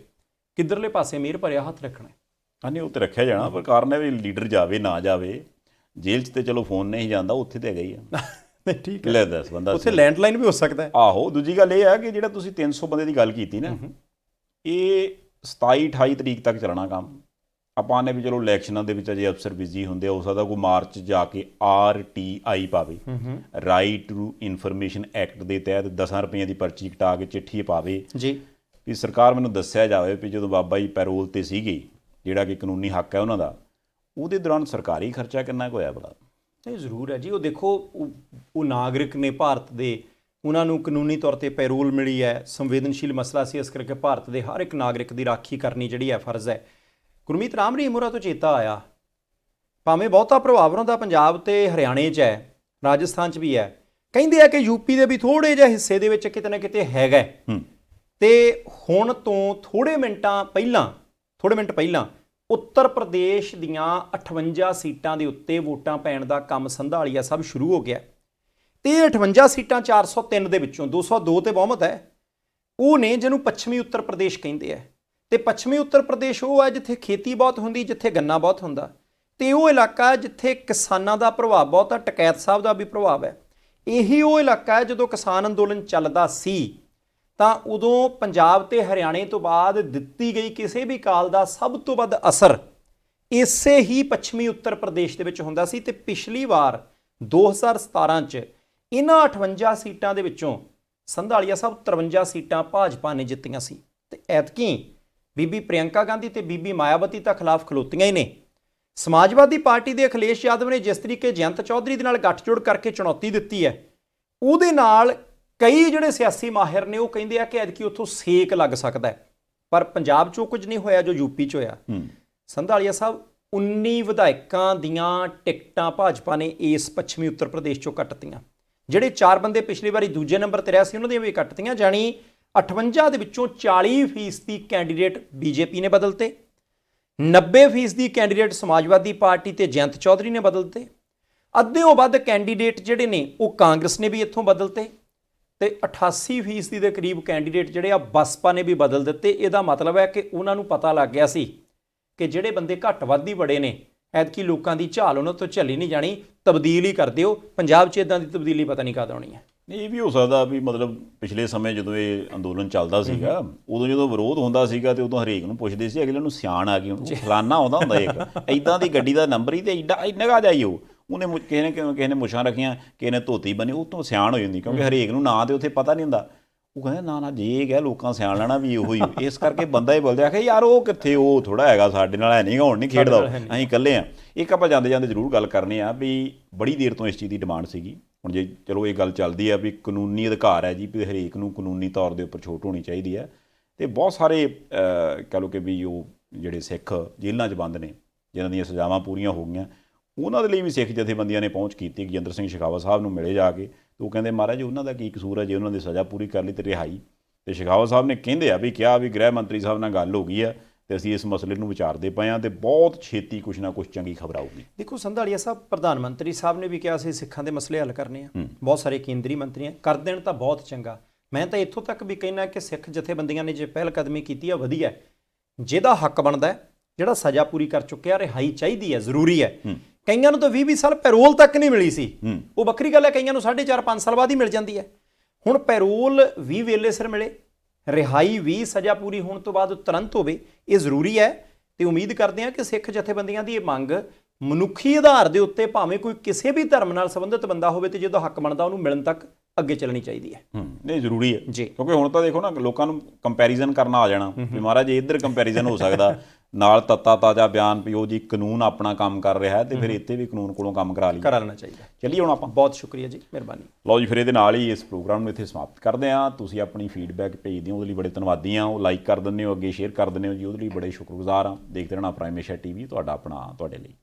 ਕਿੱਧਰਲੇ ਪਾਸੇ ਮਿਹਰ ਭਰਿਆ ਹੱਥ ਰੱਖਣਾ। ਹਾਂਜੀ, ਉਹ ਤੇ ਰੱਖਿਆ ਜਾਣਾ, ਪਰ ਕਾਰਨ ਹੈ ਵੀ ਲੀਡਰ ਜਾਵੇ ਨਾ ਜਾਵੇ। ਜੇਲ੍ਹ 'ਚ ਤੇ ਚਲੋ ਫੋਨ ਨਹੀਂ ਜਾਂਦਾ, ਉੱਥੇ ਤੇ ਹੈਗਾ ਹੀ ਆ। ਠੀਕ ਹੈ, ਲੈ 10 ਬੰਦਾ ਉੱਥੇ ਲੈਂਡਲਾਈਨ ਵੀ ਹੋ ਸਕਦਾ। ਆਹੋ, ਦੂਜੀ ਗੱਲ ਇਹ ਹੈ ਕਿ ਜਿਹੜਾ ਤੁਸੀਂ 300 ਬੰਦੇ ਦੀ ਗੱਲ ਕੀਤੀ ਨਾ, ਇਹ 27-28 ਤਰੀਕ ਤੱਕ ਚੱਲਣਾ ਕੰਮ। ਆਪਾਂ ਨੇ ਵੀ ਚਲੋ ਇਲੈਕਸ਼ਨਾਂ ਦੇ ਵਿੱਚ ਅਜੇ ਅਫਸਰ ਬਿਜ਼ੀ ਹੁੰਦੇ, ਹੋ ਸਕਦਾ ਕੋਈ ਮਾਰਚ ਜਾ ਕੇ RTI ਪਾਵੇ, ਰਾਈਟ ਟੂ ਇਨਫੋਰਮੇਸ਼ਨ ਐਕਟ ਦੇ ਤਹਿਤ 10 ਰੁਪਈਆਂ ਦੀ ਪਰਚੀ ਕਟਾ ਕੇ ਚਿੱਠੀ ਪਾਵੇ ਜੀ ਵੀ ਸਰਕਾਰ ਮੈਨੂੰ ਦੱਸਿਆ ਜਾਵੇ ਵੀ ਜਦੋਂ ਬਾਬਾ ਜੀ ਪੈਰੋਲ ਤੇ ਸੀਗੇ, ਜਿਹੜਾ ਕਿ ਕਾਨੂੰਨੀ ਹੱਕ ਹੈ ਉਹਨਾਂ ਦਾ, ਉਹਦੇ ਦੌਰਾਨ ਸਰਕਾਰੀ ਖਰਚਾ ਕਿੰਨਾ ਕੁ ਹੋਇਆ ਬੜਾ। ਇਹ ਜ਼ਰੂਰ ਹੈ ਜੀ। ਉਹ ਦੇਖੋ ਉਹ ਨਾਗਰਿਕ ਨੇ ਭਾਰਤ ਦੇ, ਉਹਨਾਂ ਨੂੰ ਕਾਨੂੰਨੀ ਤੌਰ ਤੇ ਪੈਰੋਲ ਮਿਲੀ ਹੈ, ਸੰਵੇਦਨਸ਼ੀਲ ਮਸਲਾ ਸੀ, ਇਸ ਕਰਕੇ ਭਾਰਤ ਦੇ ਹਰ ਇੱਕ ਨਾਗਰਿਕ ਦੀ ਰਾਖੀ ਕਰਨੀ ਜਿਹੜੀ ਹੈ ਫਰਜ਼ ਹੈ। ਗੁਰਮੀਤ ਰਾਮ ਰਹੀਮ ਹੋਰਾਂ ਤੋਂ ਚੇਤਾ ਆਇਆ, ਭਾਵੇਂ ਬਹੁਤਾ ਪ੍ਰਭਾਵ ਉਹਨਾਂ ਦਾ ਪੰਜਾਬ ਤੇ ਹਰਿਆਣੇ 'ਚ ਹੈ, ਰਾਜਸਥਾਨ 'ਚ ਵੀ ਹੈ, ਕਹਿੰਦੇ ਆ ਕਿ ਯੂਪੀ ਦੇ ਵੀ ਥੋੜ੍ਹੇ ਜਿਹੇ ਹਿੱਸੇ ਦੇ ਵਿੱਚ ਕਿਤੇ ਨਾ ਕਿਤੇ ਹੈਗਾ। ਤੇ ਹੁਣ ਤੋਂ ਥੋੜ੍ਹੇ ਮਿੰਟ ਪਹਿਲਾਂ ਉੱਤਰ ਪ੍ਰਦੇਸ਼ ਦੀਆਂ 58 ਸੀਟਾਂ ਦੇ ਉੱਤੇ ਵੋਟਾਂ ਪੈਣ ਦਾ ਕੰਮ ਸੰਧਾਲੀਆ ਸਭ ਸ਼ੁਰੂ ਹੋ ਗਿਆ। ਤੇ 58 ਸੀਟਾਂ 403 ਦੇ ਵਿੱਚੋਂ 202 ਤੇ ਬਹੁਮਤ ਹੈ। ਉਹ ਨੇ ਜਿਹਨੂੰ ਪੱਛਮੀ ਉੱਤਰ ਪ੍ਰਦੇਸ਼ ਕਹਿੰਦੇ ਆ। ਤੇ ਪੱਛਮੀ ਉੱਤਰ ਪ੍ਰਦੇਸ਼ ਉਹ ਹੈ ਜਿੱਥੇ ਖੇਤੀ ਬਹੁਤ ਹੁੰਦੀ, ਜਿੱਥੇ ਗੰਨਾ ਬਹੁਤ ਹੁੰਦਾ, ਤੇ ਉਹ ਇਲਾਕਾ ਜਿੱਥੇ ਕਿਸਾਨਾਂ ਦਾ ਪ੍ਰਭਾਵ ਬਹੁਤ ਹੈ, ਟਕੈਤ ਸਾਹਿਬ ਦਾ ਵੀ ਪ੍ਰਭਾਵ ਹੈ। ਇਹੀ ਉਹ ਇਲਾਕਾ ਹੈ ਜਦੋਂ ਕਿਸਾਨ ਅੰਦੋਲਨ ਚੱਲਦਾ ਸੀ ਤਾਂ ਉਦੋਂ ਪੰਜਾਬ ਤੇ ਹਰਿਆਣੇ ਤੋਂ ਬਾਅਦ ਦਿੱਤੀ ਗਈ ਕਿਸੇ ਵੀ ਕਾਲ ਦਾ ਸਭ ਤੋਂ ਵੱਧ ਅਸਰ ਇਸੇ ਹੀ ਪੱਛਮੀ ਉੱਤਰ ਪ੍ਰਦੇਸ਼ ਦੇ ਵਿੱਚ ਹੁੰਦਾ ਸੀ। ਤੇ ਪਿਛਲੀ ਵਾਰ 2017 'ਚ ਇਹਨਾਂ 58 ਸੀਟਾਂ ਦੇ ਵਿੱਚੋਂ ਸੰਧਾਲੀਆ ਸਾਹਿਬ 53 ਸੀਟਾਂ ਭਾਜਪਾ ਨੇ ਜਿੱਤੀਆਂ ਸੀ। ਤੇ ਐਤਕੀ ਬੀਬੀ ਪ੍ਰਿਯੰਕਾ ਗਾਂਧੀ ਤੇ ਬੀਬੀ ਮਾਇਆਵਤੀ ਤਾਂ ਖਿਲਾਫ ਖਲੋਤੀਆਂ ਹੀ ਨੇ। ਸਮਾਜਵਾਦੀ ਪਾਰਟੀ ਦੇ ਅਖਿਲੇਸ਼ ਯਾਦਵ ਨੇ ਜਿਸ ਤਰੀਕੇ ਜਯੰਤ ਚੌਧਰੀ ਦੇ ਨਾਲ ਗੱਠਜੋੜ ਕਰਕੇ ਚੁਣੌਤੀ ਦਿੱਤੀ ਹੈ, ਉਹਦੇ ਨਾਲ ਕਈ ਜਿਹੜੇ ਸਿਆਸੀ ਮਾਹਿਰ ਨੇ ਉਹ ਕਹਿੰਦੇ ਆ ਕਿ ਐਤਕੀ ਉੱਥੋਂ ਸੇਕ ਲੱਗ ਸਕਦਾ ਹੈ। ਪਰ ਪੰਜਾਬ 'ਚੋਂ ਕੁਝ ਨਹੀਂ ਹੋਇਆ ਜੋ ਯੂਪੀ 'ਚ ਹੋਇਆ। ਸੰਧਾਲੀਆ ਸਾਹਿਬ 19 ਵਿਧਾਇਕਾਂ ਦੀਆਂ ਟਿਕਟਾਂ ਭਾਜਪਾ ਨੇ ਇਸ ਪੱਛਮੀ ਉੱਤਰ ਪ੍ਰਦੇਸ਼ 'ਚੋਂ ਕੱਟਤੀਆਂ। ਜਿਹੜੇ 4 ਬੰਦੇ ਪਿਛਲੀ ਵਾਰੀ ਦੂਜੇ ਨੰਬਰ ਤੇ ਰਿਹਾ ਸੀ ਉਹਨਾਂ ਦੀਆਂ ਵੀ ਕੱਟਤੀਆਂ, ਜਾਣੀ 58 ਦੇ ਵਿੱਚੋਂ 40% ਕੈਂਡੀਡੇਟ ਬੀਜੇਪੀ ਨੇ ਬਦਲਤੇ, 90% ਕੈਂਡੀਡੇਟ ਸਮਾਜਵਾਦੀ ਪਾਰਟੀ ਤੇ ਜਯੰਤ ਚੌਧਰੀ ਨੇ ਬਦਲਤੇ, ਅੱਧਿਓਂ ਵੱਧ ਕੈਂਡੀਡੇਟ ਜਿਹੜੇ ਨੇ ਉਹ ਕਾਂਗਰਸ ਨੇ ਵੀ ਇੱਥੋਂ ਬਦਲਤੇ ਤੇ 88% ਦੇ ਕਰੀਬ ਕੈਂਡੀਡੇਟ ਜਿਹੜੇ ਆ ਬਸਪਾ ਨੇ ਵੀ ਬਦਲ ਦਿੱਤੇ। ਇਹਦਾ ਮਤਲਬ ਹੈ ਕਿ ਉਹਨਾਂ ਨੂੰ ਪਤਾ ਲੱਗ ਗਿਆ ਸੀ ਕਿ ਜਿਹੜੇ ਬੰਦੇ ਘੱਟ ਵੱਧ ਹੀ ਬੜੇ ਨੇ, ਐਤਕੀ ਲੋਕਾਂ ਦੀ ਝਾਲ ਉਹਨਾਂ ਤੋਂ ਝੱਲੀ ਨਹੀਂ ਜਾਣੀ, ਤਬਦੀਲ ਹੀ ਕਰ ਦਿਓ। ਪੰਜਾਬ 'ਚ ਇਦਾਂ ਦੀ ਤਬਦੀਲੀ ਪਤਾ ਨਹੀਂ ਕਦ ਆਉਣੀ ਹੈ। ਨਹੀਂ, ਇਹ ਵੀ ਹੋ ਸਕਦਾ ਵੀ ਮਤਲਬ ਪਿਛਲੇ ਸਮੇਂ ਜਦੋਂ ਇਹ ਅੰਦੋਲਨ ਚੱਲਦਾ ਸੀਗਾ, ਉਦੋਂ ਜਦੋਂ ਵਿਰੋਧ ਹੁੰਦਾ ਸੀਗਾ ਤੇ ਉਦੋਂ ਹਰੇਕ ਨੂੰ ਪੁੱਛਦੇ ਸੀ, ਅਗਲੇ ਨੂੰ ਸਿਆਣ ਆ ਗਈ, ਉਹਨੂੰ ਫਲਾਨਾ ਆਉਂਦਾ ਹੁੰਦਾ ਇੱਕ ਇਦਾਂ ਦੀ ਗੱਡੀ ਦਾ ਨੰਬਰ ਹੀ ਤੇ ਐਡਾ ਨਿਗਾਹ ਜਾਈਓ, ਉਹਨੇ ਕਿਸੇ ਨੇ ਮੁੱਛਾਂ ਰੱਖੀਆਂ, ਕਿਸੇ ਨੇ ਧੋਤੀ ਬਣੀ, ਉਹ ਤੋਂ ਸਿਆਣ ਹੋ ਜਾਂਦੀ, ਕਿਉਂਕਿ ਹਰੇਕ ਨੂੰ ਨਾਂ ਤੇ ਉੱਥੇ ਪਤਾ ਨਹੀਂ ਹੁੰਦਾ। ਉਹ ਕਹਿੰਦੇ ਨਾ ਜੇ ਇਹ ਗਿਆ ਲੋਕਾਂ ਸਿਆਣ ਲੈਣਾ ਵੀ ਉਹੀ, ਇਸ ਕਰਕੇ ਬੰਦਾ ਹੀ ਬੋਲਦੇ ਆਖੇ ਯਾਰ ਉਹ ਕਿੱਥੇ, ਉਹ ਥੋੜਾ ਹੈਗਾ ਸਾਡੇ ਨਾਲ, ਹੈ ਨਹੀਂ ਹੁਣ ਨਹੀਂ ਖੇਡਦਾ, ਅਸੀਂ ਇਕੱਲੇ ਹਾਂ। ਇੱਕ ਆਪਾਂ ਜਾਂਦੇ ਜਾਂਦੇ ਜ਼ਰੂਰ ਗੱਲ ਕਰਨੀ ਆ ਵੀ ਬੜੀ ਦੇਰ ਤੋਂ ਇਸ ਚੀਜ਼ ਦੀ ਡਿਮਾਂਡ ਸੀਗੀ। ਹੁਣ ਜੇ ਚਲੋ ਇਹ ਗੱਲ ਚੱਲਦੀ ਆ ਵੀ ਕਾਨੂੰਨੀ ਅਧਿਕਾਰ ਹੈ ਜੀ, ਵੀ ਹਰੇਕ ਨੂੰ ਕਾਨੂੰਨੀ ਤੌਰ ਦੇ ਉੱਪਰ ਛੋਟ ਹੋਣੀ ਚਾਹੀਦੀ ਹੈ, ਅਤੇ ਬਹੁਤ ਸਾਰੇ ਕਹਿ ਲਓ ਕਿ ਵੀ ਉਹ ਜਿਹੜੇ ਸਿੱਖ ਜੇਲ੍ਹਾਂ 'ਚ ਬੰਦ ਨੇ, ਜਿਨ੍ਹਾਂ ਦੀਆਂ ਸਜ਼ਾਵਾਂ ਪੂਰੀਆਂ ਹੋ ਗਈਆਂ, ਉਹਨਾਂ ਦੇ ਲਈ ਵੀ ਸਿੱਖ ਜਥੇਬੰਦੀਆਂ ਨੇ ਪਹੁੰਚ ਕੀਤੀ। ਗਜਿੰਦਰ ਸਿੰਘ ਸ਼ੇਖਾਵਤ ਸਾਹਿਬ ਨੂੰ ਮਿਲੇ ਜਾ ਕੇ, ਤੇ ਉਹ ਕਹਿੰਦੇ ਮਹਾਰਾਜ ਉਹਨਾਂ ਦਾ ਕੀ ਕਸੂਰ ਹੈ, ਜੇ ਉਹਨਾਂ ਦੀ ਸਜ਼ਾ ਪੂਰੀ ਕਰ ਲਈ ਤੇ ਰਿਹਾਈ। ਤੇ ਸ਼ੇਖਾਵਤ ਸਾਹਿਬ ਨੇ ਕਹਿੰਦੇ ਆ ਵੀ ਕਿਹਾ ਵੀ ਗ੍ਰਹਿ ਮੰਤਰੀ ਸਾਹਿਬ ਨਾਲ ਗੱਲ ਹੋ ਗਈ ਹੈ ਤੇ ਅਸੀਂ ਇਸ ਮਸਲੇ ਨੂੰ ਵਿਚਾਰਦੇ ਪਏ ਹਾਂ ਤੇ ਬਹੁਤ ਛੇਤੀ ਕੁਛ ਨਾ ਕੁਛ ਚੰਗੀ ਖਬਰ ਆਊਗੀ। ਦੇਖੋ ਸੰਧਾਲੀਆ ਸਾਹਿਬ, ਪ੍ਰਧਾਨ ਮੰਤਰੀ ਸਾਹਿਬ ਨੇ ਵੀ ਕਿਹਾ ਸੀ ਸਿੱਖਾਂ ਦੇ ਮਸਲੇ ਹੱਲ ਕਰਨੇ ਆ, ਬਹੁਤ ਸਾਰੇ ਕੇਂਦਰੀ ਮੰਤਰੀ ਕਰ ਦੇਣ ਤਾਂ ਬਹੁਤ ਚੰਗਾ। ਮੈਂ ਤਾਂ ਇੱਥੋਂ ਤੱਕ ਵੀ ਕਹਿਣਾ ਕਿ ਸਿੱਖ ਜਥੇਬੰਦੀਆਂ ਨੇ ਜੇ ਪਹਿਲ ਕਦਮੀ ਕੀਤੀ ਆ ਵਧੀਆ, ਜਿਹਦਾ ਹੱਕ ਬਣਦਾ, ਜਿਹੜਾ ਸਜ਼ਾ ਪੂਰੀ ਕਰ ਚੁੱਕਿਆ, ਰਿਹਾਈ ਚਾਹੀਦੀ ਹੈ, ਜ਼ਰੂਰੀ ਹੈ। ਕਈਆਂ ਨੂੰ ਤਾਂ 20-20 ਸਾਲ ਪੈਰੋਲ ਤੱਕ ਨਹੀਂ ਮਿਲੀ ਸੀ, ਉਹ ਵੱਖਰੀ ਗੱਲ ਹੈ, ਕਈਆਂ ਨੂੰ 4.5-5 ਸਾਲ ਬਾਅਦ ਹੀ ਮਿਲ ਜਾਂਦੀ ਹੈ। ਹੁਣ ਪੈਰੋਲ ਵੀ ਵੇਲੇ ਸਿਰ ਮਿਲੇ, ਰਿਹਾਈ ਵੀ ਸਜ਼ਾ ਪੂਰੀ ਹੋਣ ਤੋਂ ਬਾਅਦ ਤੁਰੰਤ ਹੋਵੇ, ਇਹ ਜ਼ਰੂਰੀ ਹੈ। ਤੇ ਉਮੀਦ ਕਰਦੇ ਹਾਂ ਕਿ ਸਿੱਖ ਜਥੇਬੰਦੀਆਂ ਦੀ ਇਹ ਮੰਗ ਮਨੁੱਖੀ ਆਧਾਰ ਦੇ ਉੱਤੇ, ਭਾਵੇਂ ਕੋਈ ਕਿਸੇ ਵੀ ਧਰਮ ਨਾਲ ਸੰਬੰਧਿਤ ਬੰਦਾ ਹੋਵੇ ਤੇ ਜਦੋਂ ਹੱਕ ਬਣਦਾ ਉਹਨੂੰ ਮਿਲਣ ਤੱਕ ਅੱਗੇ ਚੱਲਣੀ ਚਾਹੀਦੀ ਹੈ। ਨਹੀਂ, ਜ਼ਰੂਰੀ ਹੈ ਜੀ, ਕਿਉਂਕਿ ਹੁਣ ਤਾਂ ਦੇਖੋ ਨਾ ਲੋਕਾਂ ਨੂੰ ਕੰਪੈਰੀਜ਼ਨ ਕਰਨਾ ਆ ਜਾਣਾ ਵੀ ਮਹਾਰਾਜ ਇੱਧਰ ਕੰਪੈਰੀਜ਼ਨ ਹੋ ਸਕਦਾ, ਨਾਲ ਤੱਤਾ ਤਾਜ਼ਾ ਬਿਆਨ ਵੀ ਉਹ ਜੀ ਕਾਨੂੰਨ ਆਪਣਾ ਕੰਮ ਕਰ ਰਿਹਾ ਹੈ ਤੇ ਫਿਰ ਇੱਥੇ ਵੀ ਕਾਨੂੰਨ ਕੋਲੋਂ ਕੰਮ ਕਰਾ ਲੈਣਾ ਚਾਹੀਦਾ। ਚੱਲੀਏ ਹੁਣ ਆਪਾਂ। ਬਹੁਤ ਸ਼ੁਕਰੀਆ ਜੀ, ਮਿਹਰਬਾਨੀ। ਲਓ ਜੀ, ਫਿਰ ਇਹਦੇ ਨਾਲ ਹੀ ਇਸ ਪ੍ਰੋਗਰਾਮ ਨੂੰ ਇੱਥੇ ਸਮਾਪਤ ਕਰਦੇ ਹਾਂ। ਤੁਸੀਂ ਆਪਣੀ ਫੀਡਬੈਕ ਭੇਜਦੇ ਹੋ, ਉਹਦੇ ਲਈ ਬੜੇ ਧੰਨਵਾਦੀ ਹਾਂ। ਉਹ ਲਾਈਕ ਕਰ ਦਿੰਦੇ ਹੋ, ਅੱਗੇ ਸ਼ੇਅਰ ਕਰ ਦਿੰਦੇ ਹੋ ਜੀ, ਉਹਦੇ ਲਈ ਬੜੇ ਸ਼ੁਕਰਗੁਜ਼ਾਰ ਹਾਂ। ਦੇਖਦੇ ਰਹਿਣਾ ਪ੍ਰਾਈਮ ਏਸ਼ੀਆ TV, ਤੁਹਾਡਾ ਆਪਣਾ, ਤੁਹਾਡੇ ਲਈ।